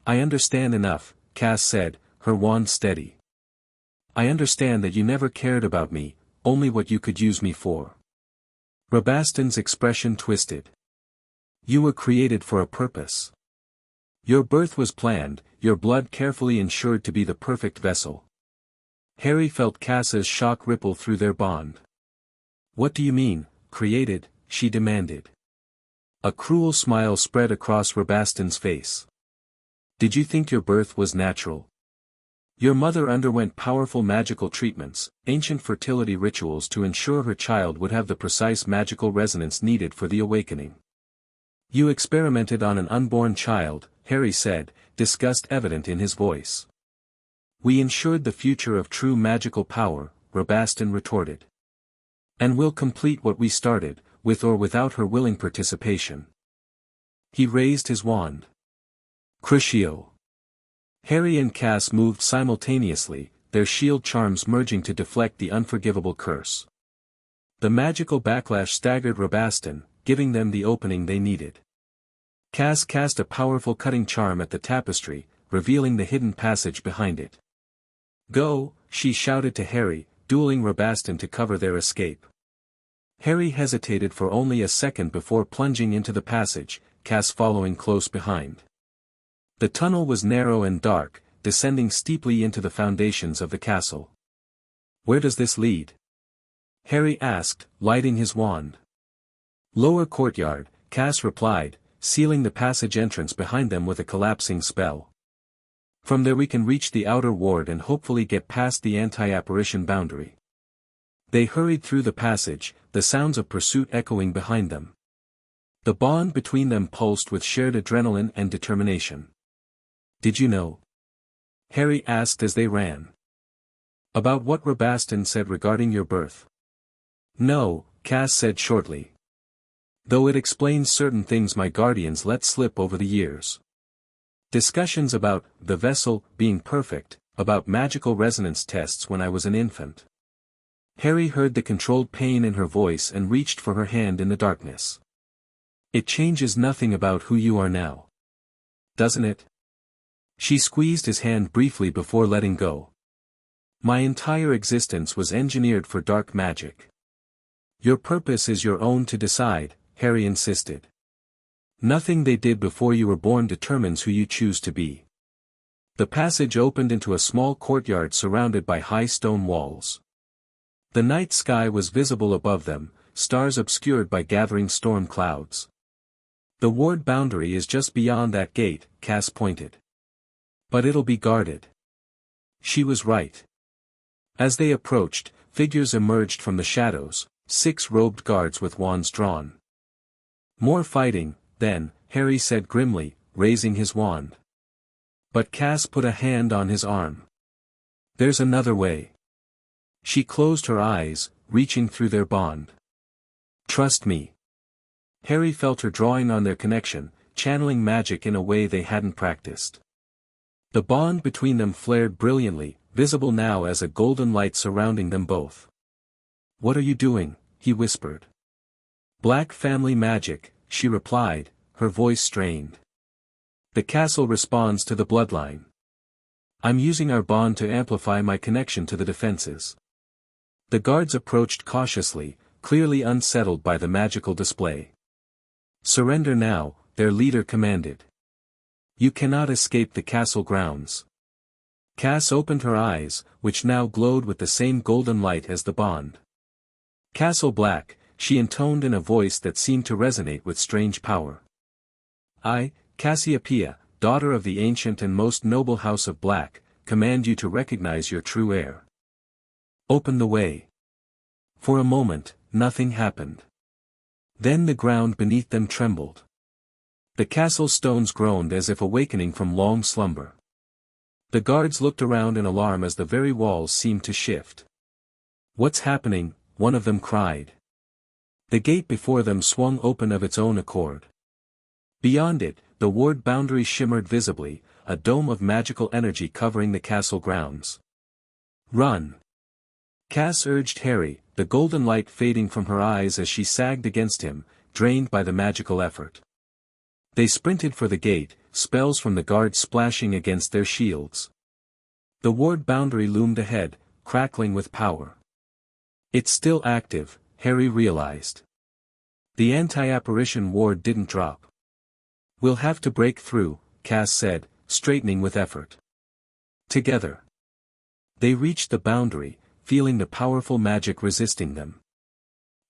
[SPEAKER 1] I understand enough, Cass said, her wand steady. I understand that you never cared about me, only what you could use me for. Rabastan's expression twisted. You were created for a purpose. Your birth was planned, your blood carefully ensured to be the perfect vessel. Harry felt Cass's shock ripple through their bond. What do you mean, created? She demanded. A cruel smile spread across Rabastan's face. Did you think your birth was natural? Your mother underwent powerful magical treatments, ancient fertility rituals to ensure her child would have the precise magical resonance needed for the awakening. You experimented on an unborn child, Harry said, disgust evident in his voice. We ensured the future of true magical power, Rabastan retorted. And we'll complete what we started, with or without her willing participation. He raised his wand. Crucio. Harry and Cass moved simultaneously, their shield charms merging to deflect the unforgivable curse. The magical backlash staggered Rabastan, giving them the opening they needed. Cass cast a powerful cutting charm at the tapestry, revealing the hidden passage behind it. Go, she shouted to Harry, dueling Rabastan to cover their escape. Harry hesitated for only a second before plunging into the passage, Cass following close behind. The tunnel was narrow and dark, descending steeply into the foundations of the castle. Where does this lead? Harry asked, lighting his wand. Lower courtyard, Cass replied, sealing the passage entrance behind them with a collapsing spell. From there we can reach the outer ward and hopefully get past the anti-apparition boundary. They hurried through the passage, the sounds of pursuit echoing behind them. The bond between them pulsed with shared adrenaline and determination. Did you know? Harry asked as they ran. About what Rabastan said regarding your birth? No, Cass said shortly. Though it explains certain things my guardians let slip over the years. Discussions about the vessel being perfect, about magical resonance tests when I was an infant. Harry heard the controlled pain in her voice and reached for her hand in the darkness. It changes nothing about who you are now. Doesn't it? She squeezed his hand briefly before letting go. My entire existence was engineered for dark magic. Your purpose is your own to decide, Harry insisted. Nothing they did before you were born determines who you choose to be. The passage opened into a small courtyard surrounded by high stone walls. The night sky was visible above them, stars obscured by gathering storm clouds. The ward boundary is just beyond that gate, Cass pointed. But it'll be guarded. She was right. As they approached, figures emerged from the shadows, 6 robed guards with wands drawn. More fighting, then, Harry said grimly, raising his wand. But Cass put a hand on his arm. There's another way. She closed her eyes, reaching through their bond. Trust me. Harry felt her drawing on their connection, channeling magic in a way they hadn't practiced. The bond between them flared brilliantly, visible now as a golden light surrounding them both. "What are you doing?" he whispered. "Black family magic," she replied, her voice strained. "The castle responds to the bloodline. I'm using our bond to amplify my connection to the defenses." The guards approached cautiously, clearly unsettled by the magical display. "Surrender now," their leader commanded. "You cannot escape the castle grounds." Cass opened her eyes, which now glowed with the same golden light as the bond. "Castle Black," she intoned in a voice that seemed to resonate with strange power. "I, Cassiopeia, daughter of the ancient and most noble house of Black, command you to recognize your true heir. Open the way." For a moment, nothing happened. Then the ground beneath them trembled. The castle stones groaned as if awakening from long slumber. The guards looked around in alarm as the very walls seemed to shift. "What's happening?" one of them cried. The gate before them swung open of its own accord. Beyond it, the ward boundary shimmered visibly, a dome of magical energy covering the castle grounds. "Run!" Cass urged Harry, the golden light fading from her eyes as she sagged against him, drained by the magical effort. They sprinted for the gate, spells from the guards splashing against their shields. The ward boundary loomed ahead, crackling with power. "It's still active," Harry realized. The anti-apparition ward didn't drop. "We'll have to break through," Cass said, straightening with effort. Together. They reached the boundary, feeling the powerful magic resisting them.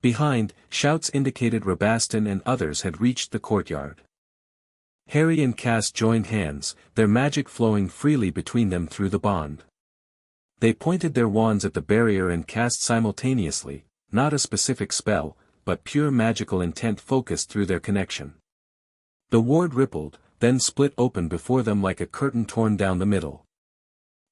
[SPEAKER 1] Behind, shouts indicated Rabaston and others had reached the courtyard. Harry and Cass joined hands, their magic flowing freely between them through the bond. They pointed their wands at the barrier and cast simultaneously, not a specific spell, but pure magical intent focused through their connection. The ward rippled, then split open before them like a curtain torn down the middle.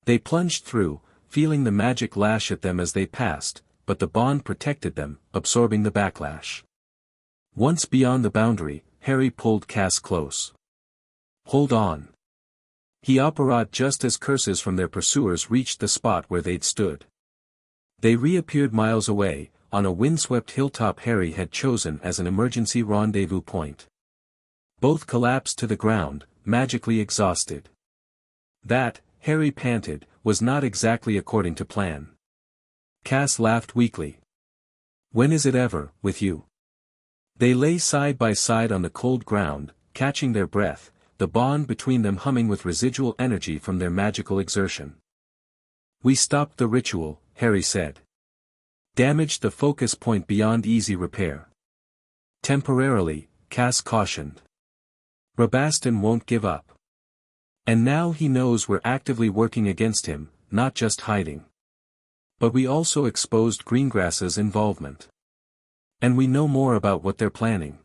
[SPEAKER 1] They plunged through, feeling the magic lash at them as they passed, but the bond protected them, absorbing the backlash. Once beyond the boundary, Harry pulled Cass close. "Hold on." He operated just as curses from their pursuers reached the spot where they'd stood. They reappeared miles away, on a windswept hilltop Harry had chosen as an emergency rendezvous point. Both collapsed to the ground, magically exhausted. That, Harry panted, was not exactly according to plan. Cass laughed weakly. "When is it ever, with you?" They lay side by side on the cold ground, catching their breath, the bond between them humming with residual energy from their magical exertion. "We stopped the ritual," Harry said. "Damaged the focus point beyond easy repair." "Temporarily," Cass cautioned. "Rabaston won't give up. And now he knows we're actively working against him, not just hiding. But we also exposed Greengrass's involvement. And we know more about what they're planning."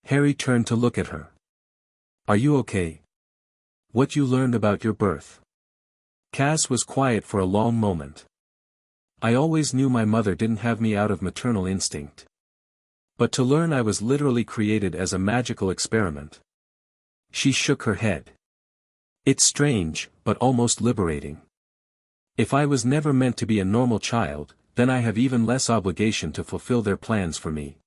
[SPEAKER 1] Harry turned to look at her. "Are you okay? What you learned about your birth?" Cass was quiet for a long moment. "I always knew my mother didn't have me out of maternal instinct. But to learn I was literally created as a magical experiment." She shook her head. "It's strange, but almost liberating. If I was never meant to be a normal child, then I have even less obligation to fulfill their plans for me."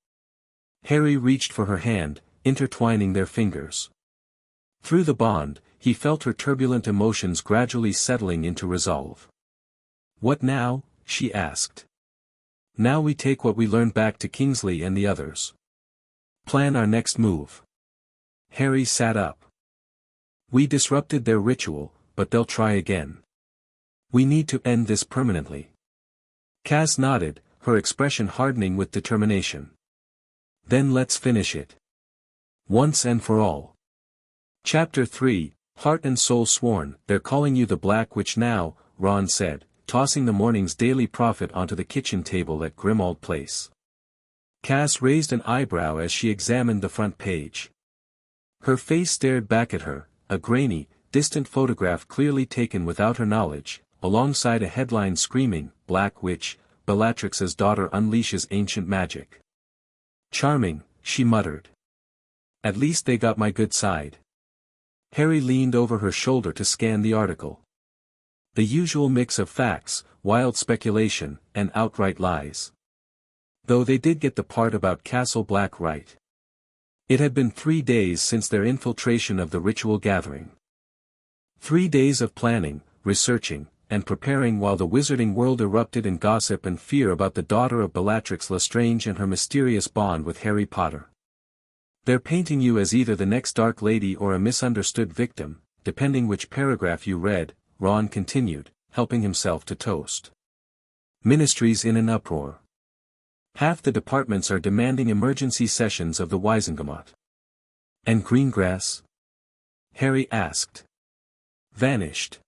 [SPEAKER 1] Harry reached for her hand, intertwining their fingers. Through the bond, he felt her turbulent emotions gradually settling into resolve. "What now?" she asked. "Now we take what we learned back to Kingsley and the others. Plan our next move." Harry sat up. "We disrupted their ritual, but they'll try again. We need to end this permanently." Cass nodded, her expression hardening with determination. "Then let's finish it. Once and for all." Chapter 3, Heart and Soul Sworn. "They're calling you the Black Witch now," Ron said, tossing the morning's daily prophet onto the kitchen table at Grimmauld Place. Cass raised an eyebrow as she examined the front page. Her face stared back at her, a grainy, distant photograph clearly taken without her knowledge, alongside a headline screaming, "Black Witch, Bellatrix's daughter unleashes ancient magic." "Charming," she muttered. "At least they got my good side." Harry leaned over her shoulder to scan the article. The usual mix of facts, wild speculation, and outright lies. Though they did get the part about Castle Black right. It had been 3 days since their infiltration of the ritual gathering. 3 days of planning, researching, and preparing while the wizarding world erupted in gossip and fear about the daughter of Bellatrix Lestrange and her mysterious bond with Harry Potter. They're painting you as either the next Dark Lady or a misunderstood victim, depending which paragraph you read, Ron continued, helping himself to toast. Ministries in an uproar. Half the departments are demanding emergency sessions of the Wisengamot. And Greengrass? Harry asked. Vanished.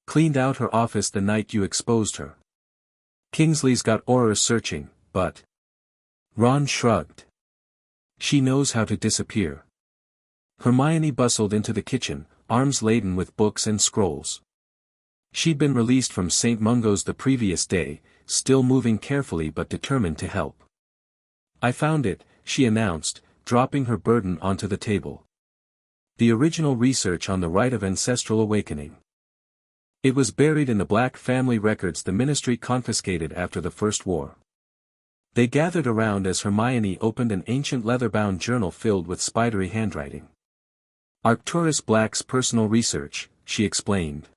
[SPEAKER 1] Cleaned out her office the night you exposed her. Kingsley's got Auror searching, but... Ron shrugged. She knows how to disappear. Hermione bustled into the kitchen, arms laden with books and scrolls. She'd been released from St. Mungo's the previous day, still moving carefully but determined to help. I found it, she announced, dropping her burden onto the table. The original research on the rite of ancestral awakening. It was buried in the Black family records the Ministry confiscated after the First War. They gathered around as Hermione opened an ancient leather-bound journal filled with spidery handwriting. Arcturus Black's personal research, she explained.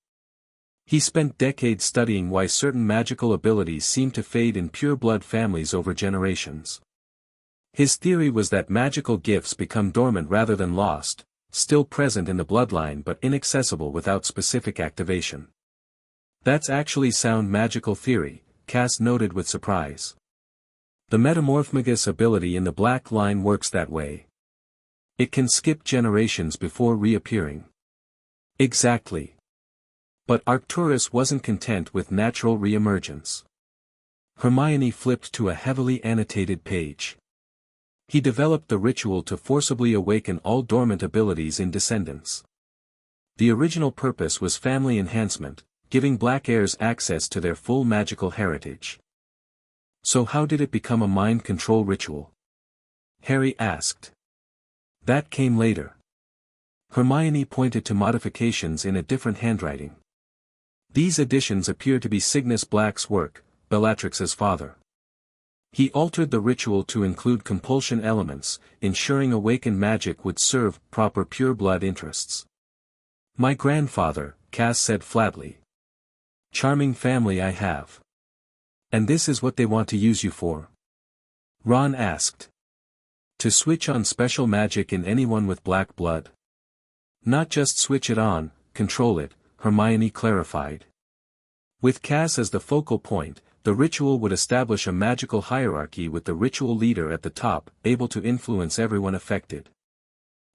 [SPEAKER 1] He spent decades studying why certain magical abilities seem to fade in pure-blood families over generations. His theory was that magical gifts become dormant rather than lost, still present in the bloodline but inaccessible without specific activation. That's actually sound magical theory, Cass noted with surprise. The metamorphmagus ability in the Black line works that way. It can skip generations before reappearing. Exactly. But Arcturus wasn't content with natural reemergence. Hermione flipped to a heavily annotated page. He developed the ritual to forcibly awaken all dormant abilities in descendants. The original purpose was family enhancement, giving Black heirs access to their full magical heritage. So how did it become a mind control ritual? Harry asked. That came later. Hermione pointed to modifications in a different handwriting. These additions appear to be Cygnus Black's work, Bellatrix's father. He altered the ritual to include compulsion elements, ensuring awakened magic would serve proper pure-blood interests. My grandfather, Cass said flatly. Charming family I have. And this is what they want to use you for? Ron asked. To switch on special magic in anyone with Black blood. Not just switch it on, control it, Hermione clarified. With Cass as the focal point, the ritual would establish a magical hierarchy with the ritual leader at the top, able to influence everyone affected.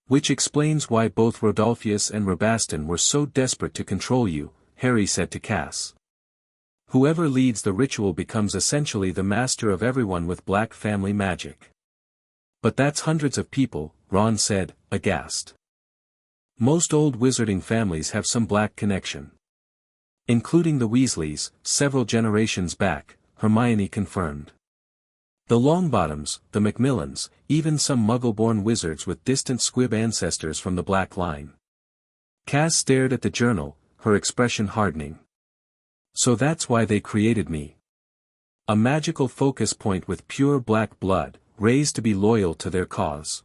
[SPEAKER 1] Which explains why both Rodolphus and Rabaston were so desperate to control you, Harry said to Cass. Whoever leads the ritual becomes essentially the master of everyone with Black family magic. But that's hundreds of people, Ron said, aghast. Most old wizarding families have some Black connection. Including the Weasleys, several generations back, Hermione confirmed. The Longbottoms, the Macmillans, even some Muggle-born wizards with distant squib ancestors from the Black line. Cass stared at the journal, her expression hardening. So that's why they created me. A magical focus point with pure Black blood, raised to be loyal to their cause.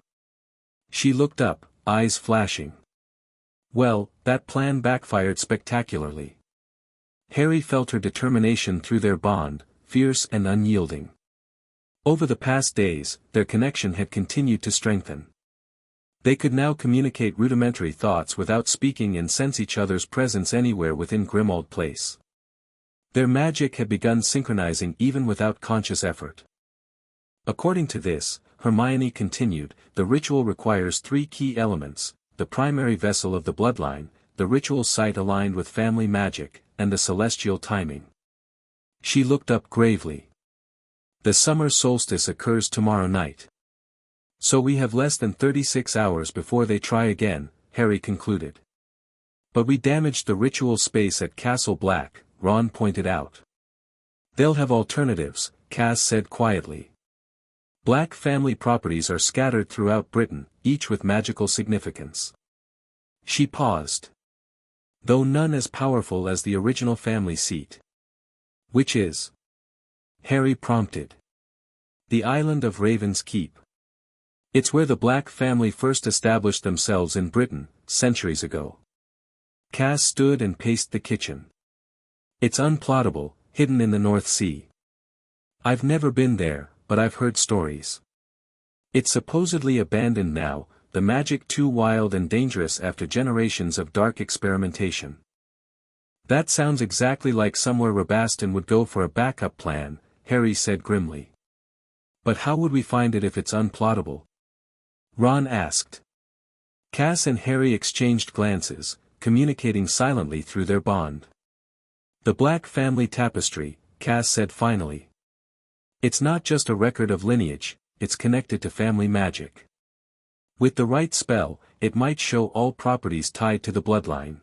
[SPEAKER 1] She looked up, eyes flashing. Well, that plan backfired spectacularly. Harry felt her determination through their bond, fierce and unyielding. Over the past days, their connection had continued to strengthen. They could now communicate rudimentary thoughts without speaking and sense each other's presence anywhere within Grimmauld Place. Their magic had begun synchronizing even without conscious effort. According to this, Hermione continued, the ritual requires 3 key elements, the primary vessel of the bloodline, the ritual site aligned with family magic, and the celestial timing. She looked up gravely. The summer solstice occurs tomorrow night. So we have less than 36 hours before they try again, Harry concluded. But we damaged the ritual space at Castle Black, Ron pointed out. They'll have alternatives, Cass said quietly. Black family properties are scattered throughout Britain, each with magical significance. She paused. Though none as powerful as the original family seat. Which is? Harry prompted. The island of Raven's Keep. It's where the Black family first established themselves in Britain, centuries ago. Cass stood and paced the kitchen. It's unplottable, hidden in the North Sea. I've never been there, but I've heard stories. It's supposedly abandoned now, the magic too wild and dangerous after generations of dark experimentation. That sounds exactly like somewhere Rabaston would go for a backup plan, Harry said grimly. But how would we find it if it's unplottable? Ron asked. Cass and Harry exchanged glances, communicating silently through their bond. The Black family tapestry, Cass said finally. It's not just a record of lineage, it's connected to family magic. With the right spell, it might show all properties tied to the bloodline.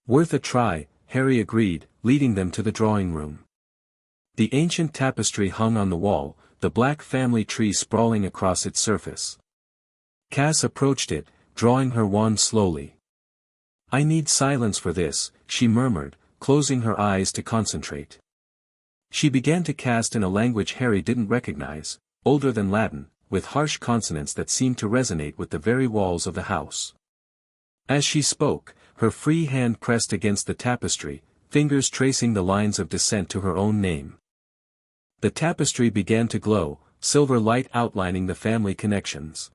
[SPEAKER 1] Worth a try, Harry agreed, leading them to the drawing room. The ancient tapestry hung on the wall, the Black family tree sprawling across its surface. Cass approached it, drawing her wand slowly. I need silence for this, she murmured, closing her eyes to concentrate. She began to cast in a language Harry didn't recognize, older than Latin, with harsh consonants that seemed to resonate with the very walls of the house. As she spoke, her free hand pressed against the tapestry, fingers tracing the lines of descent to her own name. The tapestry began to glow, silver light outlining the family connections.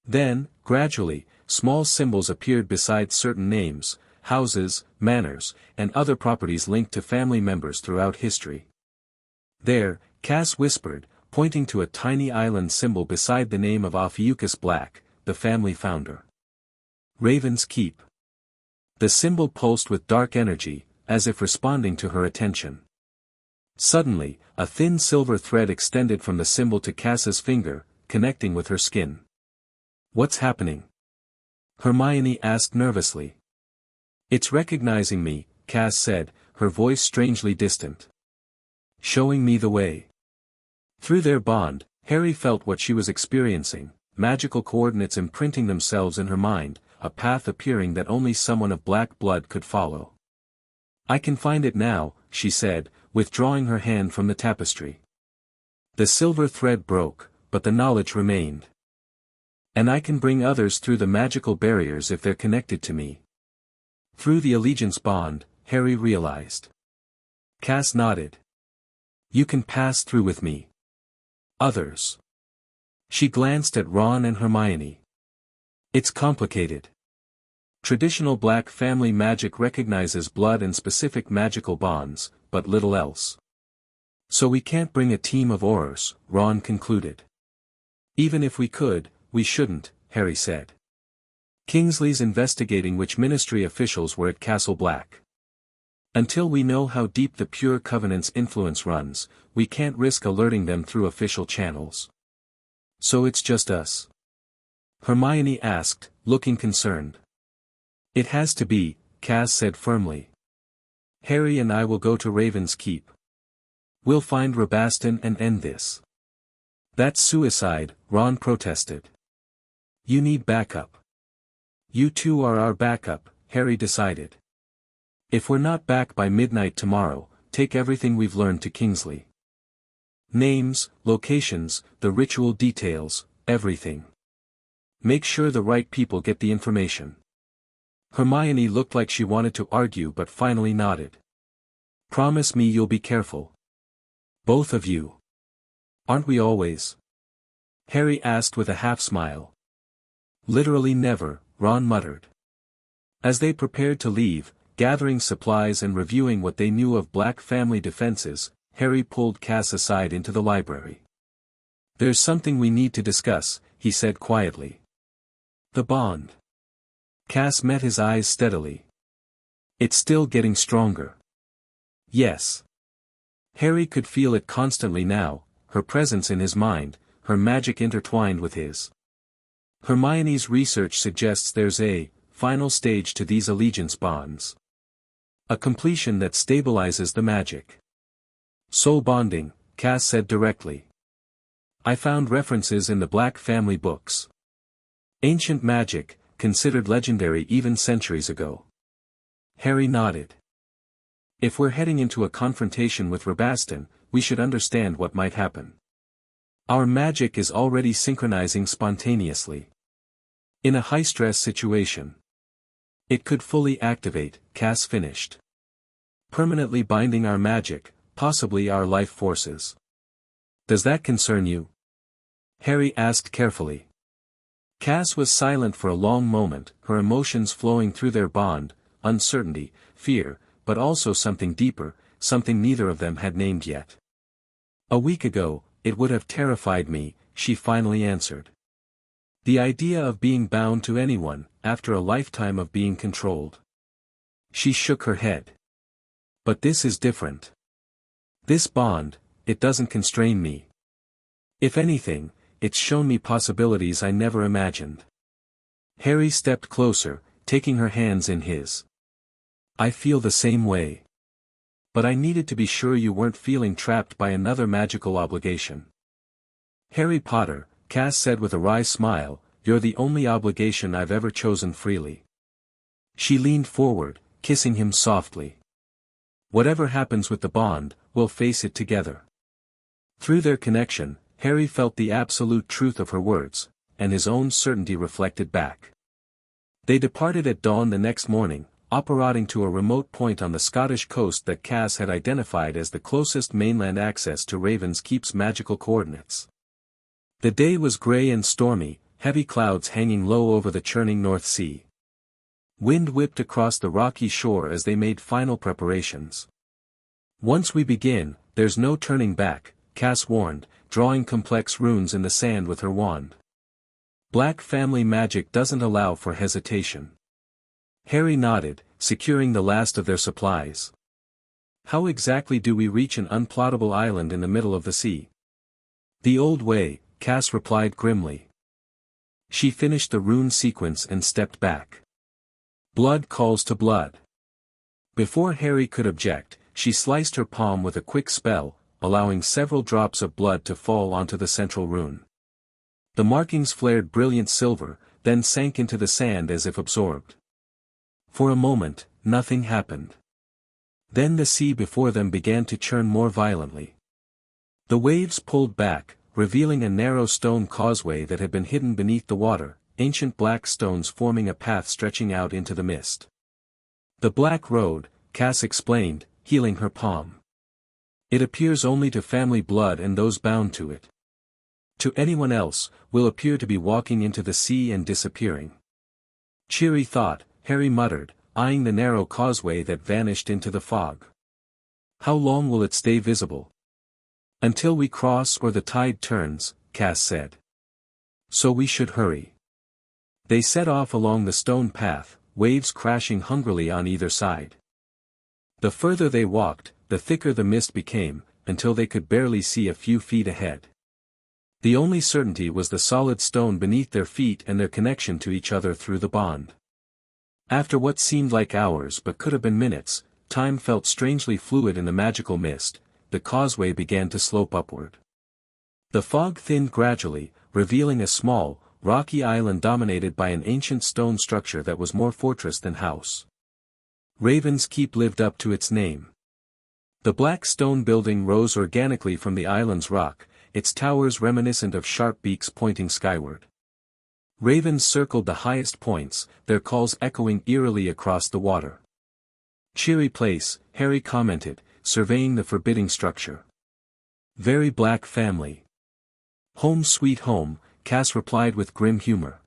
[SPEAKER 1] Then, gradually, small symbols appeared beside certain names, houses, manors, and other properties linked to family members throughout history. There, Cass whispered, pointing to a tiny island symbol beside the name of Ophiuchus Black, the family founder. Raven's Keep. The symbol pulsed with dark energy, as if responding to her attention. Suddenly, a thin silver thread extended from the symbol to Cass's finger, connecting with her skin. What's happening? Hermione asked nervously. It's recognizing me, Cass said, her voice strangely distant. Showing me the way. Through their bond, Harry felt what she was experiencing, magical coordinates imprinting themselves in her mind, a path appearing that only someone of black blood could follow. I can find it now, she said, withdrawing her hand from the tapestry. The silver thread broke, but the knowledge remained. And I can bring others through the magical barriers if they're connected to me. Through the allegiance bond, Harry realized. Cass nodded. You can pass through with me. Others. She glanced at Ron and Hermione. It's complicated. Traditional Black family magic recognizes blood and specific magical bonds, but little else. So we can't bring a team of Aurors, Ron concluded. Even if we could, we shouldn't, Harry said. Kingsley's investigating which ministry officials were at Castle Black. Until we know how deep the Pure Covenant's influence runs, we can't risk alerting them through official channels. So it's just us? Hermione asked, looking concerned. It has to be, Cass said firmly. Harry and I will go to Raven's Keep. We'll find Rabaston and end this. That's suicide, Ron protested. You need backup. You two are our backup, Harry decided. If we're not back by midnight tomorrow, take everything we've learned to Kingsley. Names, locations, the ritual details, everything. Make sure the right people get the information. Hermione looked like she wanted to argue but finally nodded. Promise me you'll be careful. Both of you. Aren't we always? Harry asked with a half-smile. Literally never, Ron muttered. As they prepared to leave, gathering supplies and reviewing what they knew of Black family defenses, Harry pulled Cass aside into the library. There's something we need to discuss, he said quietly. The bond. Cass met his eyes steadily. It's still getting stronger. Yes. Harry could feel it constantly now, her presence in his mind, her magic intertwined with his. Hermione's research suggests there's a final stage to these allegiance bonds. A completion that stabilizes the magic. Soul bonding, Cass said directly. I found references in the Black family books. Ancient magic, considered legendary even centuries ago. Harry nodded. If we're heading into a confrontation with Rabaston, we should understand what might happen. Our magic is already synchronizing spontaneously. In a high-stress situation, it could fully activate, Cass finished. Permanently binding our magic, possibly our life forces. Does that concern you? Harry asked carefully. Cass was silent for a long moment, her emotions flowing through their bond, uncertainty, fear, but also something deeper, something neither of them had named yet. A week ago, it would have terrified me, she finally answered. The idea of being bound to anyone, after a lifetime of being controlled. She shook her head. But this is different. This bond, it doesn't constrain me. If anything, it's shown me possibilities I never imagined. Harry stepped closer, taking her hands in his. I feel the same way. But I needed to be sure you weren't feeling trapped by another magical obligation. Harry Potter, Cass said with a wry smile, you're the only obligation I've ever chosen freely. She leaned forward, kissing him softly. Whatever happens with the bond, we'll face it together. Through their connection, Harry felt the absolute truth of her words, and his own certainty reflected back. They departed at dawn the next morning, operating to a remote point on the Scottish coast that Cass had identified as the closest mainland access to Raven's Keep's magical coordinates. The day was grey and stormy, heavy clouds hanging low over the churning North Sea. Wind whipped across the rocky shore as they made final preparations. Once we begin, there's no turning back, Cass warned, drawing complex runes in the sand with her wand. Black family magic doesn't allow for hesitation. Harry nodded, securing the last of their supplies. How exactly do we reach an unplottable island in the middle of the sea? The old way, Cass replied grimly. She finished the rune sequence and stepped back. Blood calls to blood. Before Harry could object, she sliced her palm with a quick spell, allowing several drops of blood to fall onto the central rune. The markings flared brilliant silver, then sank into the sand as if absorbed. For a moment, nothing happened. Then the sea before them began to churn more violently. The waves pulled back, revealing a narrow stone causeway that had been hidden beneath the water, ancient black stones forming a path stretching out into the mist. The Black Road, Cass explained, healing her palm. It appears only to family blood and those bound to it. To anyone else, will appear to be walking into the sea and disappearing. Cheery thought, Harry muttered, eyeing the narrow causeway that vanished into the fog. How long will it stay visible? Until we cross or the tide turns, Cass said. So we should hurry. They set off along the stone path, waves crashing hungrily on either side. The further they walked, the thicker the mist became, until they could barely see a few feet ahead. The only certainty was the solid stone beneath their feet and their connection to each other through the bond. After what seemed like hours but could have been minutes, time felt strangely fluid in the magical mist. The causeway began to slope upward. The fog thinned gradually, revealing a small, rocky island dominated by an ancient stone structure that was more fortress than house. Raven's Keep lived up to its name. The black stone building rose organically from the island's rock, its towers reminiscent of sharp beaks pointing skyward. Ravens circled the highest points, their calls echoing eerily across the water. Cheery place, Harry commented, surveying the forbidding structure. Very black family. Home sweet home, Cass replied with grim humor.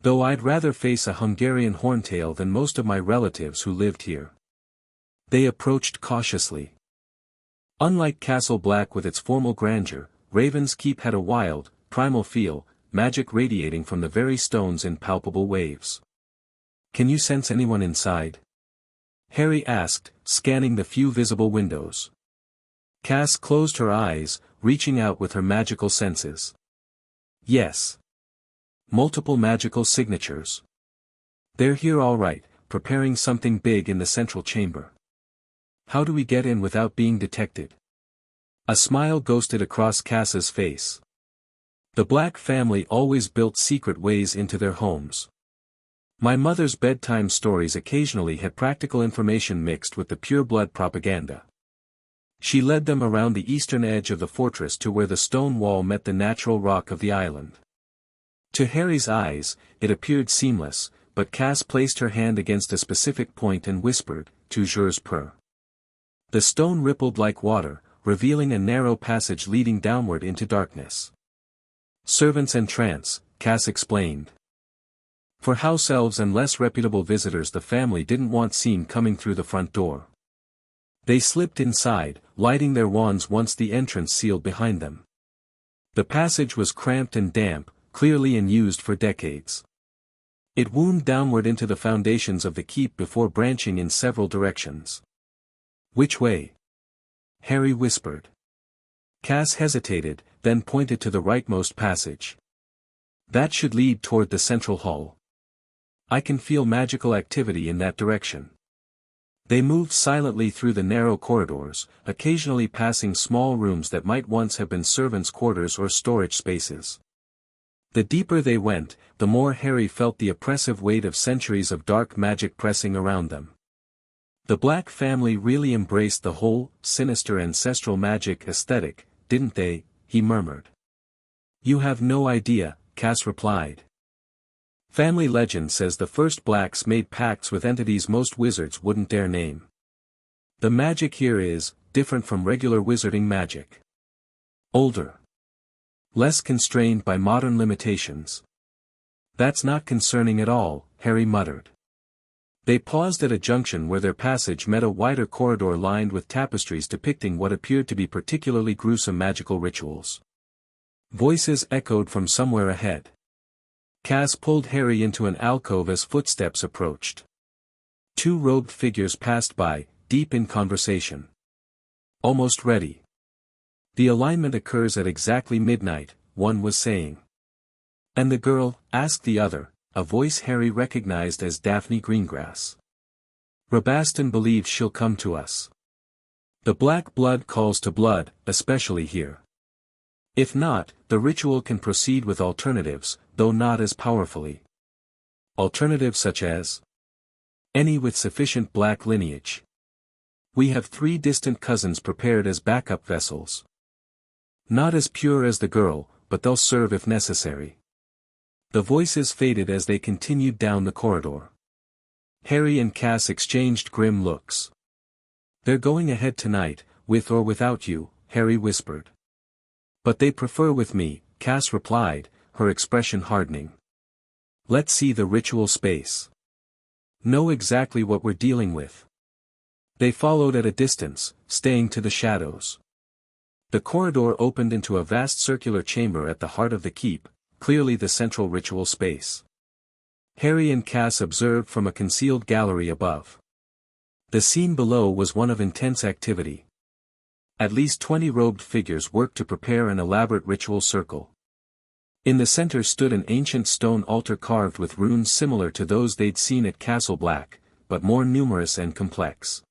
[SPEAKER 1] Though I'd rather face a Hungarian horntail than most of my relatives who lived here. They approached cautiously. Unlike Castle Black with its formal grandeur, Raven's Keep had a wild, primal feel, magic radiating from the very stones in palpable waves. Can you sense anyone inside? Harry asked, scanning the few visible windows. Cass closed her eyes, reaching out with her magical senses. Yes. Multiple magical signatures. They're here all right, preparing something big in the central chamber. How do we get in without being detected? A smile ghosted across Cass's face. The Black family always built secret ways into their homes. My mother's bedtime stories occasionally had practical information mixed with the pure-blood propaganda. She led them around the eastern edge of the fortress to where the stone wall met the natural rock of the island. To Harry's eyes, it appeared seamless, but Cass placed her hand against a specific point and whispered, "Toujours per." The stone rippled like water, revealing a narrow passage leading downward into darkness. "Servants and trance," Cass explained. For house elves and less reputable visitors the family didn't want seen coming through the front door. They slipped inside, lighting their wands once the entrance sealed behind them. The passage was cramped and damp, clearly unused for decades. It wound downward into the foundations of the keep before branching in several directions. "Which way?" Harry whispered. Cass hesitated, then pointed to the rightmost passage. "That should lead toward the central hall. I can feel magical activity in that direction." They moved silently through the narrow corridors, occasionally passing small rooms that might once have been servants' quarters or storage spaces. The deeper they went, the more Harry felt the oppressive weight of centuries of dark magic pressing around them. The Black family really embraced the whole, sinister ancestral magic aesthetic, didn't they? He murmured. "You have no idea," Cass replied. "Family legend says the first Blacks made pacts with entities most wizards wouldn't dare name. The magic here is different from regular wizarding magic. Older. Less constrained by modern limitations." "That's not concerning at all," Harry muttered. They paused at a junction where their passage met a wider corridor lined with tapestries depicting what appeared to be particularly gruesome magical rituals. Voices echoed from somewhere ahead. Cass pulled Harry into an alcove as footsteps approached. Two robed figures passed by, deep in conversation. "Almost ready. The alignment occurs at exactly midnight," one was saying. "And the girl?" asked the other, a voice Harry recognized as Daphne Greengrass. "Rabaston believes she'll come to us. The black blood calls to blood, especially here. If not, the ritual can proceed with alternatives, though not as powerfully." "Alternatives such as?" "Any with sufficient black lineage. We have 3 distant cousins prepared as backup vessels. Not as pure as the girl, but they'll serve if necessary." The voices faded as they continued down the corridor. Harry and Cass exchanged grim looks. "They're going ahead tonight, with or without you," Harry whispered. "But they prefer with me," Cass replied, her expression hardening. "Let's see the ritual space. Know exactly what we're dealing with." They followed at a distance, staying to the shadows. The corridor opened into a vast circular chamber at the heart of the keep, clearly the central ritual space. Harry and Cass observed from a concealed gallery above. The scene below was one of intense activity. At least 20 robed figures worked to prepare an elaborate ritual circle. In the center stood an ancient stone altar carved with runes similar to those they'd seen at Castle Black, but more numerous and complex.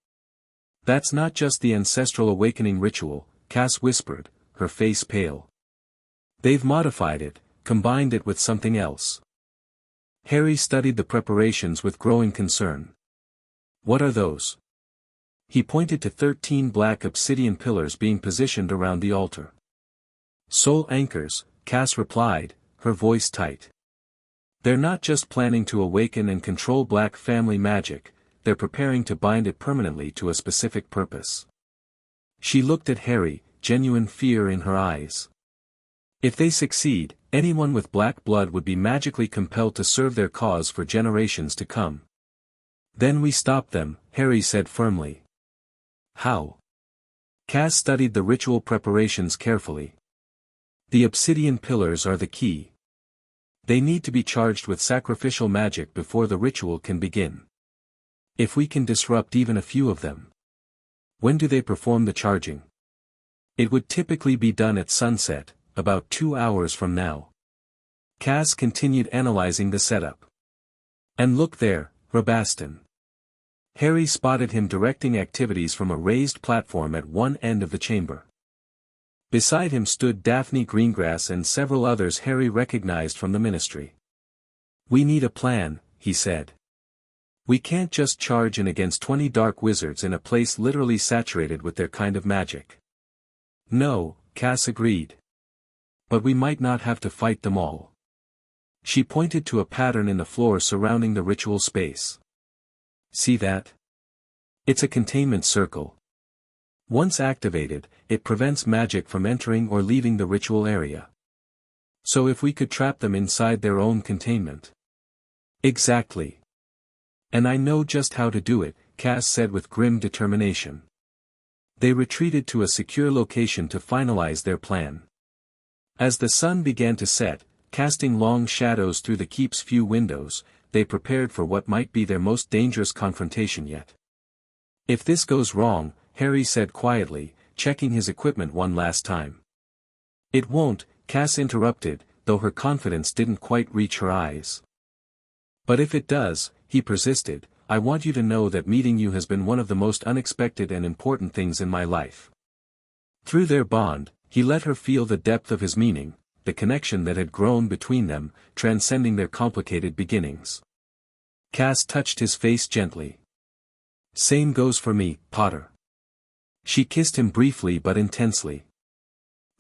[SPEAKER 1] "That's not just the ancestral awakening ritual," Cass whispered, her face pale. "They've modified it, combined it with something else." Harry studied the preparations with growing concern. "What are those?" He pointed to 13 black obsidian pillars being positioned around the altar. "Soul anchors," Cass replied, her voice tight. "They're not just planning to awaken and control black family magic, they're preparing to bind it permanently to a specific purpose." She looked at Harry, genuine fear in her eyes. If they succeed, anyone with black blood would be magically compelled to serve their cause for generations to come. "Then we stop them," Harry said firmly. "How?" Cass studied the ritual preparations carefully. "The obsidian pillars are the key. They need to be charged with sacrificial magic before the ritual can begin. If we can disrupt even a few of them." "When do they perform the charging?" "It would typically be done at sunset, about 2 hours from now." Cass continued analyzing the setup. "And look there, Rabaston." Harry spotted him directing activities from a raised platform at one end of the chamber. Beside him stood Daphne Greengrass and several others Harry recognized from the ministry. "We need a plan," he said. We can't just charge in against 20 dark wizards in a place literally saturated with their kind of magic. No, Cass agreed. But we might not have to fight them all. She pointed to a pattern in the floor surrounding the ritual space. See that? It's a containment circle. Once activated, it prevents magic from entering or leaving the ritual area. So if we could trap them inside their own containment. Exactly. And I know just how to do it, Cass said with grim determination. They retreated to a secure location to finalize their plan. As the sun began to set, casting long shadows through the keep's few windows, they prepared for what might be their most dangerous confrontation yet. If this goes wrong, Harry said quietly, checking his equipment one last time. It won't, Cass interrupted, though her confidence didn't quite reach her eyes. But if it does, he persisted, I want you to know that meeting you has been one of the most unexpected and important things in my life. Through their bond, he let her feel the depth of his meaning, the connection that had grown between them, transcending their complicated beginnings. Cass touched his face gently. Same goes for me, Potter. She kissed him briefly but intensely.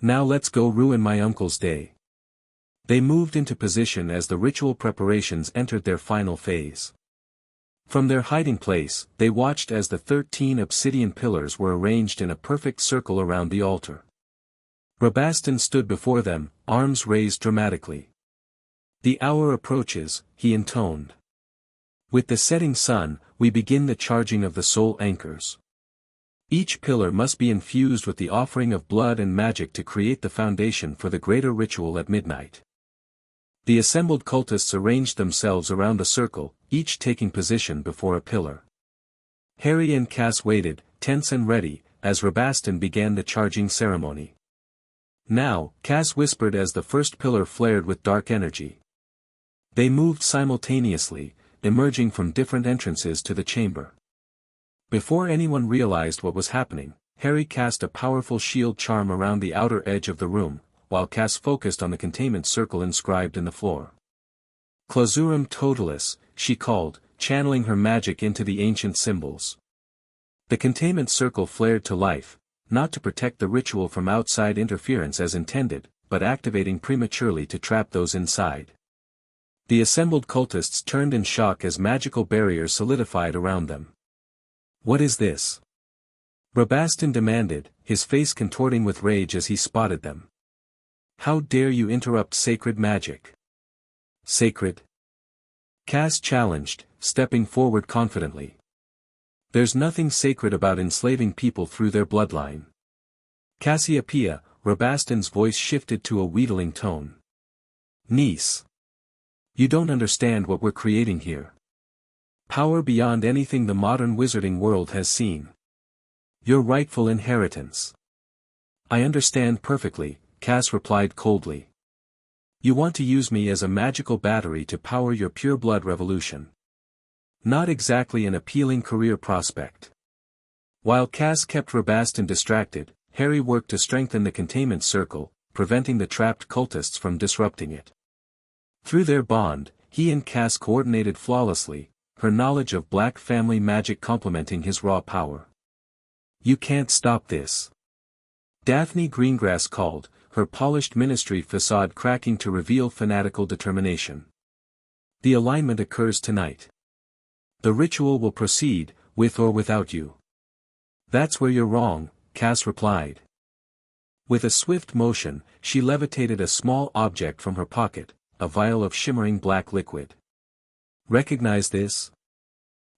[SPEAKER 1] Now let's go ruin my uncle's day. They moved into position as the ritual preparations entered their final phase. From their hiding place, they watched as the 13 obsidian pillars were arranged in a perfect circle around the altar. Rabastan stood before them, arms raised dramatically. The hour approaches, he intoned. With the setting sun, we begin the charging of the soul anchors. Each pillar must be infused with the offering of blood and magic to create the foundation for the greater ritual at midnight. The assembled cultists arranged themselves around the circle, each taking position before a pillar. Harry and Cass waited, tense and ready, as Rabastan began the charging ceremony. Now, Cass whispered as the first pillar flared with dark energy. They moved simultaneously, emerging from different entrances to the chamber. Before anyone realized what was happening, Harry cast a powerful shield charm around the outer edge of the room, while Cass focused on the containment circle inscribed in the floor. Clausurum totalis, she called, channeling her magic into the ancient symbols. The containment circle flared to life, not to protect the ritual from outside interference as intended, but activating prematurely to trap those inside. The assembled cultists turned in shock as magical barriers solidified around them. What is this? Rabastan demanded, his face contorting with rage as he spotted them. How dare you interrupt sacred magic? Sacred? Cass challenged, stepping forward confidently. There's nothing sacred about enslaving people through their bloodline. Cassiopeia, Rabastan's voice shifted to a wheedling tone. Niece. You don't understand what we're creating here. Power beyond anything the modern wizarding world has seen. Your rightful inheritance. I understand perfectly, Cass replied coldly. You want to use me as a magical battery to power your pure-blood revolution. Not exactly an appealing career prospect. While Cass kept Rabastan distracted, Harry worked to strengthen the containment circle, preventing the trapped cultists from disrupting it. Through their bond, he and Cass coordinated flawlessly, her knowledge of black family magic complementing his raw power. You can't stop this. Daphne Greengrass called, her polished ministry facade cracking to reveal fanatical determination. The alignment occurs tonight. The ritual will proceed, with or without you. That's where you're wrong, Cass replied. With a swift motion, she levitated a small object from her pocket, a vial of shimmering black liquid. Recognize this?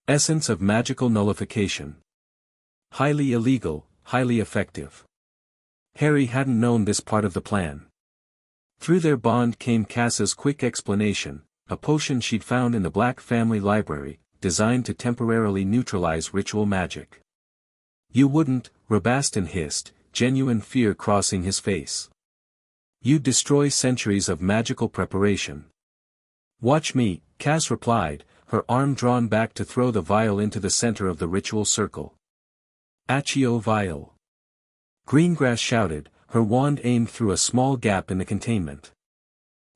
[SPEAKER 1] Essence of magical nullification. Highly illegal, highly effective. Harry hadn't known this part of the plan. Through their bond came Cass's quick explanation, a potion she'd found in the Black family library, designed to temporarily neutralize ritual magic. You wouldn't, Rabastan hissed, genuine fear crossing his face. You'd destroy centuries of magical preparation. Watch me, Cass replied, her arm drawn back to throw the vial into the center of the ritual circle. Accio vial. Greengrass shouted, her wand aimed through a small gap in the containment.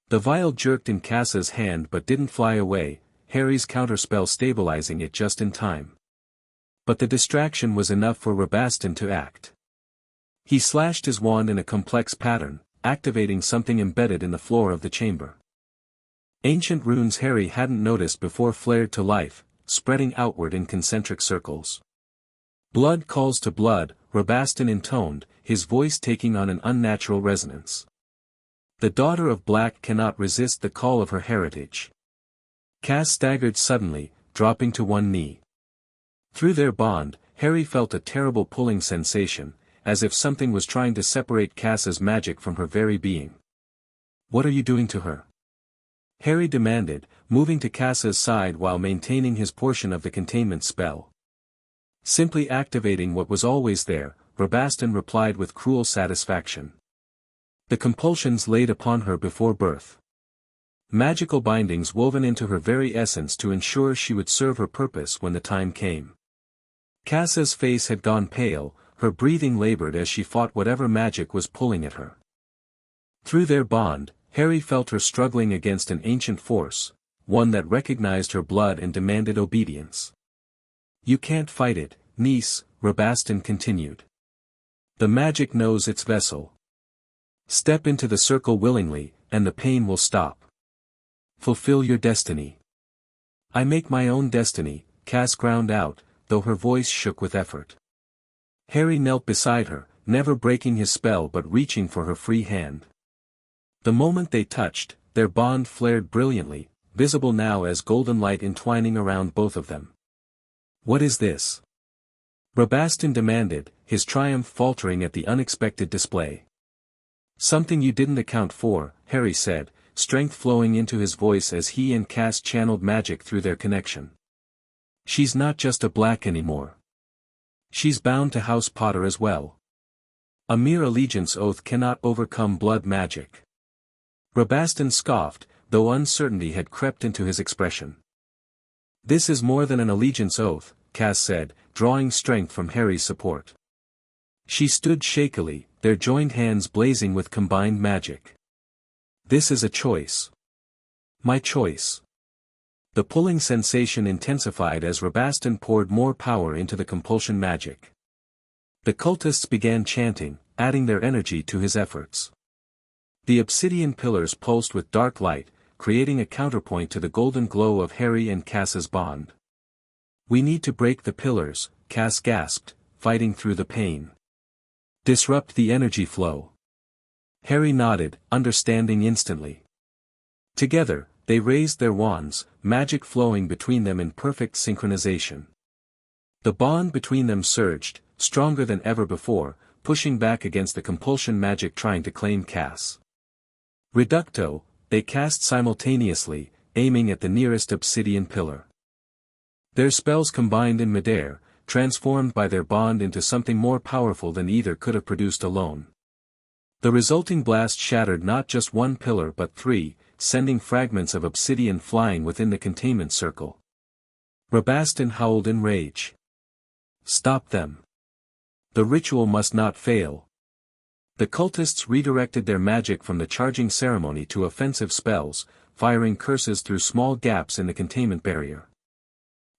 [SPEAKER 1] The vial jerked in Cass's hand but didn't fly away. Harry's counterspell stabilizing it just in time. But the distraction was enough for Rabaston to act. He slashed his wand in a complex pattern, activating something embedded in the floor of the chamber. Ancient runes Harry hadn't noticed before flared to life, spreading outward in concentric circles. "Blood calls to blood," Rabaston intoned, his voice taking on an unnatural resonance. "The daughter of Black cannot resist the call of her heritage." Cass staggered suddenly, dropping to one knee. Through their bond, Harry felt a terrible pulling sensation, as if something was trying to separate Cass's magic from her very being. "What are you doing to her?" Harry demanded, moving to Cass's side while maintaining his portion of the containment spell. "Simply activating what was always there," Rabaston replied with cruel satisfaction. "The compulsions laid upon her before birth. Magical bindings woven into her very essence to ensure she would serve her purpose when the time came." Cass's face had gone pale, her breathing labored as she fought whatever magic was pulling at her. Through their bond, Harry felt her struggling against an ancient force, one that recognized her blood and demanded obedience. "You can't fight it, niece," Rabaston continued. "The magic knows its vessel. Step into the circle willingly, and the pain will stop. Fulfill your destiny." "I make my own destiny," Cass ground out, though her voice shook with effort. Harry knelt beside her, never breaking his spell but reaching for her free hand. The moment they touched, their bond flared brilliantly, visible now as golden light entwining around both of them. "What is this?" Rabaston demanded, his triumph faltering at the unexpected display. "Something you didn't account for," Harry said, strength flowing into his voice as he and Cass channeled magic through their connection. "She's not just a Black anymore. She's bound to House Potter as well. A mere allegiance oath cannot overcome blood magic." Rabaston scoffed, though uncertainty had crept into his expression. "This is more than an allegiance oath," Cass said, drawing strength from Harry's support. She stood shakily, their joined hands blazing with combined magic. "This is a choice. My choice." The pulling sensation intensified as Rabaston poured more power into the compulsion magic. The cultists began chanting, adding their energy to his efforts. The obsidian pillars pulsed with dark light, creating a counterpoint to the golden glow of Harry and Cass's bond. "We need to break the pillars," Cass gasped, fighting through the pain. "Disrupt the energy flow." Harry nodded, understanding instantly. Together, they raised their wands, magic flowing between them in perfect synchronization. The bond between them surged, stronger than ever before, pushing back against the compulsion magic trying to claim Cass. Reducto, they cast simultaneously, aiming at the nearest obsidian pillar. Their spells combined in midair, transformed by their bond into something more powerful than either could have produced alone. The resulting blast shattered not just one pillar but three, sending fragments of obsidian flying within the containment circle. Rabaston howled in rage. "Stop them. The ritual must not fail." The cultists redirected their magic from the charging ceremony to offensive spells, firing curses through small gaps in the containment barrier.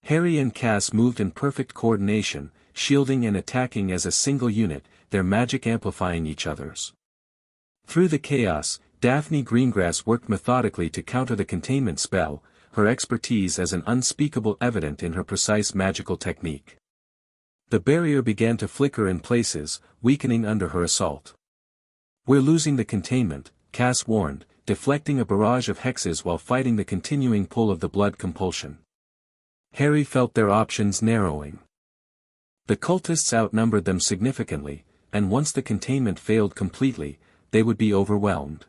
[SPEAKER 1] Harry and Cass moved in perfect coordination, shielding and attacking as a single unit, their magic amplifying each other's. Through the chaos, Daphne Greengrass worked methodically to counter the containment spell, her expertise as an unspeakable evident in her precise magical technique. The barrier began to flicker in places, weakening under her assault. "We're losing the containment," Cass warned, deflecting a barrage of hexes while fighting the continuing pull of the blood compulsion. Harry felt their options narrowing. The cultists outnumbered them significantly, and once the containment failed completely, they would be overwhelmed.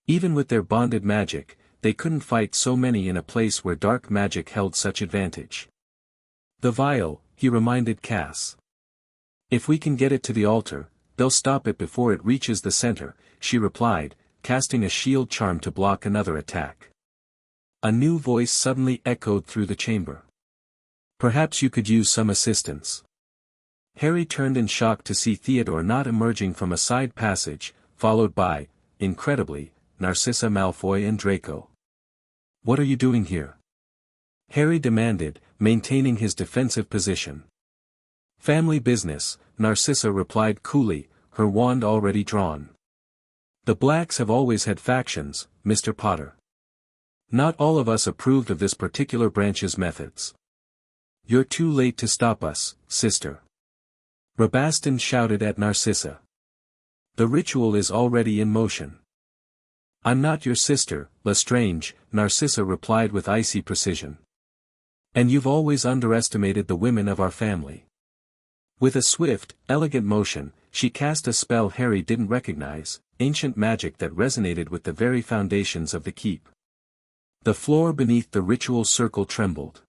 [SPEAKER 1] Even with their bonded magic, they couldn't fight so many in a place where dark magic held such advantage. "The vial," he reminded Cass. "If we can get it to the altar, they'll stop it before it reaches the center," she replied, casting a shield charm to block another attack. A new voice suddenly echoed through the chamber. "Perhaps you could use some assistance." Harry turned in shock to see Theodore not emerging from a side passage, followed by, incredibly, Narcissa Malfoy and Draco. "What are you doing here?" Harry demanded, maintaining his defensive position. Family business, Narcissa replied coolly, her wand already drawn. The Blacks have always had factions, Mr. Potter. Not all of us approved of this particular branch's methods. You're too late to stop us, sister. Rabaston shouted at Narcissa. The ritual is already in motion. I'm not your sister, Lestrange, Narcissa replied with icy precision. And you've always underestimated the women of our family. With a swift, elegant motion, she cast a spell Harry didn't recognize, ancient magic that resonated with the very foundations of the keep. The floor beneath the ritual circle trembled.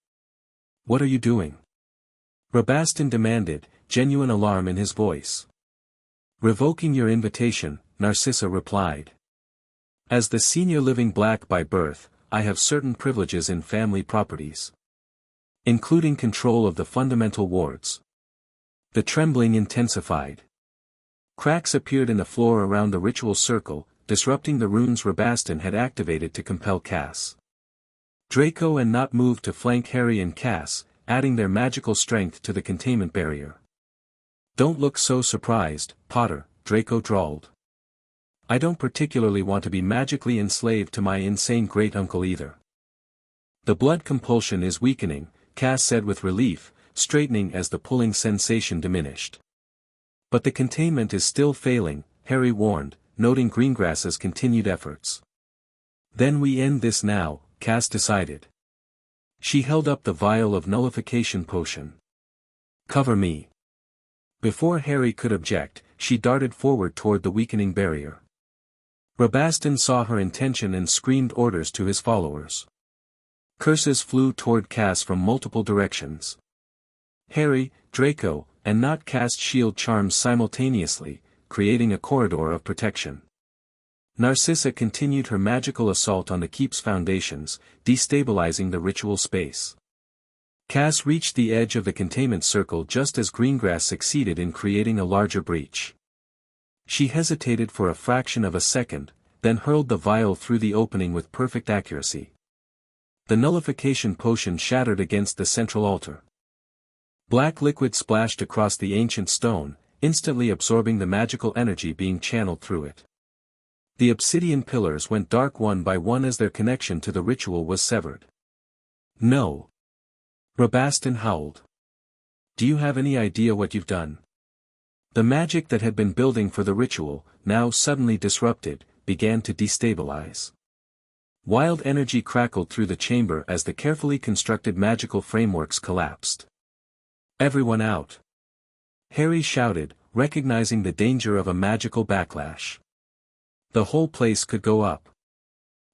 [SPEAKER 1] What are you doing? Rabaston demanded, genuine alarm in his voice. Revoking your invitation, Narcissa replied. As the senior living Black by birth, I have certain privileges in family properties. Including control of the fundamental wards. The trembling intensified. Cracks appeared in the floor around the ritual circle, disrupting the runes Rabaston had activated to compel Cass. Draco and Nott moved to flank Harry and Cass, adding their magical strength to the containment barrier. Don't look so surprised, Potter, Draco drawled. I don't particularly want to be magically enslaved to my insane great-uncle either. The blood compulsion is weakening, Cass said with relief, straightening as the pulling sensation diminished. But the containment is still failing, Harry warned, noting Greengrass's continued efforts. Then we end this now, Cass decided. She held up the vial of nullification potion. Cover me. Before Harry could object, she darted forward toward the weakening barrier. Rabaston saw her intention and screamed orders to his followers. Curses flew toward Cass from multiple directions. Harry, Draco, and Nott cast shield charms simultaneously, creating a corridor of protection. Narcissa continued her magical assault on the keep's foundations, destabilizing the ritual space. Cass reached the edge of the containment circle just as Greengrass succeeded in creating a larger breach. She hesitated for a fraction of a second, then hurled the vial through the opening with perfect accuracy. The nullification potion shattered against the central altar. Black liquid splashed across the ancient stone, instantly absorbing the magical energy being channeled through it. The obsidian pillars went dark one by one as their connection to the ritual was severed. No. Rabaston howled. Do you have any idea what you've done? The magic that had been building for the ritual, now suddenly disrupted, began to destabilize. Wild energy crackled through the chamber as the carefully constructed magical frameworks collapsed. Everyone out! Harry shouted, recognizing the danger of a magical backlash. The whole place could go up.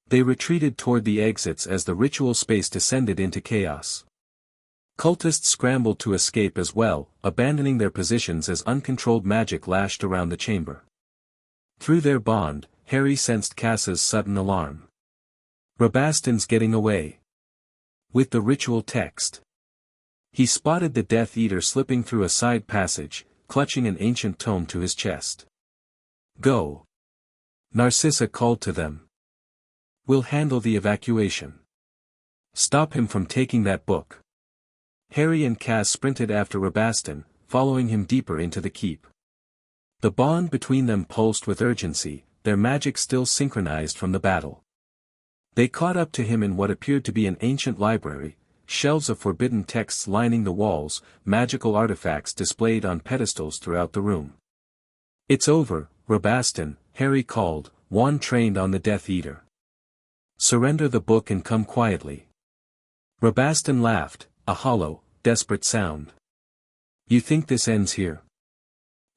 [SPEAKER 1] They retreated toward the exits as the ritual space descended into chaos. Cultists scrambled to escape as well, abandoning their positions as uncontrolled magic lashed around the chamber. Through their bond, Harry sensed Cass's sudden alarm. Rabaston's getting away. With the ritual text. He spotted the Death Eater slipping through a side passage, clutching an ancient tome to his chest. Go. Narcissa called to them. We'll handle the evacuation. Stop him from taking that book. Harry and Cass sprinted after Rabaston, following him deeper into the keep. The bond between them pulsed with urgency, their magic still synchronized from the battle. They caught up to him in what appeared to be an ancient library, shelves of forbidden texts lining the walls, magical artifacts displayed on pedestals throughout the room. It's over, Rabaston, Harry called, wand trained on the Death Eater. Surrender the book and come quietly. Rabaston laughed, a hollow, desperate sound. You think this ends here?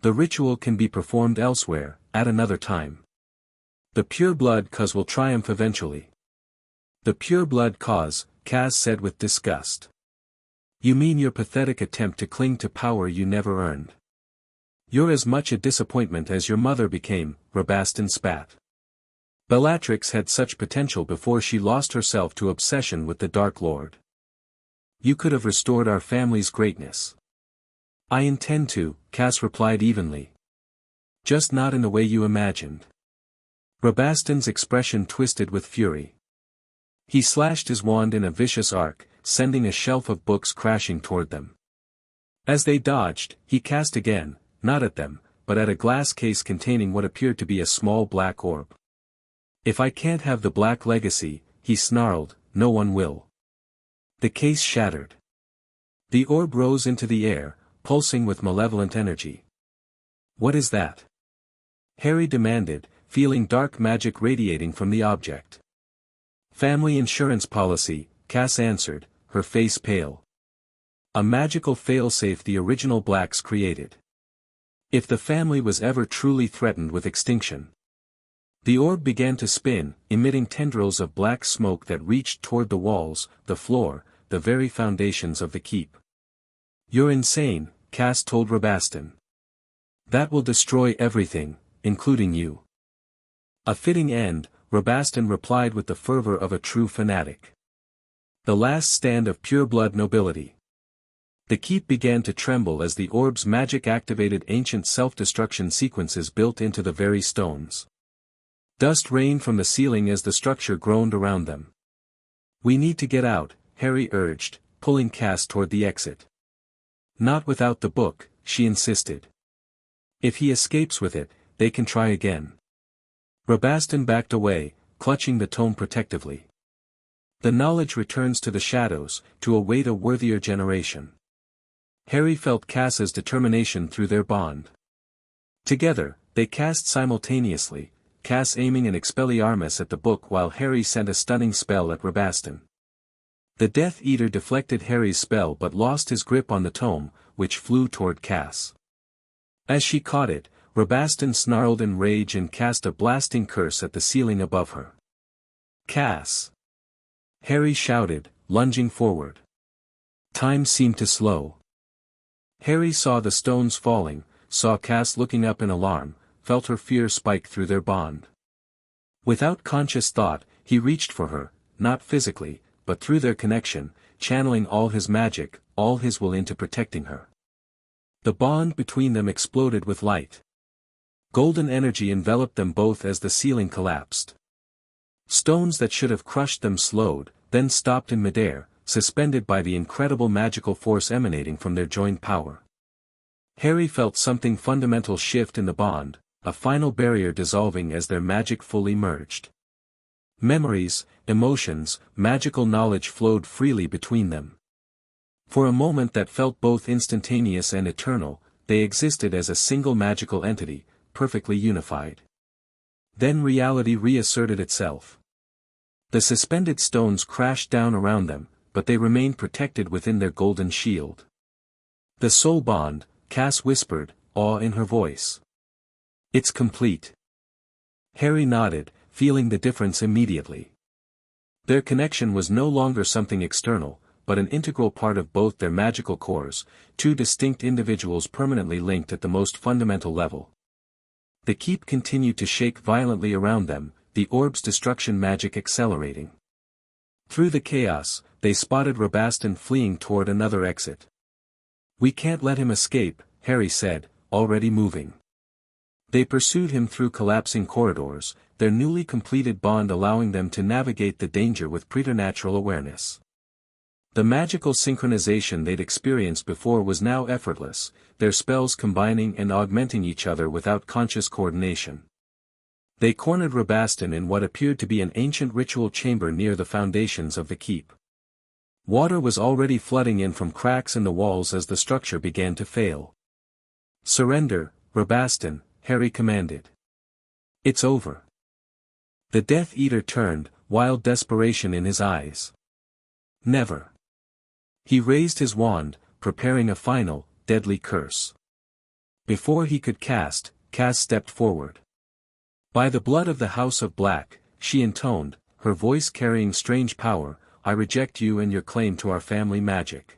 [SPEAKER 1] The ritual can be performed elsewhere, at another time. The pure blood cause will triumph eventually. The pure blood cause, Cass said with disgust. You mean your pathetic attempt to cling to power you never earned? You're as much a disappointment as your mother became, Rabaston spat. Bellatrix had such potential before she lost herself to obsession with the Dark Lord. You could have restored our family's greatness. I intend to, Cass replied evenly. Just not in the way you imagined. Rabaston's expression twisted with fury. He slashed his wand in a vicious arc, sending a shelf of books crashing toward them. As they dodged, he cast again, not at them, but at a glass case containing what appeared to be a small black orb. "If I can't have the Black Legacy," he snarled, "no one will." The case shattered. The orb rose into the air, pulsing with malevolent energy. "What is that?" Harry demanded, feeling dark magic radiating from the object. "Family insurance policy," Cass answered, her face pale. "A magical failsafe the original Blacks created. If the family was ever truly threatened with extinction." The orb began to spin, emitting tendrils of black smoke that reached toward the walls, the floor, the very foundations of the keep. "You're insane," Cass told Rabastan. "That will destroy everything, including you." "A fitting end," Rabastan replied with the fervor of a true fanatic. "The last stand of pure-blood nobility." The keep began to tremble as the orb's magic activated ancient self-destruction sequences built into the very stones. Dust rained from the ceiling as the structure groaned around them. "We need to get out," Harry urged, pulling Cass toward the exit. "Not without the book," she insisted. "If he escapes with it, they can try again." Rabastan backed away, clutching the tome protectively. "The knowledge returns to the shadows, to await a worthier generation." Harry felt Cass's determination through their bond. Together, they cast simultaneously, Cass aiming an Expelliarmus at the book while Harry sent a stunning spell at Rabastan. The Death Eater deflected Harry's spell but lost his grip on the tome, which flew toward Cass. As she caught it, Rabastan snarled in rage and cast a blasting curse at the ceiling above her. "Cass!" Harry shouted, lunging forward. Time seemed to slow. Harry saw the stones falling, saw Cass looking up in alarm, felt her fear spike through their bond. Without conscious thought, he reached for her, not physically, but through their connection, channeling all his magic, all his will into protecting her. The bond between them exploded with light. Golden energy enveloped them both as the ceiling collapsed. Stones that should have crushed them slowed, then stopped in midair, suspended by the incredible magical force emanating from their joined power. Harry felt something fundamental shift in the bond, a final barrier dissolving as their magic fully merged. Memories, emotions, magical knowledge flowed freely between them. For a moment that felt both instantaneous and eternal, they existed as a single magical entity, perfectly unified. Then reality reasserted itself. The suspended stones crashed down around them, but they remained protected within their golden shield. "The soul bond," Cass whispered, awe in her voice. "It's complete." Harry nodded, feeling the difference immediately. Their connection was no longer something external, but an integral part of both their magical cores, two distinct individuals permanently linked at the most fundamental level. The keep continued to shake violently around them, the orb's destruction magic accelerating. Through the chaos, they spotted Rabastan fleeing toward another exit. "We can't let him escape," Harry said, already moving. They pursued him through collapsing corridors, their newly completed bond allowing them to navigate the danger with preternatural awareness. The magical synchronization they'd experienced before was now effortless, their spells combining and augmenting each other without conscious coordination. They cornered Rabastan in what appeared to be an ancient ritual chamber near the foundations of the keep. Water was already flooding in from cracks in the walls as the structure began to fail. "Surrender, Rabastan," Harry commanded. "It's over." The Death Eater turned, wild desperation in his eyes. "Never." He raised his wand, preparing a final, deadly curse. Before he could cast, Cass stepped forward. "By the blood of the House of Black," she intoned, her voice carrying strange power, "I reject you and your claim to our family magic.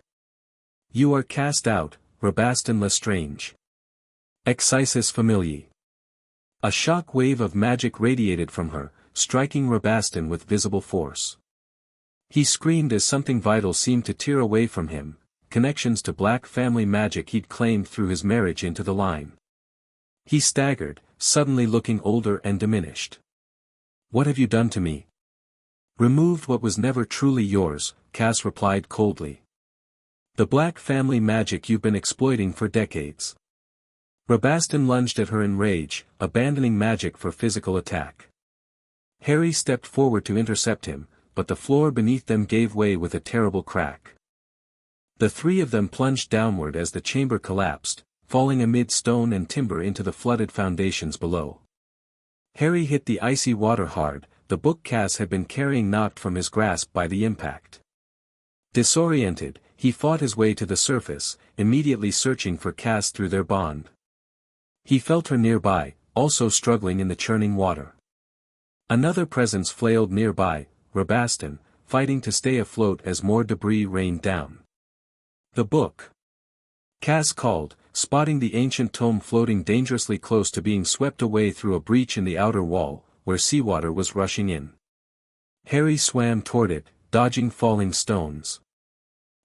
[SPEAKER 1] You are cast out, Rabastan Lestrange. Excisus familiae." A shock wave of magic radiated from her, striking Rabastan with visible force. He screamed as something vital seemed to tear away from him, connections to Black family magic he'd claimed through his marriage into the line. He staggered, suddenly looking older and diminished. "What have you done to me?" "Removed what was never truly yours," Cass replied coldly. The Black family magic you've been exploiting for decades. Rabaston lunged at her in rage, abandoning magic for physical attack. Harry stepped forward to intercept him, but the floor beneath them gave way with a terrible crack. The three of them plunged downward as the chamber collapsed, falling amid stone and timber into the flooded foundations below. Harry hit the icy water hard, the book Cass had been carrying knocked from his grasp by the impact. Disoriented, he fought his way to the surface, immediately searching for Cass through their bond. He felt her nearby, also struggling in the churning water. Another presence flailed nearby, Rabaston, fighting to stay afloat as more debris rained down. The book. Cass called, spotting the ancient tome floating dangerously close to being swept away through a breach in the outer wall, where seawater was rushing in. Harry swam toward it, dodging falling stones.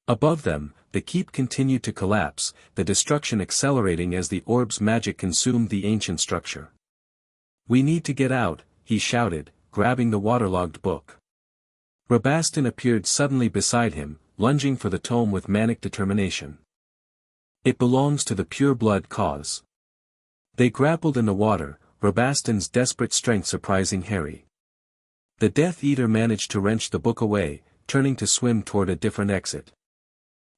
[SPEAKER 1] Above them, the keep continued to collapse, the destruction accelerating as the orb's magic consumed the ancient structure. "We need to get out," he shouted, grabbing the waterlogged book. Rabaston appeared suddenly beside him, lunging for the tome with manic determination. "It belongs to the pure-blood cause." They grappled in the water, Rabaston's desperate strength surprising Harry. The Death Eater managed to wrench the book away, turning to swim toward a different exit.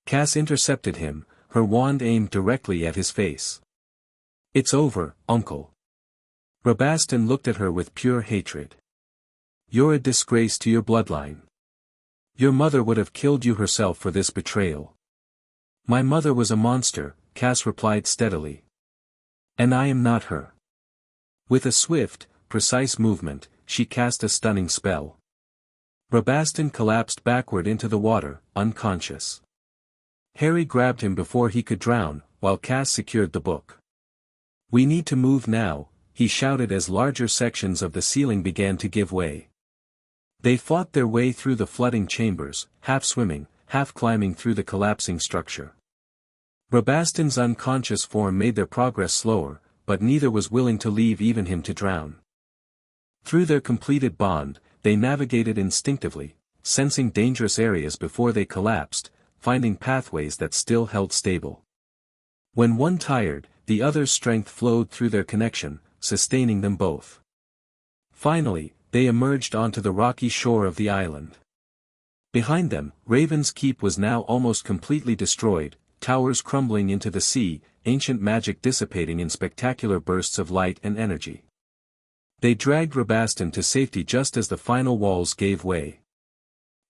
[SPEAKER 1] Cass intercepted him, her wand aimed directly at his face. "It's over, Uncle." Rabaston looked at her with pure hatred. "You're a disgrace to your bloodline. Your mother would have killed you herself for this betrayal." "My mother was a monster," Cass replied steadily. "And I am not her." With a swift, precise movement, she cast a stunning spell. Rabaston collapsed backward into the water, unconscious. Harry grabbed him before he could drown, while Cass secured the book. "We need to move now," he shouted as larger sections of the ceiling began to give way. They fought their way through the flooding chambers, half swimming, half climbing through the collapsing structure. Rabaston's unconscious form made their progress slower, but neither was willing to leave even him to drown. Through their completed bond, they navigated instinctively, sensing dangerous areas before they collapsed, finding pathways that still held stable. When one tired, the other's strength flowed through their connection, sustaining them both. Finally, they emerged onto the rocky shore of the island. Behind them, Raven's Keep was now almost completely destroyed, towers crumbling into the sea, ancient magic dissipating in spectacular bursts of light and energy. They dragged Rabaston to safety just as the final walls gave way.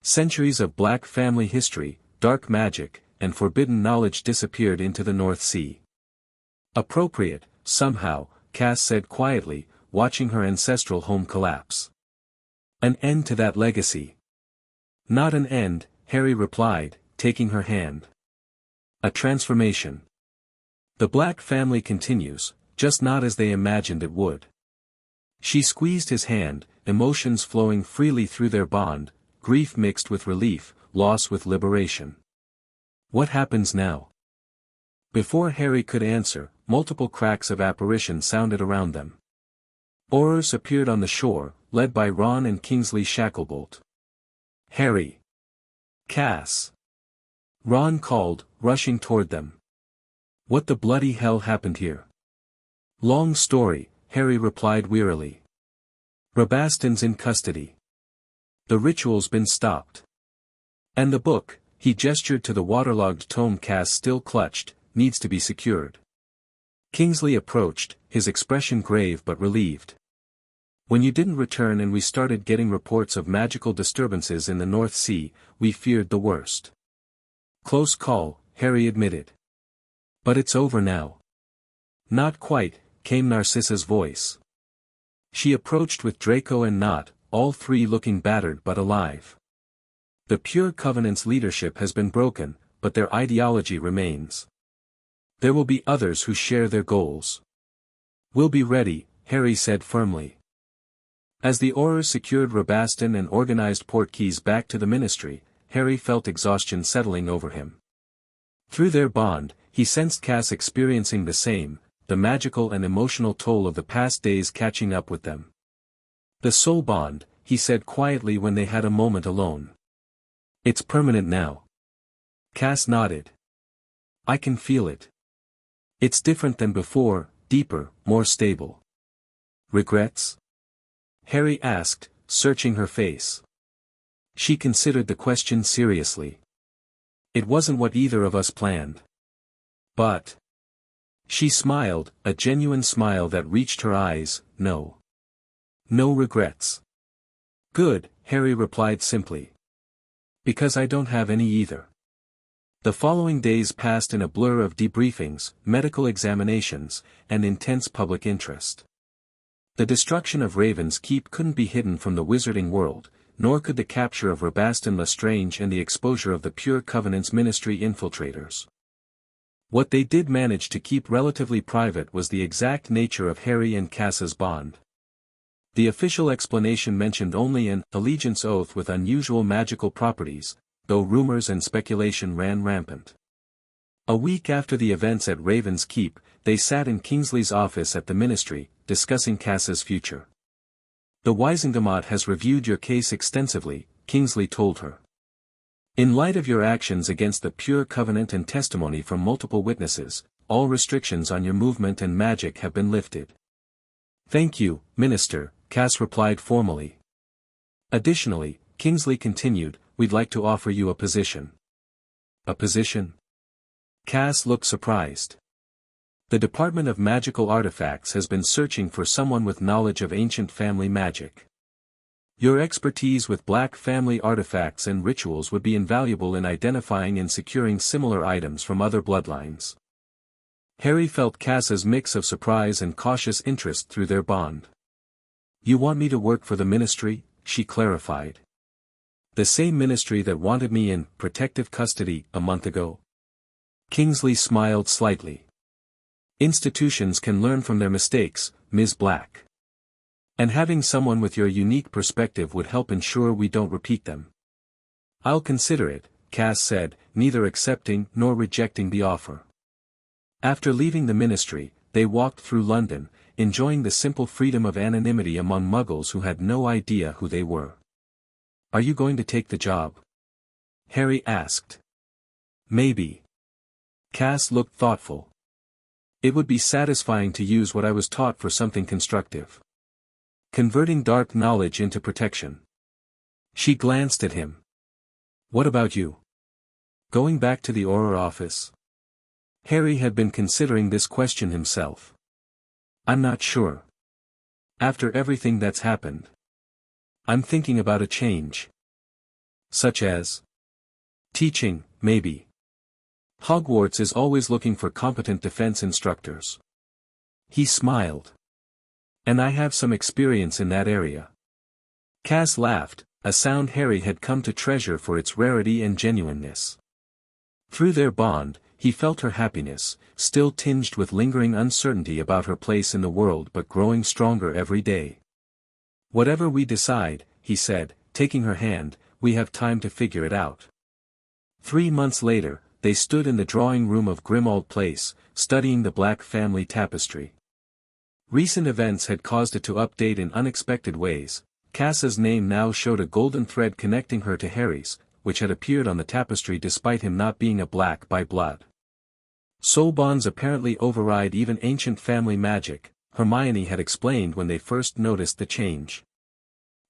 [SPEAKER 1] Centuries of Black family history, dark magic, and forbidden knowledge disappeared into the North Sea. "Appropriate, somehow," Cass said quietly, watching her ancestral home collapse. "An end to that legacy." "Not an end," Harry replied, taking her hand. "A transformation. The Black family continues, just not as they imagined it would." She squeezed his hand, emotions flowing freely through their bond, grief mixed with relief, loss with liberation. "What happens now?" Before Harry could answer, multiple cracks of apparition sounded around them. Aurors appeared on the shore, led by Ron and Kingsley Shacklebolt. "Harry! Cass!" Ron called, rushing toward them. "What the bloody hell happened here?" "Long story," Harry replied wearily. "Rabaston's in custody. The ritual's been stopped. And the book," he gestured to the waterlogged tome Cass still clutched, "needs to be secured." Kingsley approached, his expression grave but relieved. "When you didn't return and we started getting reports of magical disturbances in the North Sea, we feared the worst." "Close call," Harry admitted. "But it's over now." "Not quite," came Narcissa's voice. She approached with Draco and Knot, all three looking battered but alive. "The Pure Covenant's leadership has been broken, but their ideology remains. There will be others who share their goals." "We'll be ready," Harry said firmly. As the Aurors secured Rabaston and organized Portkeys back to the Ministry, Harry felt exhaustion settling over him. Through their bond, he sensed Cass experiencing the same, the magical and emotional toll of the past days catching up with them. "The soul bond," he said quietly when they had a moment alone. It's permanent now. Cass nodded. I can feel it. It's different than before, deeper, more stable. Regrets? Harry asked, searching her face. She considered the question seriously. It wasn't what either of us planned. But. She smiled, a genuine smile that reached her eyes. No. No regrets. Good, Harry replied simply. Because I don't have any either. The following days passed in a blur of debriefings, medical examinations, and intense public interest. The destruction of Raven's Keep couldn't be hidden from the wizarding world, nor could the capture of Rabaston Lestrange and the exposure of the Pure Covenant's ministry infiltrators. What they did manage to keep relatively private was the exact nature of Harry and Cass's bond. The official explanation mentioned only an allegiance oath with unusual magical properties, though rumors and speculation ran rampant. A week after the events at Raven's Keep, they sat in Kingsley's office at the ministry, discussing Cass's future. The Wisengamot has reviewed your case extensively, Kingsley told her. In light of your actions against the Pure Covenant and testimony from multiple witnesses, all restrictions on your movement and magic have been lifted. Thank you, Minister, Cass replied formally. Additionally, Kingsley continued, we'd like to offer you a position. A position? Cass looked surprised. The Department of Magical Artifacts has been searching for someone with knowledge of ancient family magic. Your expertise with Black family artifacts and rituals would be invaluable in identifying and securing similar items from other bloodlines. Harry felt Cass's mix of surprise and cautious interest through their bond. You want me to work for the ministry? She clarified. The same ministry that wanted me in protective custody a month ago? Kingsley smiled slightly. Institutions can learn from their mistakes, Ms. Black. And having someone with your unique perspective would help ensure we don't repeat them. I'll consider it, Cass said, neither accepting nor rejecting the offer. After leaving the ministry, they walked through London, enjoying the simple freedom of anonymity among muggles who had no idea who they were. Are you going to take the job? Harry asked. Maybe. Cass looked thoughtful. It would be satisfying to use what I was taught for something constructive. Converting dark knowledge into protection. She glanced at him. What about you? Going back to the Auror office? Harry had been considering this question himself. I'm not sure. After everything that's happened. I'm thinking about a change. Such as? Teaching, maybe. Hogwarts is always looking for competent defense instructors. He smiled. And I have some experience in that area. Cass laughed, a sound Harry had come to treasure for its rarity and genuineness. Through their bond, he felt her happiness, still tinged with lingering uncertainty about her place in the world but growing stronger every day. Whatever we decide, he said, taking her hand, we have time to figure it out. 3 months later, they stood in the drawing room of Grimmauld Place, studying the Black family tapestry. Recent events had caused it to update in unexpected ways. Cass's name now showed a golden thread connecting her to Harry's, which had appeared on the tapestry despite him not being a Black by blood. Soul bonds apparently override even ancient family magic, Hermione had explained when they first noticed the change.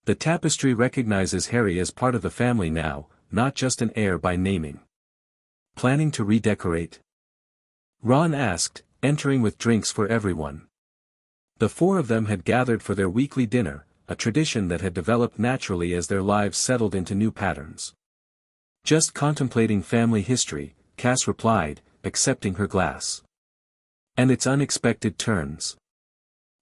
[SPEAKER 1] The tapestry recognizes Harry as part of the family now, not just an heir by naming. Planning to redecorate? Ron asked, entering with drinks for everyone. The 4 of them had gathered for their weekly dinner, a tradition that had developed naturally as their lives settled into new patterns. Just contemplating family history, Cass replied, accepting her glass. And its unexpected turns.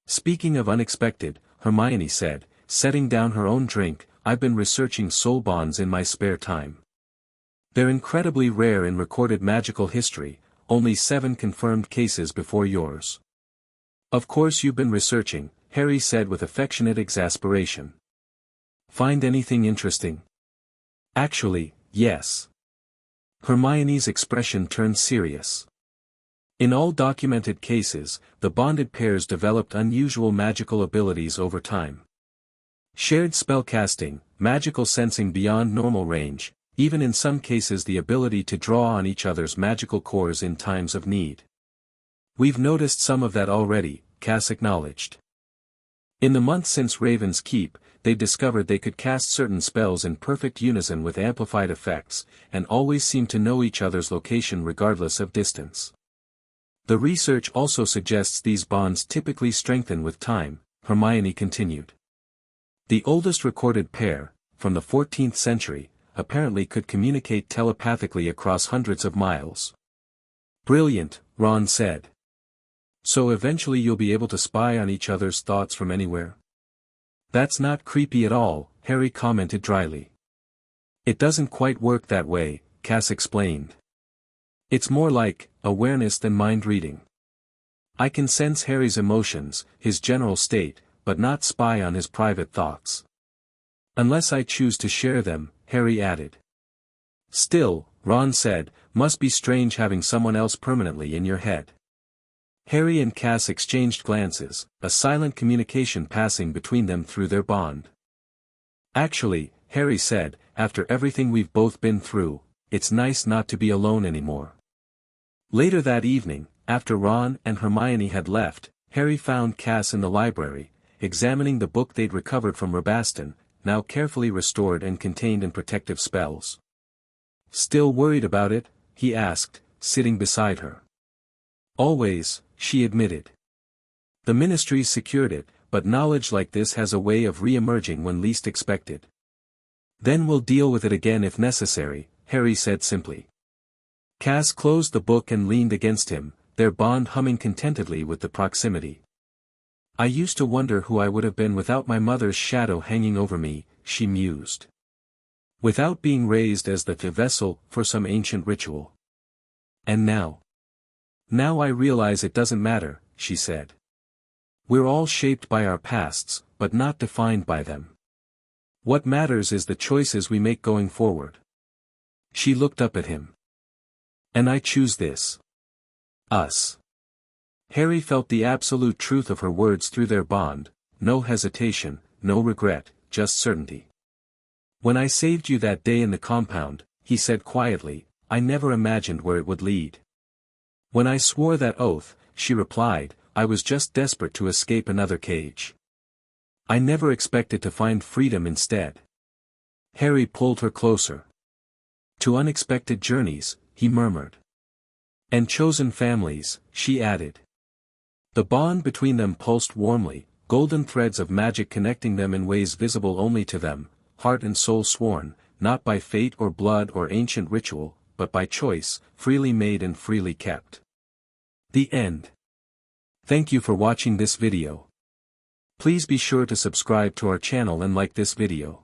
[SPEAKER 1] Speaking of unexpected, Hermione said, setting down her own drink, I've been researching soul bonds in my spare time. They're incredibly rare in recorded magical history, only 7 confirmed cases before yours. Of course you've been researching, Harry said with affectionate exasperation. Find anything interesting? Actually, yes. Hermione's expression turned serious. In all documented cases, the bonded pairs developed unusual magical abilities over time. Shared spellcasting, magical sensing beyond normal range, even in some cases the ability to draw on each other's magical cores in times of need. We've noticed some of that already, Cass acknowledged. In the months since Raven's Keep, they've discovered they could cast certain spells in perfect unison with amplified effects, and always seem to know each other's location regardless of distance. The research also suggests these bonds typically strengthen with time, Hermione continued. The oldest recorded pair, from the 14th century, apparently could communicate telepathically across hundreds of miles. Brilliant, Ron said. So eventually you'll be able to spy on each other's thoughts from anywhere? That's not creepy at all, Harry commented dryly. It doesn't quite work that way, Cass explained. It's more like awareness than mind reading. I can sense Harry's emotions, his general state, but not spy on his private thoughts. Unless I choose to share them, Harry added. Still, Ron said, must be strange having someone else permanently in your head. Harry and Cass exchanged glances, a silent communication passing between them through their bond. Actually, Harry said, after everything we've both been through, it's nice not to be alone anymore. Later that evening, after Ron and Hermione had left, Harry found Cass in the library, examining the book they'd recovered from Rabaston, now carefully restored and contained in protective spells. Still worried about it? He asked, sitting beside her. Always, she admitted. The Ministry secured it, but knowledge like this has a way of re-emerging when least expected. Then we'll deal with it again if necessary, Harry said simply. Cass closed the book and leaned against him, their bond humming contentedly with the proximity. I used to wonder who I would have been without my mother's shadow hanging over me, she mused. Without being raised as the vessel for some ancient ritual. And now? Now I realize it doesn't matter, she said. We're all shaped by our pasts, but not defined by them. What matters is the choices we make going forward. She looked up at him. And I choose this. Us. Harry felt the absolute truth of her words through their bond, no hesitation, no regret, just certainty. When I saved you that day in the compound, he said quietly, I never imagined where it would lead. When I swore that oath, she replied, I was just desperate to escape another cage. I never expected to find freedom instead. Harry pulled her closer. To unexpected journeys, he murmured. And chosen families, she added. The bond between them pulsed warmly, golden threads of magic connecting them in ways visible only to them, heart and soul sworn, not by fate or blood or ancient ritual, but by choice, freely made and freely kept. The end. Thank you for watching this video. Please be sure to subscribe to our channel and like this video.